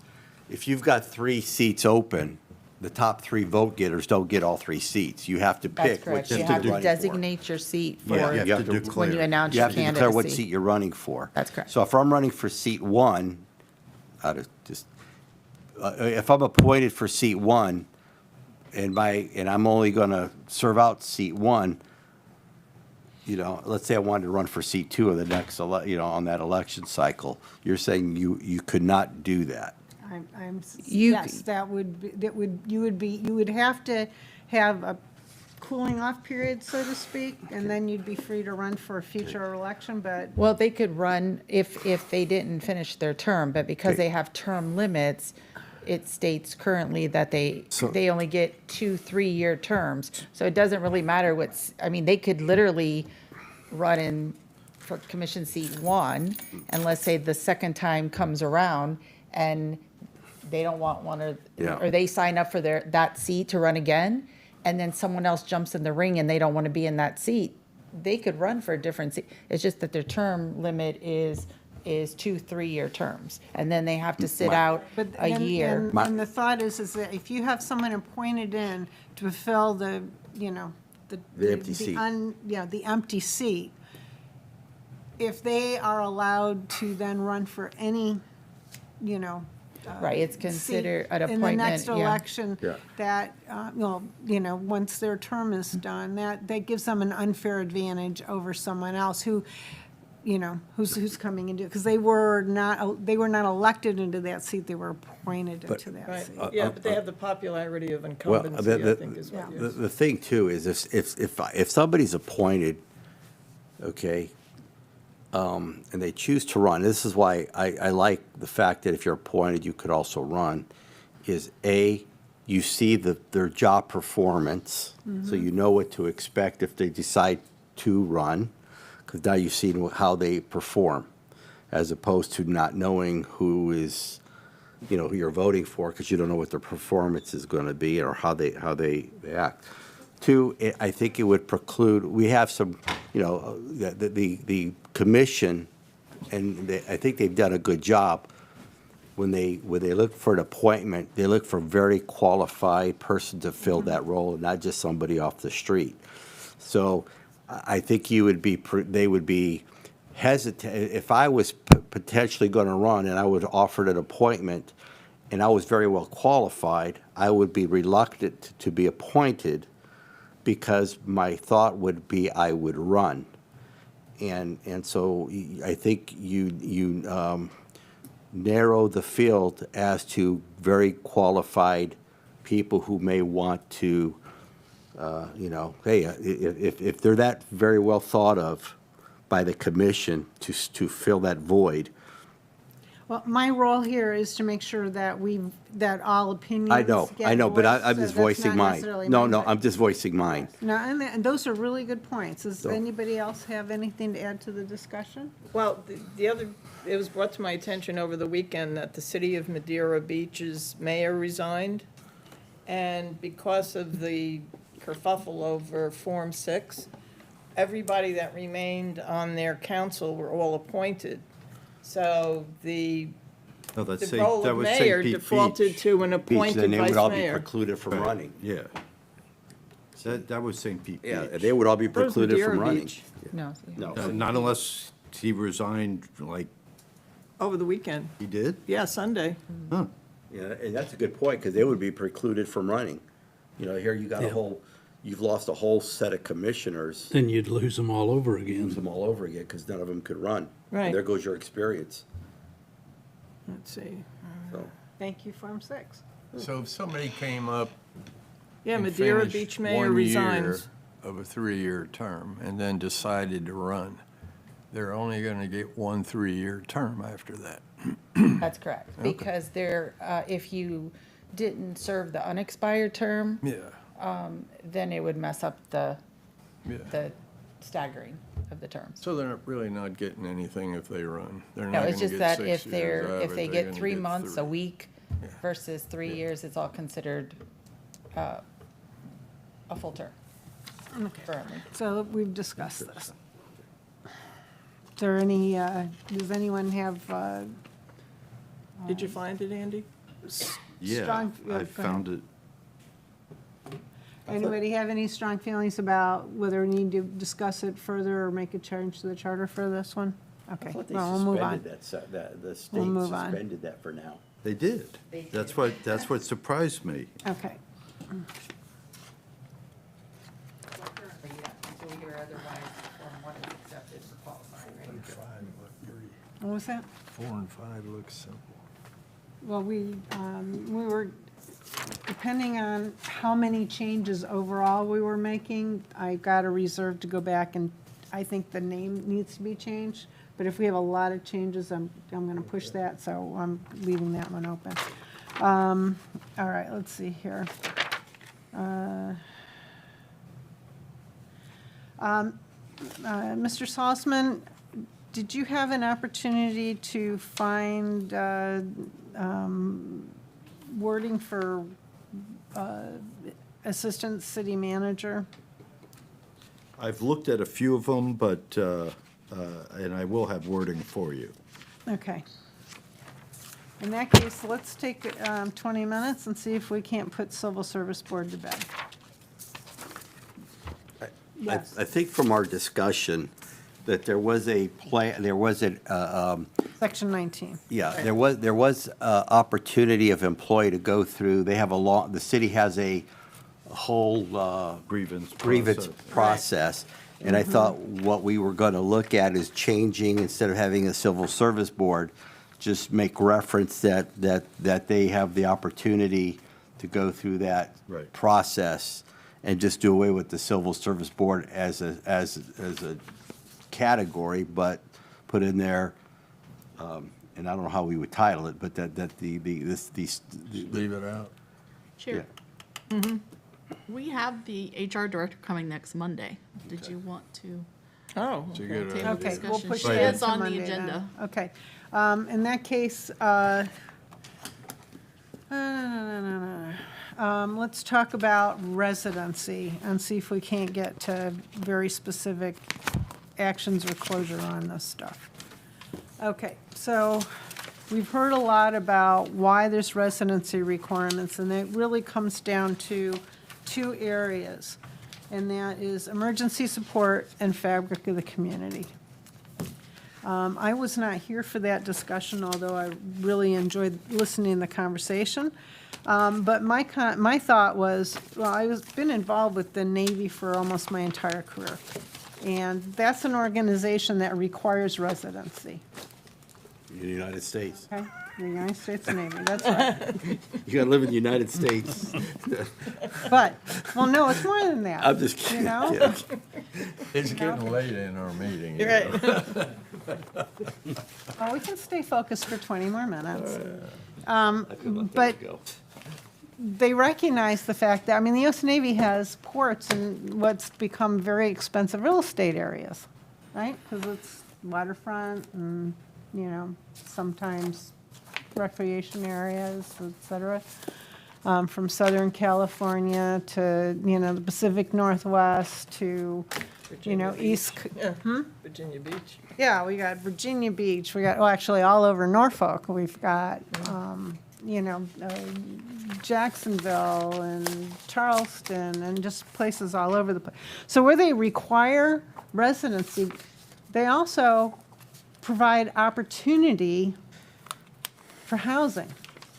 if you've got 3 seats open, the top 3 vote getters don't get all 3 seats. You have to That's pick which correct. seat You you're have to running for. designate your seat for, Yeah, you have to when you announce You your have to declare what seat candidacy. you're running for. That's correct. So if I'm running for seat 1, if I'm appointed for seat 1, and I'm only going to serve out seat 1, let's say I wanted to run for seat 2 of the next, on that election cycle, you're saying you could not do that. Yes, you would have to have a cooling off period, so to speak, and then you'd be free to run for a future election, but Well, they could run if they didn't finish their term, but because Okay. they have term limits, it states currently that they only get 2 3-year terms. So it doesn't really matter they could literally run in for commission seat 1, and let's say the second time comes around, and they don't want one, Yeah. or they sign up for that seat to run again, and then someone else jumps in the ring and they don't want to be in that seat, they could run for a different seat. It's just that their term limit is 2 3-year terms, and then they have to sit out But a and- year. And the thought is that if you have someone appointed in to fill the, you know, The empty seat. the empty seat, if they are allowed to then run for any, you know, Right, it's seat considered an in the appointment, next yeah. election, Yeah. that, well, you know, once their term is done, that gives them an unfair advantage over someone else who, you know, who's coming into, because they were not elected into that seat, they were appointed into that Right, seat. yeah, but they have the popularity of Well, incumbency, I think is what it is. the thing too is if somebody's appointed, okay, and they choose to run, this is why I like the fact that if you're appointed, you could also run, is A, you see their job performance, so you know what to expect if they decide to run, because now you've seen how they perform, as opposed to not knowing who is, you know, who you're voting for, because you don't know what their performance is going to be or how they act. Two, I think it would preclude, we have some, you know, the commission, and I think they've done a good job. When they look for an appointment, they look for a very qualified person to fill that role, not just somebody off the street. So I think they would be hesitant, if I was potentially going to run and I was offered an appointment and I was very well qualified, I would be reluctant to be appointed because my thought would be I would run. And so I think you narrow the field as to very qualified people who may want to, you know, hey, if they're that very well thought of by the commission to fill that void. Well, my role here is to make sure that that all opinions I know, get but voiced, I'm so just that's voicing not mine. necessarily No, mine, no, but- I'm just voicing mine. No, and those are really good points. Does So- anybody else have anything to add to the discussion? Well, the other, it was brought to my attention over the weekend that the city of Madeira Beach's mayor resigned. And because of the kerfuffle over Form 6, everybody that remained on their council were all appointed. So the No, that's the role of mayor defaulted to an Beach, appointed then they would all vice be mayor. precluded from running. Yeah. That was St. Pete Yeah, Beach. they would all be Where's precluded Madeira from running. Beach? No. No. Not unless he resigned, like, Over the weekend. he did? Yeah, Sunday. Huh. Yeah, and that's a good point, because they would be precluded from running. You know, here you got you've lost a whole set of commissioners, Then you'd lose them all over lose again. them all over again, because none of them could run. And Right. there goes your experience, Let's see. so. Thank you, Form 6. So if somebody came up Yeah, and Madeira finished Beach mayor 1 year resigns. of a 3-year term and then decided to run, they're only going to get 1 3-year term after that. That's correct, because if you didn't serve the unexpired term, Yeah, then it would mess up the yeah. staggering of the terms. So they're really not getting anything if they run. They're No, not it's going just to get that 6 if years out of if it, they they're get gonna 3 months, a 3. week versus 3 years, it's all considered a full term currently. So we've discussed this. Is there any, does anyone have, Did you find it, Andy? Yeah, Strong- I go ahead. found it. anybody have any strong feelings about whether we need to discuss it further or make a change to the charter for this one? Okay, well, we'll move on. The state We'll move on. suspended that for now. They did. That's what surprised me. Okay. Currently, yeah, until we hear otherwise, Form 1 is accepted for qualifying, right? What was that? 4 and 5 looks simple. Well, we were, depending on how many changes overall we were making, I got a reserve to go back, and I think the name needs to be changed. But if we have a lot of changes, I'm going to push that, so I'm leaving that one open. All right, let's see here. Mr. Salzman, did you have an opportunity to find wording for assistant city manager? I've looked at a few of them, but, and I will have wording for you. Okay. In that case, let's take 20 minutes and see if we can't put Civil Service Board to bed. Yes. I think from our discussion that there was a plan, there was Section 19. yeah, there was opportunity of employee to go through, they have the city has a whole Grievance grievance process. And I thought what we were going to look at is changing, instead of having a civil service board, just make reference that they have the opportunity to go through that Right. process and just do away with the civil service board as a category, but put in there, and I don't know how we would title it, but that these. Leave it out. Chair, we have the HR director coming next Monday. Did you want to Oh, It's a good table Okay, we'll discussion? push She that is into on the Monday then. agenda. Okay. In that case, let's talk about residency and see if we can't get to very specific actions or closure on this stuff. Okay, so we've heard a lot about why there's residency requirements, and it really comes down to two areas, and that is emergency support and fabric of the community. I was not here for that discussion, although I really enjoyed listening to the conversation. But my thought was, well, I've been involved with the Navy for almost my entire career. And that's an organization that requires residency, In the United States. okay? The United States Navy, that's right. You gotta live in the United States. But, well, no, it's more than that. I'm just kidding. You know? yeah. It's getting late in our meeting. you're right. Oh, we can stay focused for 20 more minutes. But They recognize the fact that, I mean, the U.S. Navy has ports in what's become very expensive real estate areas, right? Because it's waterfront and, you know, sometimes recreation areas, et cetera. From Southern California to, you know, the Pacific Northwest to, you know, East. Yeah. Virginia Beach. Yeah, we got Virginia Beach, we got, well, actually, all over Norfolk, we've got, you know, Jacksonville and Charleston and just places all over the place. So where they require residency, they also provide opportunity for housing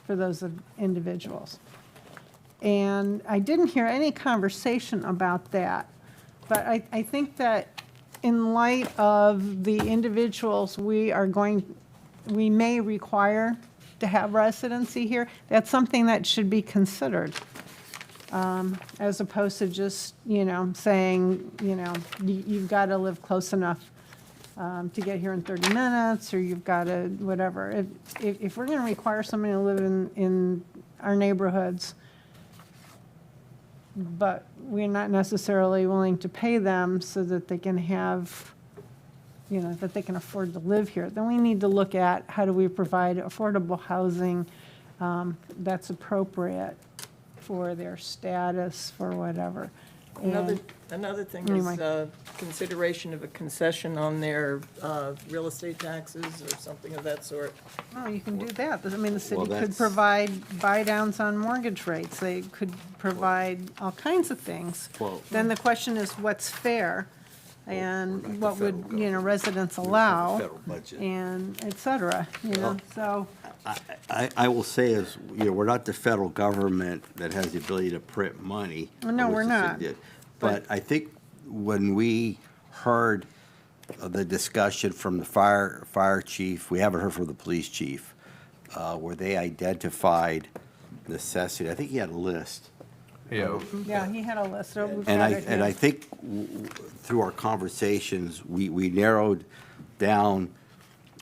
for those individuals. And I didn't hear any conversation about that. But I think that in light of the individuals we may require to have residency here, that's something that should be considered. As opposed to just, you know, saying, you know, you've got to live close enough to get here in 30 minutes, or you've got to, whatever. If we're going to require somebody to live in our neighborhoods, but we're not necessarily willing to pay them so that they can have, you know, that they can afford to live here, then we need to look at how do we provide affordable housing that's appropriate for their status, for whatever. And- Another thing Anyway. is consideration of a concession on their real estate taxes or something of that sort. Oh, you can do that. I mean, the city Well, could that's- provide buy-downs on mortgage rates. They could provide all kinds of things. Well- Then the question is, what's fair? And the what would, federal you know, residents the allow? federal budget. And et cetera, you know, so, I will say is, you know, we're not the federal government that has the ability to print money. No, which we're the not. city did. But I think when we heard the discussion from the fire chief, we haven't heard from the police chief, where they identified necessity. I think he had a list. Yeah, yeah, he had a list. So we've And got I, it and here. I think through our conversations, we narrowed down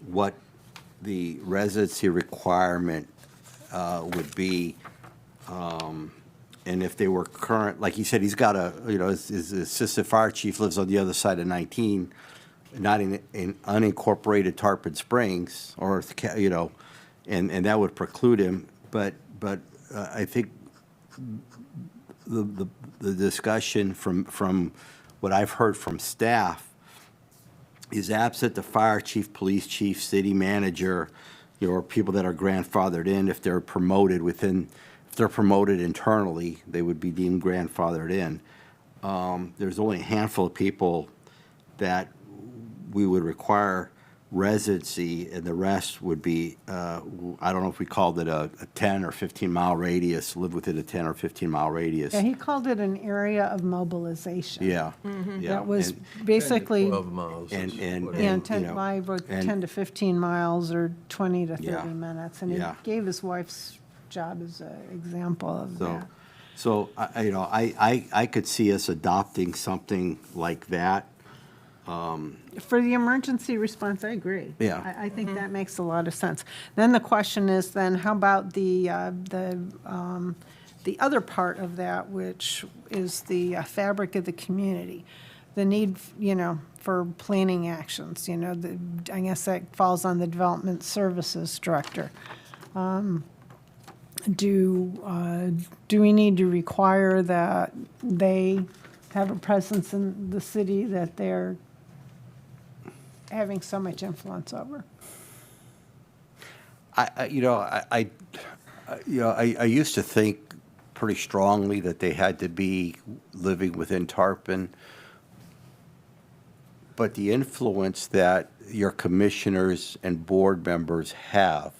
what the residency requirement would be. And if they were current, like he said, he's got a, you know, his assistant fire chief lives on the other side of 19, not in unincorporated Tarpon Springs, or, you know, and that would preclude him. But I think the discussion from what I've heard from staff is absent the fire chief, police chief, city manager, or people that are grandfathered in, if they're promoted if they're promoted internally, they would be deemed grandfathered in. There's only a handful of people that we would require residency, and the rest would be, I don't know if we called it a 10 or 15-mile radius, live within a 10 or 15-mile radius. Yeah, he called it an area of mobilization. Yeah. That was basically, 12 miles. And, and, yeah, and, you 10, know, I wrote and- 10 to 15 miles or 20 to 30 Yeah. minutes. And he Yeah. gave his wife's job as an example of So, that. so, I could see us adopting something like that. For the emergency response, I agree. Yeah. I think that makes a lot of sense. Then the question is then, how about the other part of that, which is the fabric of the community? The need, for planning actions, I guess that falls on the Development Services Director. Do we need to require that they have a presence in the city that they're having so much influence over? I used to think pretty strongly that they had to be living within Tarpon. But the influence that your commissioners and board members have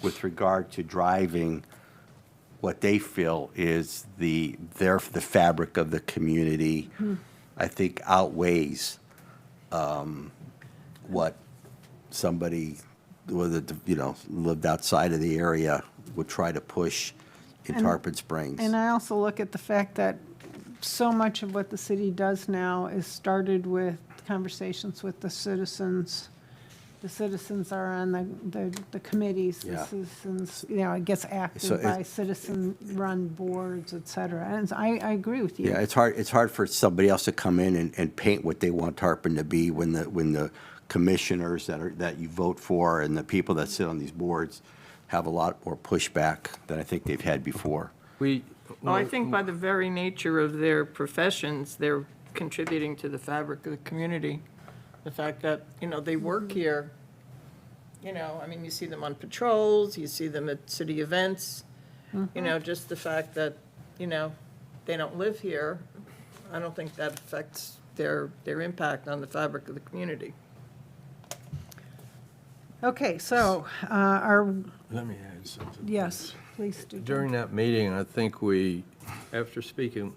with regard to driving what they feel is the fabric of the community, I think outweighs what somebody lived outside of the area would try to push in Tarpon Springs. And I also look at the fact that so much of what the city does now is started with conversations with the citizens. The citizens are on the committees, the Yeah. citizens, it gets So acted by citizen-run boards, et cetera. And I agree with you. Yeah, it's hard for somebody else to come in and paint what they want Tarpon to be when the commissioners that you vote for and the people that sit on these boards have a lot more pushback than I think they've had before. Well, I think by the very nature of their professions, they're contributing to the fabric of the community. The fact that, they work here, you see them on patrols, you see them at city events, just the fact that, they don't live here, I don't think that affects their impact on the fabric of the community. Okay, so, Let me add something. yes, please do. During that meeting, I think we, after speaking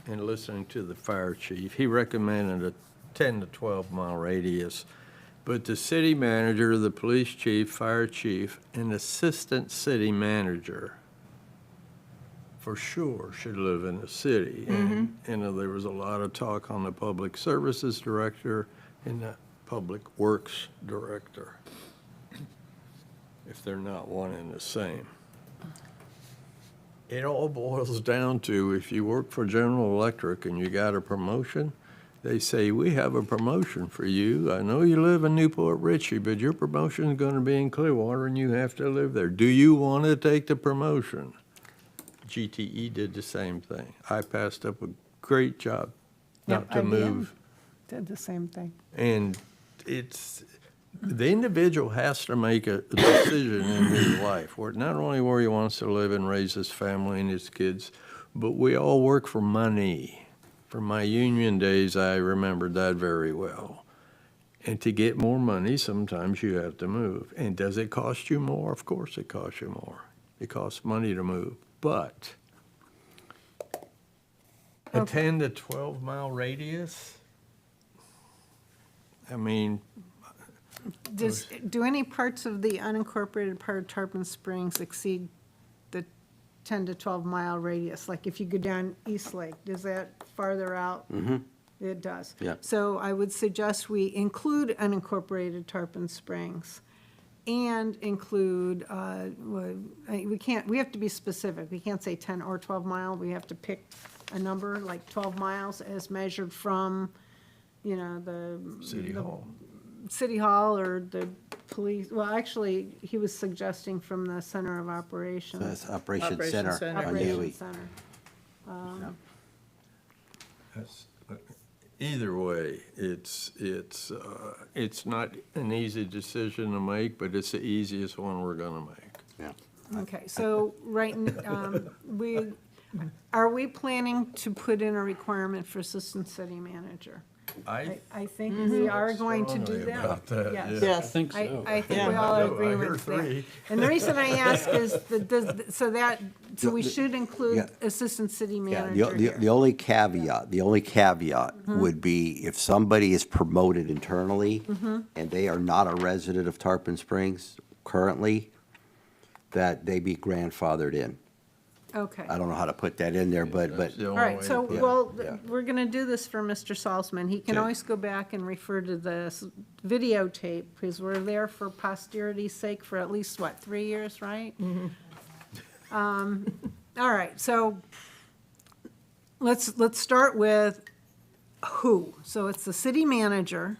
and listening to the fire chief, he recommended a 10 to 12 mile radius. But the city manager, the police chief, fire chief, and assistant city manager for sure should live in the city. And, there was a lot of talk on the public services director and the public works director, if they're not one and the same. It all boils down to, if you work for General Electric and you got a promotion, they say, we have a promotion for you. I know you live in Newport Richey, but your promotion is going to be in Clearwater and you have to live there. Do you want to take the promotion? GTE did the same thing. I passed up a great job not Yep, to IBM move. did the same thing. And the individual has to make a decision in his life, where not only where he wants to live and raise his family and his kids, but we all work for money. From my union days, I remembered that very well. And to get more money, sometimes you have to move. And does it cost you more? Of course it costs you more. It costs money to move. But a 10 to 12 mile radius, I mean, Do any parts of the unincorporated part of Tarpon Springs exceed the 10 to 12 mile radius? Like if you go down East Lake, does that farther out? It does. Yeah. So I would suggest we include unincorporated Tarpon Springs and include, we have to be specific. We can't say 10 or 12 mile. We have to pick a number, like 12 miles as measured from, the City Hall. City Hall or the police, well, actually, he was suggesting from the Center of Operations. That's Operation Operations Center Center. on Operations Huey. Center. Either way, it's not an easy decision to make, but it's the easiest one we're gonna make. Yeah. Okay, so, are we planning to put in a requirement for assistant city manager? I think we are going to do that. About that, Yes. yeah. I Yes. think I so. think we all I agree hear with that. three. And the reason I ask is, so we should include Yeah. assistant city Yeah, manager the here. only caveat would be if somebody is promoted internally and they are not a resident of Tarpon Springs currently, that they be grandfathered in. Okay. I don't know how to put that in there, but, That's the All only right, way so, to put it. well, yeah. we're going to do this for Mr. Salzman. He can Okay. always go back and refer to the videotape, because we're there for posterity's sake for at least, 3 years, right? All right, so let's start with who. So it's the city manager,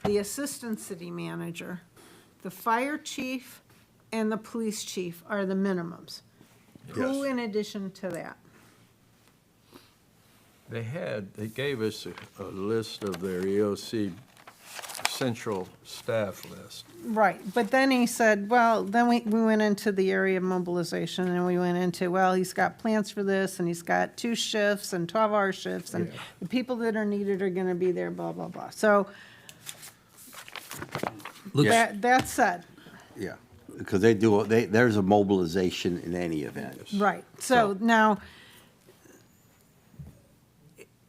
the assistant city manager, the fire chief, and the police chief are the minimums. Who Yes. in addition to that? They gave us a list of their EOC central staff list. Right, but then he said, well, then we went into the area of mobilization, and we went into, well, he's got plans for this, and he's got 2 shifts and 12-hour shifts, and the people that are needed are gonna be there, blah, blah, blah. So, Looks- that said, Yeah, because there's a mobilization in any event. right, so now,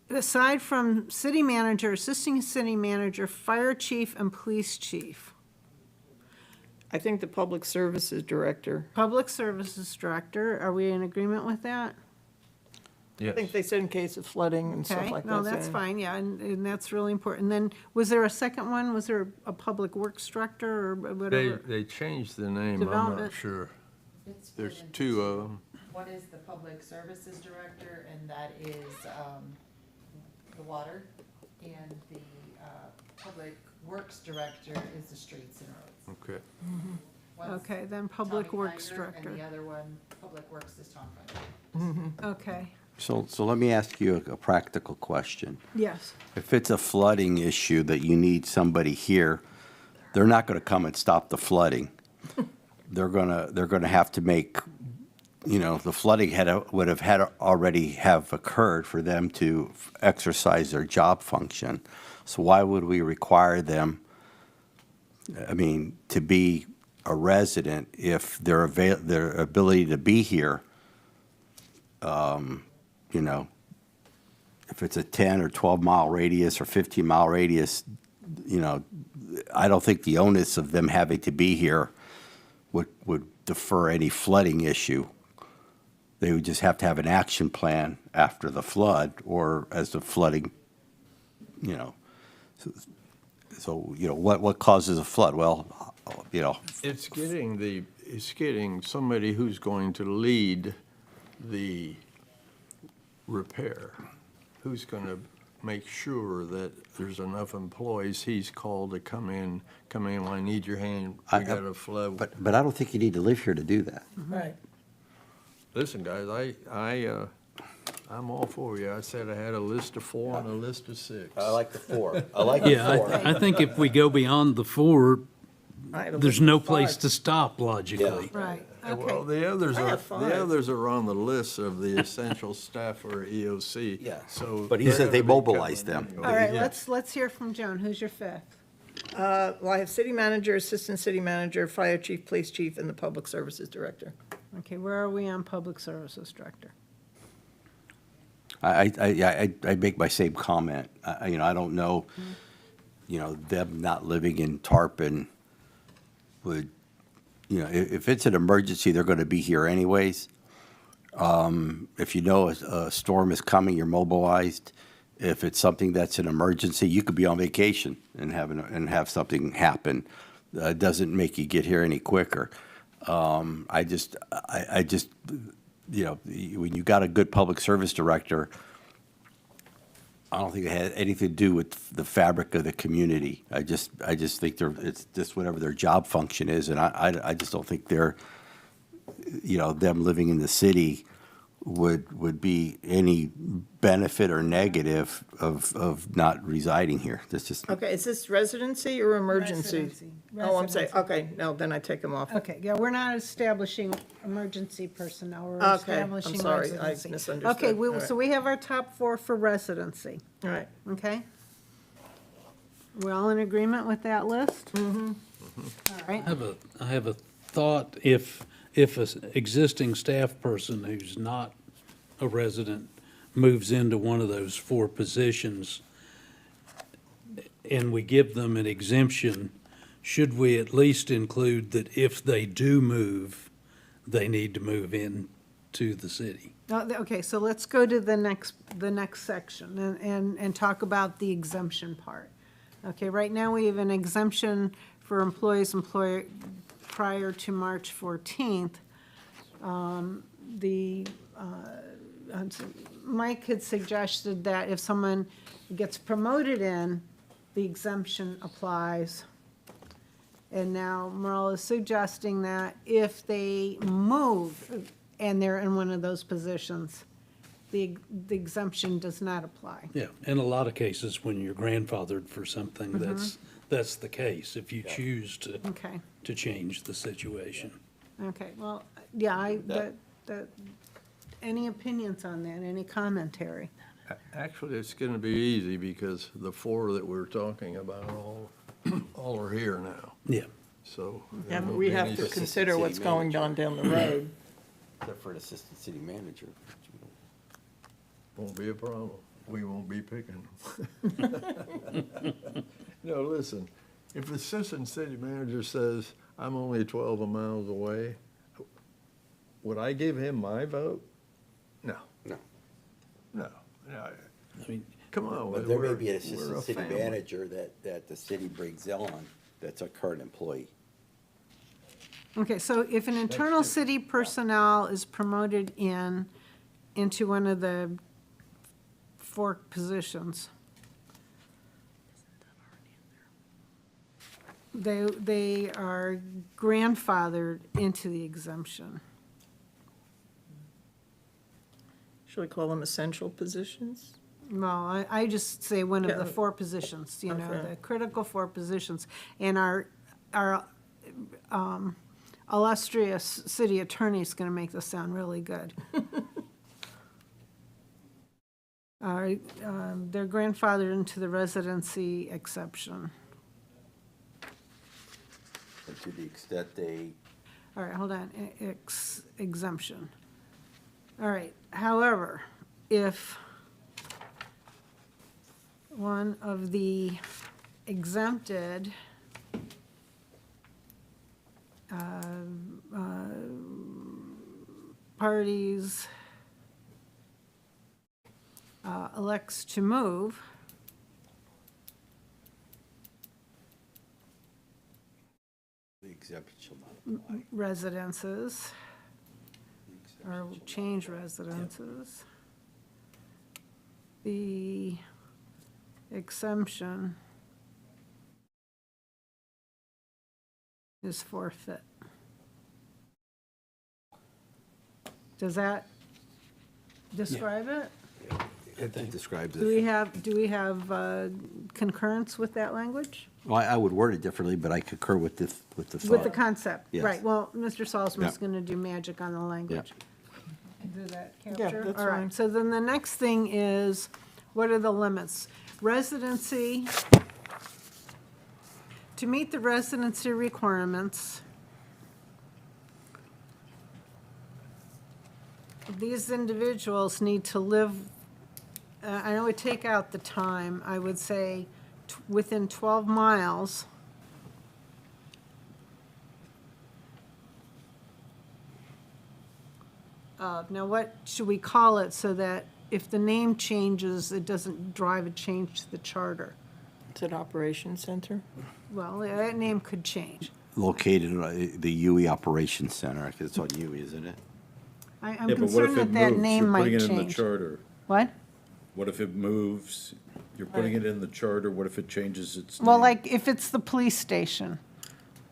aside from city manager, assisting city manager, fire chief, and police chief, I think the public services director, public services director, are we in agreement with that? I think they said in case of flooding and stuff Okay, like that. no, that's so- fine, yeah, and that's really important. Then, was there a second one? Was there a public works director or whatever? They changed the name, I'm Development. not sure. It's There's split into 2 of them. One is the public services director, and that is, the water, and the, public works director is the streets and roads. Okay. One's Okay, then public Tommy works Kinder, director. And the other one, public works, is Tom Finer. Okay, So let me ask you a practical question. yes, If it's a flooding issue that you need somebody here, they're not gonna come and stop the flooding. They're gonna have to make, the flooding would have already have occurred for them to exercise their job function. So why would we require them, to be a resident if their ability to be here, if it's a 10 or 12-mile radius or 15-mile radius, I don't think the onus of them having to be here would defer any flooding issue. They would just have to have an action plan after the flood or as the flooding, So, what causes a flood? Well, It's getting somebody who's going to lead the repair, who's going to make sure that there's enough employees he's called to come in, I need your hand, we got a flood. but I don't think you need to live here to do that. Right. Listen, guys, I'm all for you. I said I had a list of 4 and a list of 6. like the 4. I like Yeah, I think if we go beyond the 4, I had a there's list no of place 5. to stop logically. right, Well, okay. the others I are, have 5. the others are on the list of the essential staff or EOC. Yeah. So. But he they're said they gonna be mobilized coming them. anyway. All right, Yeah. let's hear from Joan. Who's your 5th? Well, I have city manager, assistant city manager, fire chief, police chief, and the public services director. Okay, where are we on public services director? I make my same comment. I don't know, them not living in Tarpon would, if it's an emergency, they're going to be here anyways. If you know a storm is coming, you're mobilized. If it's something that's an emergency, you could be on vacation and have something happen. It doesn't make you get here any quicker. I just, when you got a good public service director, I don't think it had anything to do with the fabric of the community. I just think it's just whatever their job function is, and I just don't think they're, them living in the city would be any benefit or negative of not residing here. That's just, Okay, is this residency or emergency? Residency. Oh, I'm saying, Residency. okay, no, then I take them off. Okay, yeah, we're not establishing emergency personnel, we're Okay, I'm establishing sorry, I residency. misunderstood. Okay, All right. so we have our top 4 for residency, All right. okay? We're all in agreement with that list? Mm-hmm. All right, I have a thought, if an existing staff person who's not a resident moves into one of those 4 positions, and we give them an exemption, should we at least include that if they do move, they need to move in to the city? Okay, so let's go to the next section and talk about the exemption part. Okay, right now we have an exemption for employees employed prior to March 14th. Mike had suggested that if someone gets promoted in, the exemption applies. And now Merle is suggesting that if they move and they're in one of those positions, the exemption does not apply. Yeah, in a lot of cases, when you're grandfathered for something, that's the case, if you choose Okay, to change the situation. okay, well, yeah, any opinions on that, any commentary? Actually, it's going to be easy because the 4 that we're talking about all are here now. Yeah. So. Yeah, there but won't we be have any- to consider what's going on down the road. except for an assistant city manager. Won't be a problem. We won't be picking them. No, listen, if the assistant city manager says, I'm only 12 miles away, would I give him my vote? No. No. No. I mean, Come on. But there may we're- be an we're assistant a city family. manager that the city brings on that's a current employee. Okay, so if an internal city personnel is promoted into one of the 4 positions, they are grandfathered into the exemption. Should we call them essential positions? Well, I just say one of the Yeah. 4 positions, Okay. the critical 4 positions. And our illustrious city attorney is going to make this sound really good. They're grandfathered into the residency exception. And to the extent they, All right, hold on, exemption. All right, however, if one of the exempted parties elects to move, the exemption shall not apply. residences, or change residences, the exemption is forfeit. Does that describe it? It describes Do we it. have concurrence with that language? Well, I would word it differently, but I concur with the thought. With the concept? Yes. Right, well, Mr. Salzman's Yeah. going to do magic on the language. Did that capture? that's All right, fine. so then the next thing is, what are the limits? Residency, to meet the residency requirements, these individuals need to live, I would take out the time, I would say within 12 miles now what should we call it so that if the name changes, it doesn't drive a change to the charter? It's an operations center? Well, that name could change. Located in the UE Operations Center, 'cause it's on UE, isn't it? I'm Yeah, but what concerned if that it that moves? name You're might putting it in the change. charter. What? What if it moves You're putting it in the charter, what if it changes its name? Well, like if it's the police station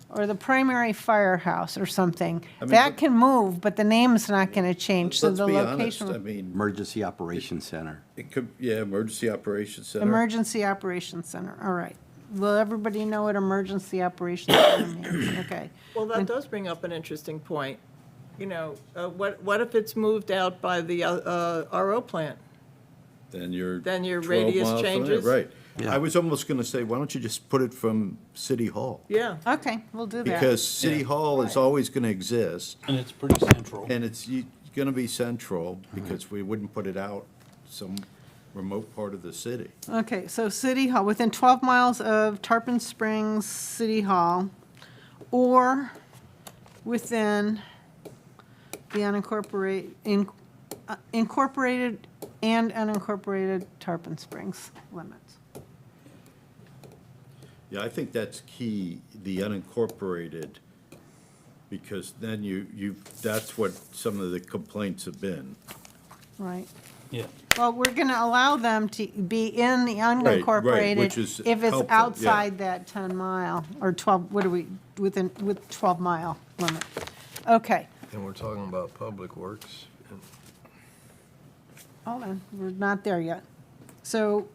or the primary firehouse or something, I mean, that but- can move, but the name's not going to change, so Let's the be honest, location. I mean, Emergency Operations Center. it could, yeah, Emergency Operations Center. Emergency Operations Center, all right. Will everybody know what Emergency Operations Center means? Okay. Well, that does bring up an interesting point. You know, what if it's moved out by the RO plant? Then your. Then your 12 radius miles from there, changes? Right. Yeah. I was almost gonna say, why don't you just put it from City Hall? Yeah. Okay, we'll do that. Because City Hall is always gonna exist, And it's pretty central. and it's gonna be central, because we wouldn't put it out some remote part of the city. Okay, so City Hall, within 12 miles of Tarpon Springs City Hall, or within the incorporated and unincorporated Tarpon Springs limits. Yeah, I think that's key, the unincorporated, because then that's what some of the complaints have been. Right. Yeah. Well, we're going to allow them to be in the unincorporated which is if it's helpful, yeah. outside that 10 mile or 12, what are we, with 12 mile limit. Okay, And we're talking about Public Works. hold on, we're not there yet. So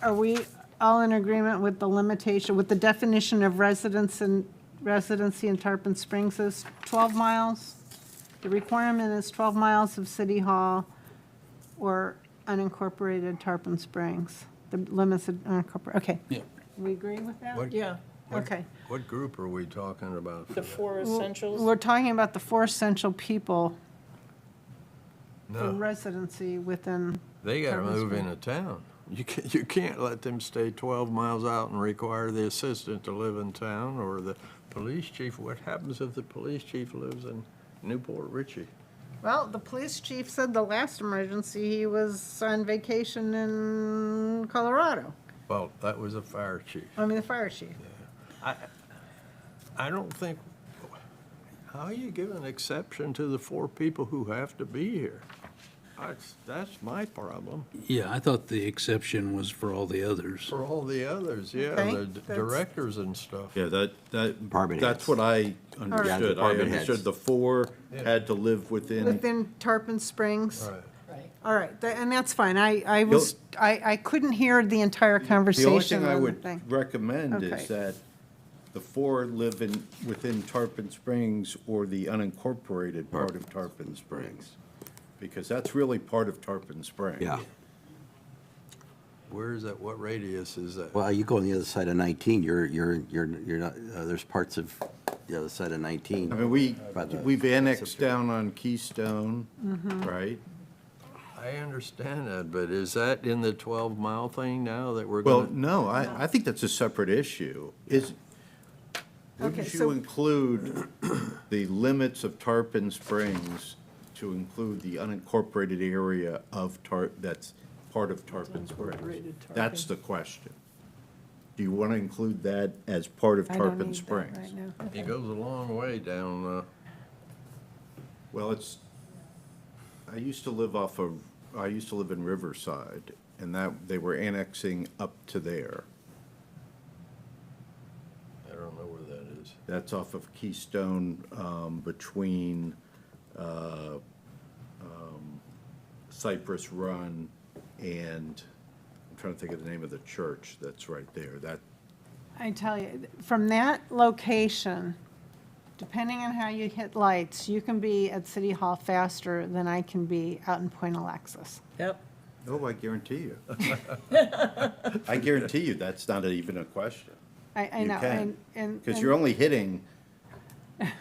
are we all in agreement with the limitation, with the definition of residency in Tarpon Springs is 12 miles? The requirement is 12 miles of City Hall or unincorporated Tarpon Springs. The limits of unincorporated, okay. Yeah. We agree with that? What- Yeah. Okay. What group are we talking about? The four essentials. We're talking about the four essential people for No, residency within. they gotta Tarpon move Springs. into town. You can't let them stay 12 miles out and require the assistant to live in town or the police chief. What happens if the police chief lives in Newport Richie? Well, the police chief said the last emergency, he was on vacation in Colorado. Well, that was a fire chief. I mean, the fire chief. I don't think, how you give an exception to the four people who have to be here? That's my problem. Yeah, I thought the exception was for all the others. For all the others, yeah, Okay, the that's- directors and stuff. Yeah, that, Department that's heads. what I understood. I department heads. understood the four had to live within. Within Tarpon Springs? Right. Right. All right, and that's fine. I couldn't hear the entire The conversation only thing I on the would thing. recommend Okay. is that the four live within Tarpon Springs or the unincorporated part of Tarpon Springs. Because that's really part of Tarpon Springs. Yeah. Where is that, what radius is that? Well, you go on the other side of 19, you're not, there's parts of the other side of 19. I mean, by the- we've annexed down on Keystone, Mm-hmm. right? I understand that, but is that in the 12-mile thing now that we're Well, gonna? no, I think that's a separate issue. Wouldn't Okay, you so- include the limits of Tarpon Springs to include the unincorporated area of that's part of Tarpon Springs? That's the question. Do you want to include that as part of I don't Tarpon need that Springs? right now. It goes a long way down, Well, I used to live in Riverside, and they were annexing up to there. I don't know where that is. That's off of Keystone, between Cypress Run and, I'm trying to think of the name of the church that's right there. I tell you, from that location, depending on how you hit lights, you can be at City Hall faster than I can be out in Point Alexis. Yep. Oh, I guarantee you. I guarantee you that's not even a question. I You know, can, and. because you're only hitting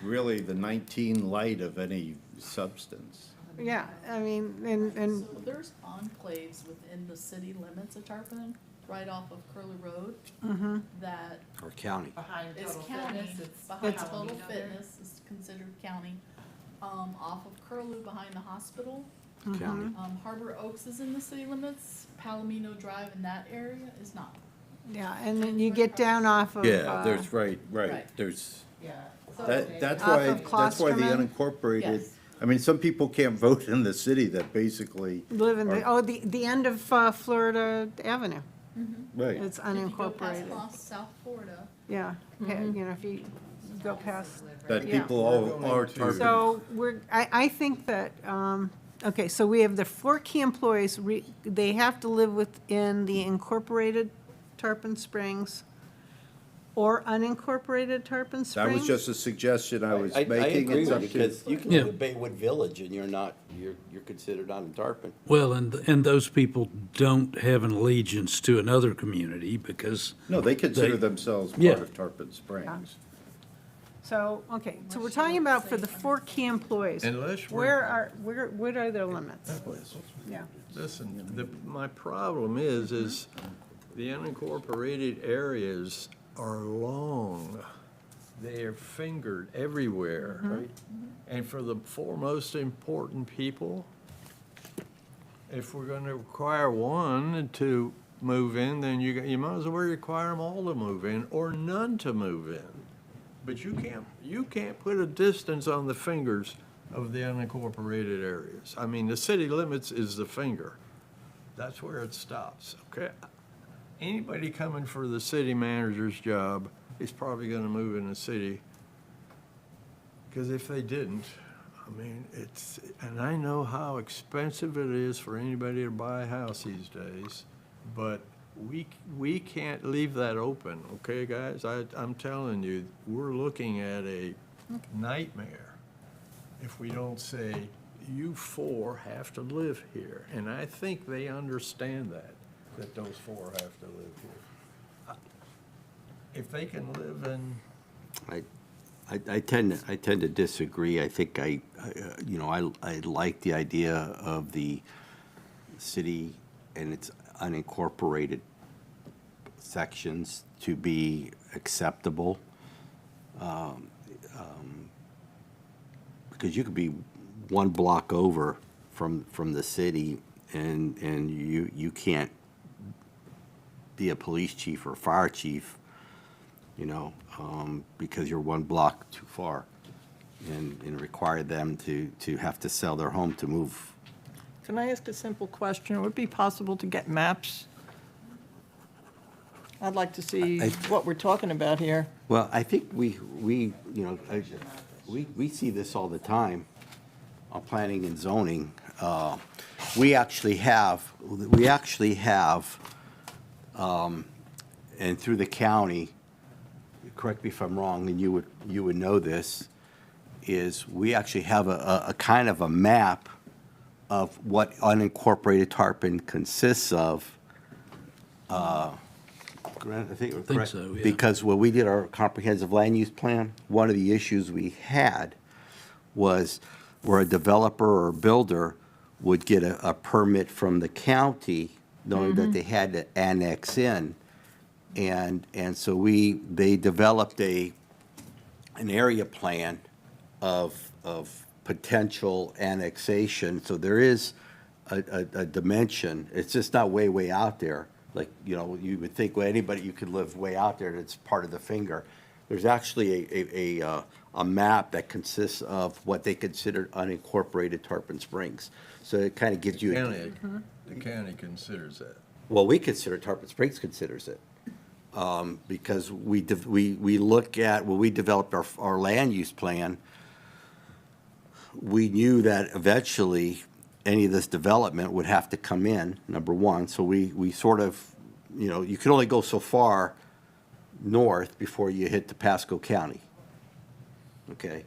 really the 19 light of any substance. Yeah, I mean, and, So there's enclaves within the city limits of Tarpon, right off of Curlew Road, that Or county. Behind is Total county, Fitness, it's behind county Total under. Fitness is considered county. Off of Curlew behind the hospital, County. Harbor Oaks is in the city limits, Palomino Drive in that area is not. yeah, and then you get down off of. Yeah, there's, right, Right. there's, Yeah. that's Off why, of that's why the Klosterman? unincorporated, Yes. I mean, some people can't vote in the city that basically. Live in are- the end of Florida Avenue. Right. It's If you go past unincorporated. across South Florida, Yeah, okay, you know, if you go past. That Yeah. people all are targeted. So I think that, okay, so we have the 4 key employees, they have to live within the incorporated Tarpon Springs or unincorporated Tarpon Springs? That was just a suggestion I was I making. agree It's with up you, to- because you can Yeah. live in Baywood Village and you're not, you're considered on Tarpon. Well, and those people don't have an allegiance to another community because, No, they consider They- themselves Yeah. part of Tarpon Springs. So, okay, so we're talking about for the 4 key employees. Unless we're- What are their limits? Yeah. Listen, my problem is the unincorporated areas are long. They are fingered everywhere. Right. And for the 4 most important people, if we're gonna require one to move in, then you might as well require them all to move in, or none to move in. But you can't put a distance on the fingers of the unincorporated areas. I mean, the city limits is the finger. That's where it stops, okay? Anybody coming for the city manager's job is probably gonna move in the city. Because if they didn't, I mean, and I know how expensive it is for anybody to buy a house these days, but we can't leave that open, okay, guys? I'm telling you, we're looking at a nightmare if we don't say, you 4 have to live here. And I think they understand that those 4 have to live here. If they can live in, I tend to disagree. I think I like the idea of the city and its unincorporated sections to be acceptable. Because you could be 1 block over from the city and you can't be a police chief or fire chief, because you're 1 block too far, and require them to have to sell their home to move. Can I ask a simple question? Would it be possible to get maps? I'd like to see what we're talking about here. Well, I think we see this all the time on planning and zoning. We actually have, and through the county, correct me if I'm wrong, and you would know this, is we actually have a kind of a map of what unincorporated Tarpon consists of. I think we're correct. so, yeah. Because when we did our comprehensive land use plan, one of the issues we had was where a developer or builder would get a permit from the county, knowing that they had to annex in. And so they developed an area plan of potential annexation. So there is a dimension. It's just not way out there. Like, you would think, well, anybody, you could live way out there, that's part of the finger. There's actually a map that consists of what they consider unincorporated Tarpon Springs. So it kind of gives you. the county considers that. Well, we consider, Tarpon Springs considers it. Because we look at, when we developed our land use plan, we knew that eventually any of this development would have to come in, number one. So we sort of, you can only go so far north before you hit to Pasco County. Okay?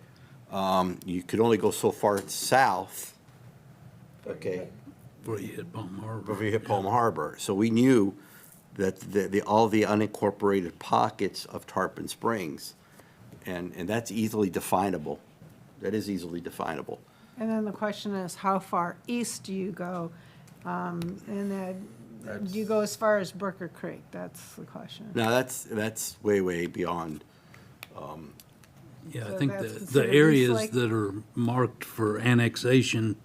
You could only go so far south, okay, before you hit Palm Harbor. before you hit Palm Harbor. So we knew that all the unincorporated pockets of Tarpon Springs, and that's easily definable. That is easily definable. And then the question is, how far east do you go? And then, do you go as far as Brooker Creek? That's the question. Now, that's way beyond. Yeah, So I think that's the considered areas East Lake? that are marked for annexation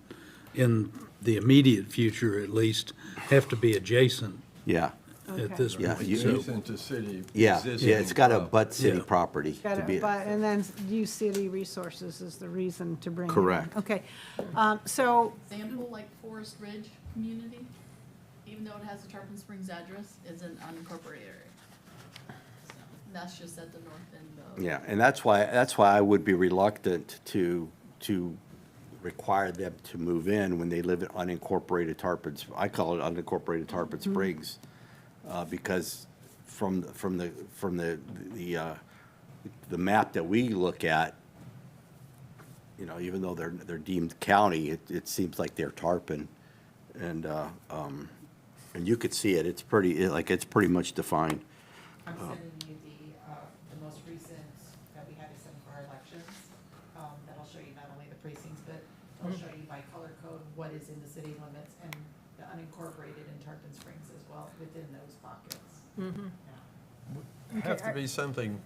in the immediate future at least have to be adjacent Yeah, at this Yeah, point. you- So Adjacent to city. yeah, existing it's got to property. butt city Yeah. property Got to it, be. and then use city resources is the reason to bring it in. Correct. Okay, so, example like Forest Ridge community, even though it has a Tarpon Springs address, is an unincorporated area. So, that's just at the north end of. Yeah, and that's why I would be reluctant to require them to move in when they live in unincorporated Tarpon, I call it unincorporated Tarpon Springs, because from the map that we look at, you know, even though they're deemed county, it seems like they're Tarpon, and you could see it, it's pretty much defined. I'm sending you the most recent that we had to send for our elections. That'll show you not only the precincts, but it'll show you by color code what is in the city limits and the unincorporated in Tarpon Springs as well, within those pockets. Yeah. Have to be something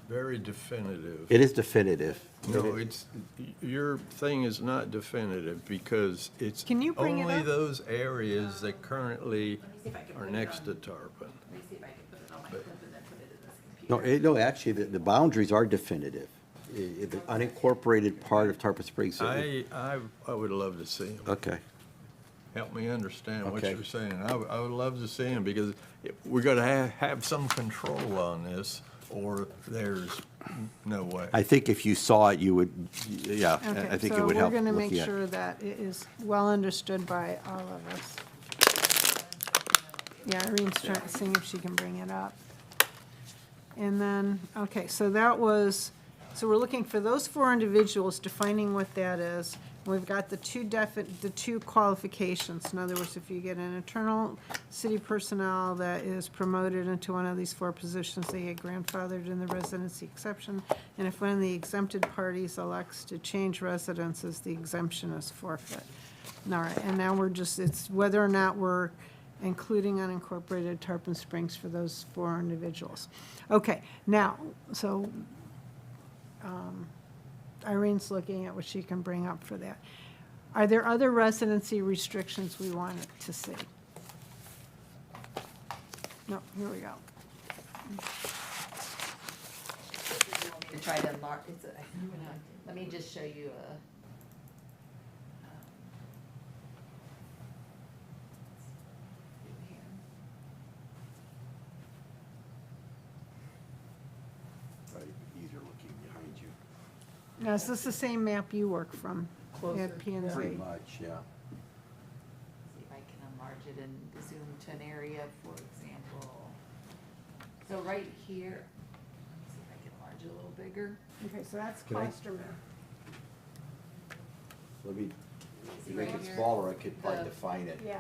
very definitive. It is definitive. No, your thing is not definitive because it's Can you bring it only up? those areas that currently Let me see if I can are put it next on- to Tarpon. Let me see if I can put it on my clip and then put it in this No, computer. no, actually, the boundaries are definitive. The unincorporated part of Tarpon Springs. I would love to see them. Okay. Help me understand what Okay. you're saying. I would love to see them because we're going to have some control on this or there's no way. I think if you saw it, you would, yeah, Okay, I think it would help So we're going to make looking at it. sure that it is well understood by all of us. Yeah, Irene's trying, seeing if she can bring it up. And then, okay, so that was, so we're looking for those 4 individuals, defining what that is. We've got the two qualifications. In other words, if you get an internal city personnel that is promoted into one of these 4 positions, they get grandfathered in the residency exception. And if one of the exempted parties elects to change residences, the exemption is forfeit. All right, and now it's whether or not we're including unincorporated Tarpon Springs for those 4 individuals. Okay, now, so Irene's looking at what she can bring up for that. Are there other residency restrictions we wanted to see? No, here we go. To try to enlarge, let me just show you a. Easier looking behind you. Now, is this the same map you work from at P and Z? Pretty much, yeah. See if I can enlarge it and zoom to an area, for example. So right here, let me see if I can enlarge it a little bigger. Okay, so that's Can I- Klosterman. Let me, if you make Right it here, smaller, I could probably the- define it. Yeah,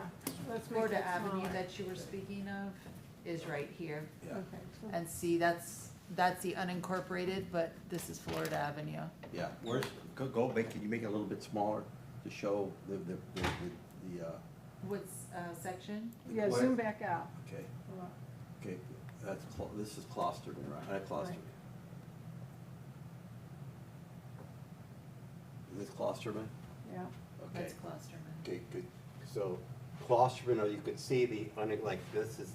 let's make Florida that Avenue smaller. that you were speaking of is right here. Yeah, Okay, so- And see, that's the unincorporated, but this is Florida Avenue. yeah. Where's, can you make it a little bit smaller to show the What's, section? Yeah, Where- zoom back out. okay, okay, this is Klosterman, right? Klosterman. Right. Is this Klosterman? Yeah. Okay. That's Klosterman. Okay, good. So Klosterman, you can see this is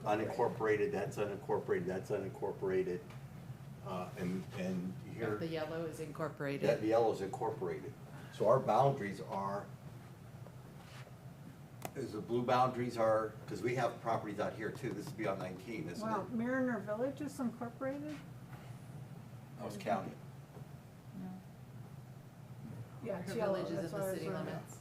unincorporated, that's unincorporated, that's unincorporated. And here, The yellow is that incorporated. the yellow is incorporated. So our boundaries are, the blue boundaries are, because we have properties out here too, this is beyond 19, isn't it? Wow, Mariner Village is incorporated? That was county. Yeah, Her it's yellow, village is that's in what I the was city wondering. limits.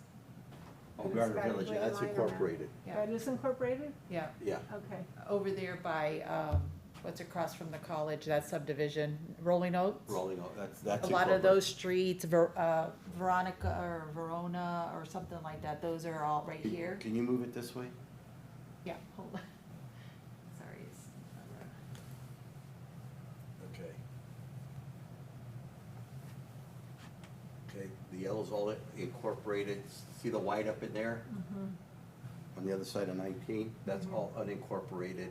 Oh, It's Mariner got a Village, yeah, gray that's line around. incorporated. Yeah, That is incorporated? yeah. Yeah. Okay. Over there by, what's across from the college, that subdivision, Rolling Oaks? Rolling, that's A lot of incorporated. those streets, Veronica or Verona or something like that, those are all right here. Can you move it this way? Yeah, hold on. Sorry. Okay. Okay, the yellow's all incorporated, see the white up in there? On the other side of 19, that's all unincorporated,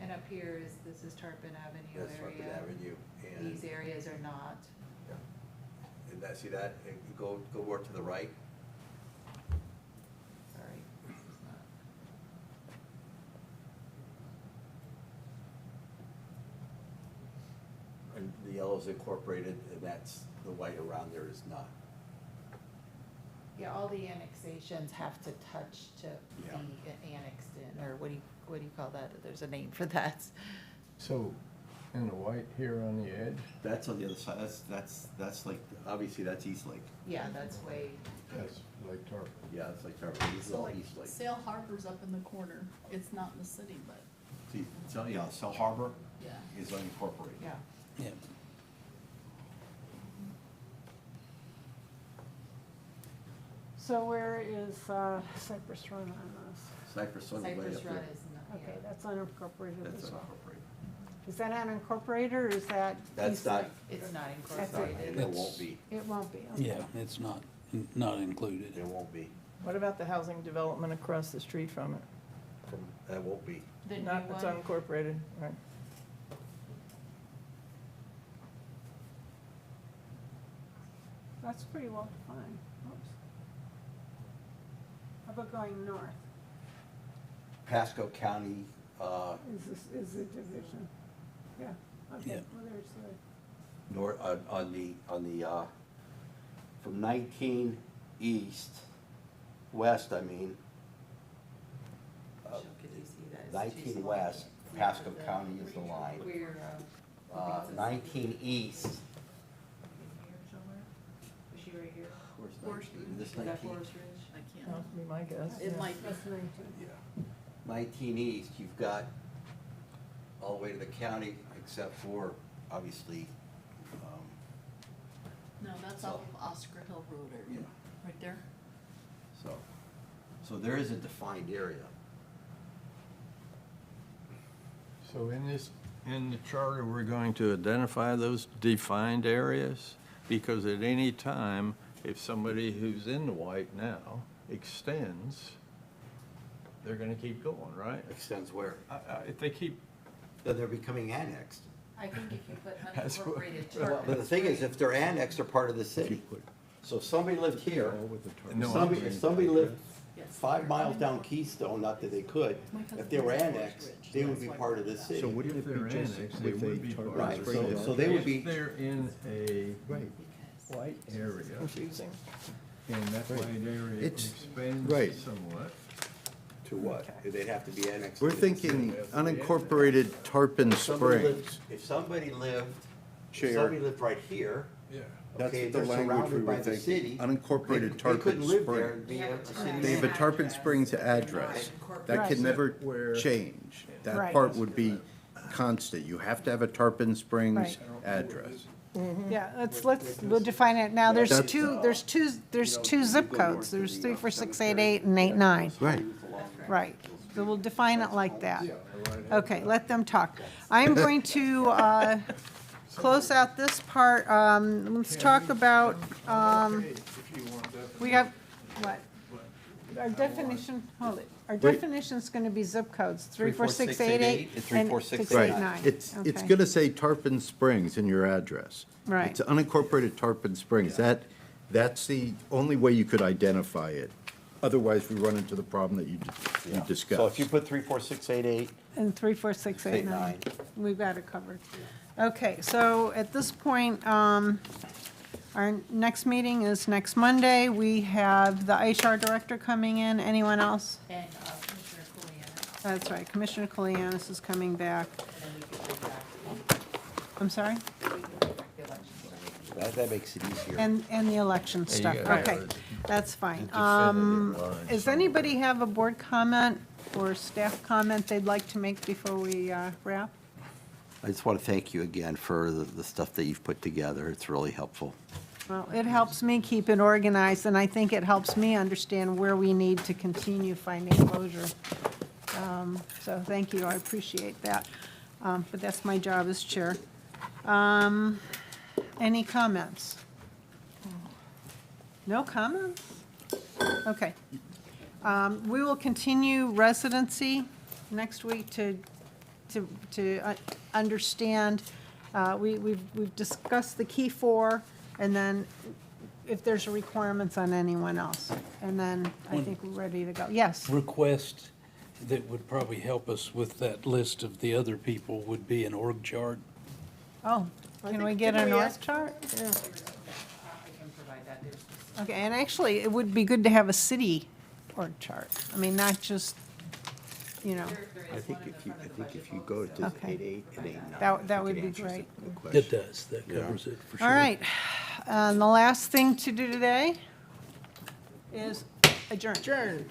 And up here is, this is Tarpon Avenue that's Tarpon area. Avenue. These areas are not. And that, see that, and you go more to the right, Sorry, this is not. and the yellow's incorporated, and that's, the white around there is not. Yeah, all the annexations have to touch to be annexed in, or what do you call that? There's a name for that. So, in the white here on the edge, That's on the other side, that's like, obviously, that's East Lake. Yeah, that's way, that's Lake Tarpon. Yeah, it's like, this is So all like, East Lake. Sail Harbor's up in the corner. It's not in the city, but, See, so, yeah, Sail Harbor yeah. is unincorporated. yeah. Yeah. So where is Cypress Run on this? Cypress Run is way Cypress up Run there. is not, Okay, yeah. that's unincorporated That's as well. unincorporated. Is that unincorporated, or is that? That's East not, Lake? It's not that's not, incorporated. and it won't be, It won't be. okay. Yeah, it's not included. it won't be, What about the housing development across the street from it? that won't be. The new Not, it's one, unincorporated, right? That's pretty well defined. Oops. How about going north? Pasco County, Is the division? Yeah, okay, Yeah. well, there's the, north, on the, from 19 east, west, I mean, could you see that? It's too 19 small. west, Pasco County is the line. Where, 19 east, Is she right here? where's Forest 19? This Is that 19? Forest Ridge? I can't. That would be my guess. It might be. that's 19. 19 east, you've got all the way to the county, except for, obviously, No, that's off of Oscar Hill Road area, right there. so there is a defined area. So in the charter, we're going to identify those defined areas? Because at any time, if somebody who's in the white now extends, they're gonna keep going, right? Extends where? If they keep, Then they're becoming annexed. I think if you put That's what- unincorporated Well, Tarpon the thing is, Springs- if they're annexed, they're part of the city. So if somebody lived here, No, if somebody lived Yes. 5 miles down Keystone, not that they could, if they were annexed, they would be part of the city. So wouldn't if it they're be just annexed, they with would a be part of Right, the so, city. so they would be, If they're in a Right. white area, Confusing. and that white area It's- expands right. somewhat, to what? They'd have to be annexed. We're to the thinking city. unincorporated Tarpon If somebody Springs. lived- If somebody lived, if Chair. somebody lived right here, yeah. That's okay, what the they're language we surrounded were by the thinking. city. Unincorporated They Tarpon couldn't live there and Springs. be a city. They have a man. Tarpon Springs address. That Right. can never Where- change. That Right. part would be constant. You have to have a Tarpon Springs Right. address. Yeah, we'll define it now. There's That's- two zip codes. There's 34688 and 89. Right. Right, so we'll define it like that. Okay, let them talk. I'm going to close out this part. Let's talk about, we have, what? Our definition, hold it. Our definition's going to be zip codes, 34688 and and 34689. 689. It's Okay. gonna say Tarpon Springs in your address. Right. It's unincorporated Tarpon Springs. That's the only way you could identify it. Otherwise, we run into the problem that you discussed. So if you put 34688, And 34689. We've got it covered. Okay, so at this point, our next meeting is next Monday. We have the HR director coming in. Anyone else? And Commissioner Kulianis, That's right, Commissioner Kulianis is coming back. and then we could bring back I'm sorry? the election. that makes it easier. And the election stuff. you got Okay, it. that's fine. Definitive line Does somewhere. anybody have a board comment or staff comment they'd like to make before we wrap? I just want to thank you again for the stuff that you've put together. It's really helpful. Well, it helps me keep it organized, and I think it helps me understand where we need to continue finding closure. So thank you, I appreciate that. But that's my job as chair. Any comments? No comments? Okay. We will continue residency next week to understand. We've discussed the key four, and then if there's requirements on anyone else. And then I think we're ready to go. Yes, Request that would probably help us with that list of the other people would be an org chart. oh, can we get an org chart? I can provide that, there's Okay, and actually, it would be good to have a city org chart. I mean, not just, you know, I think if you go to Okay. 8.8 and 8.9. that it would be answers great. the question. It does, that covers it for sure. All right. And the last thing to do today is adjourn. Adjourned.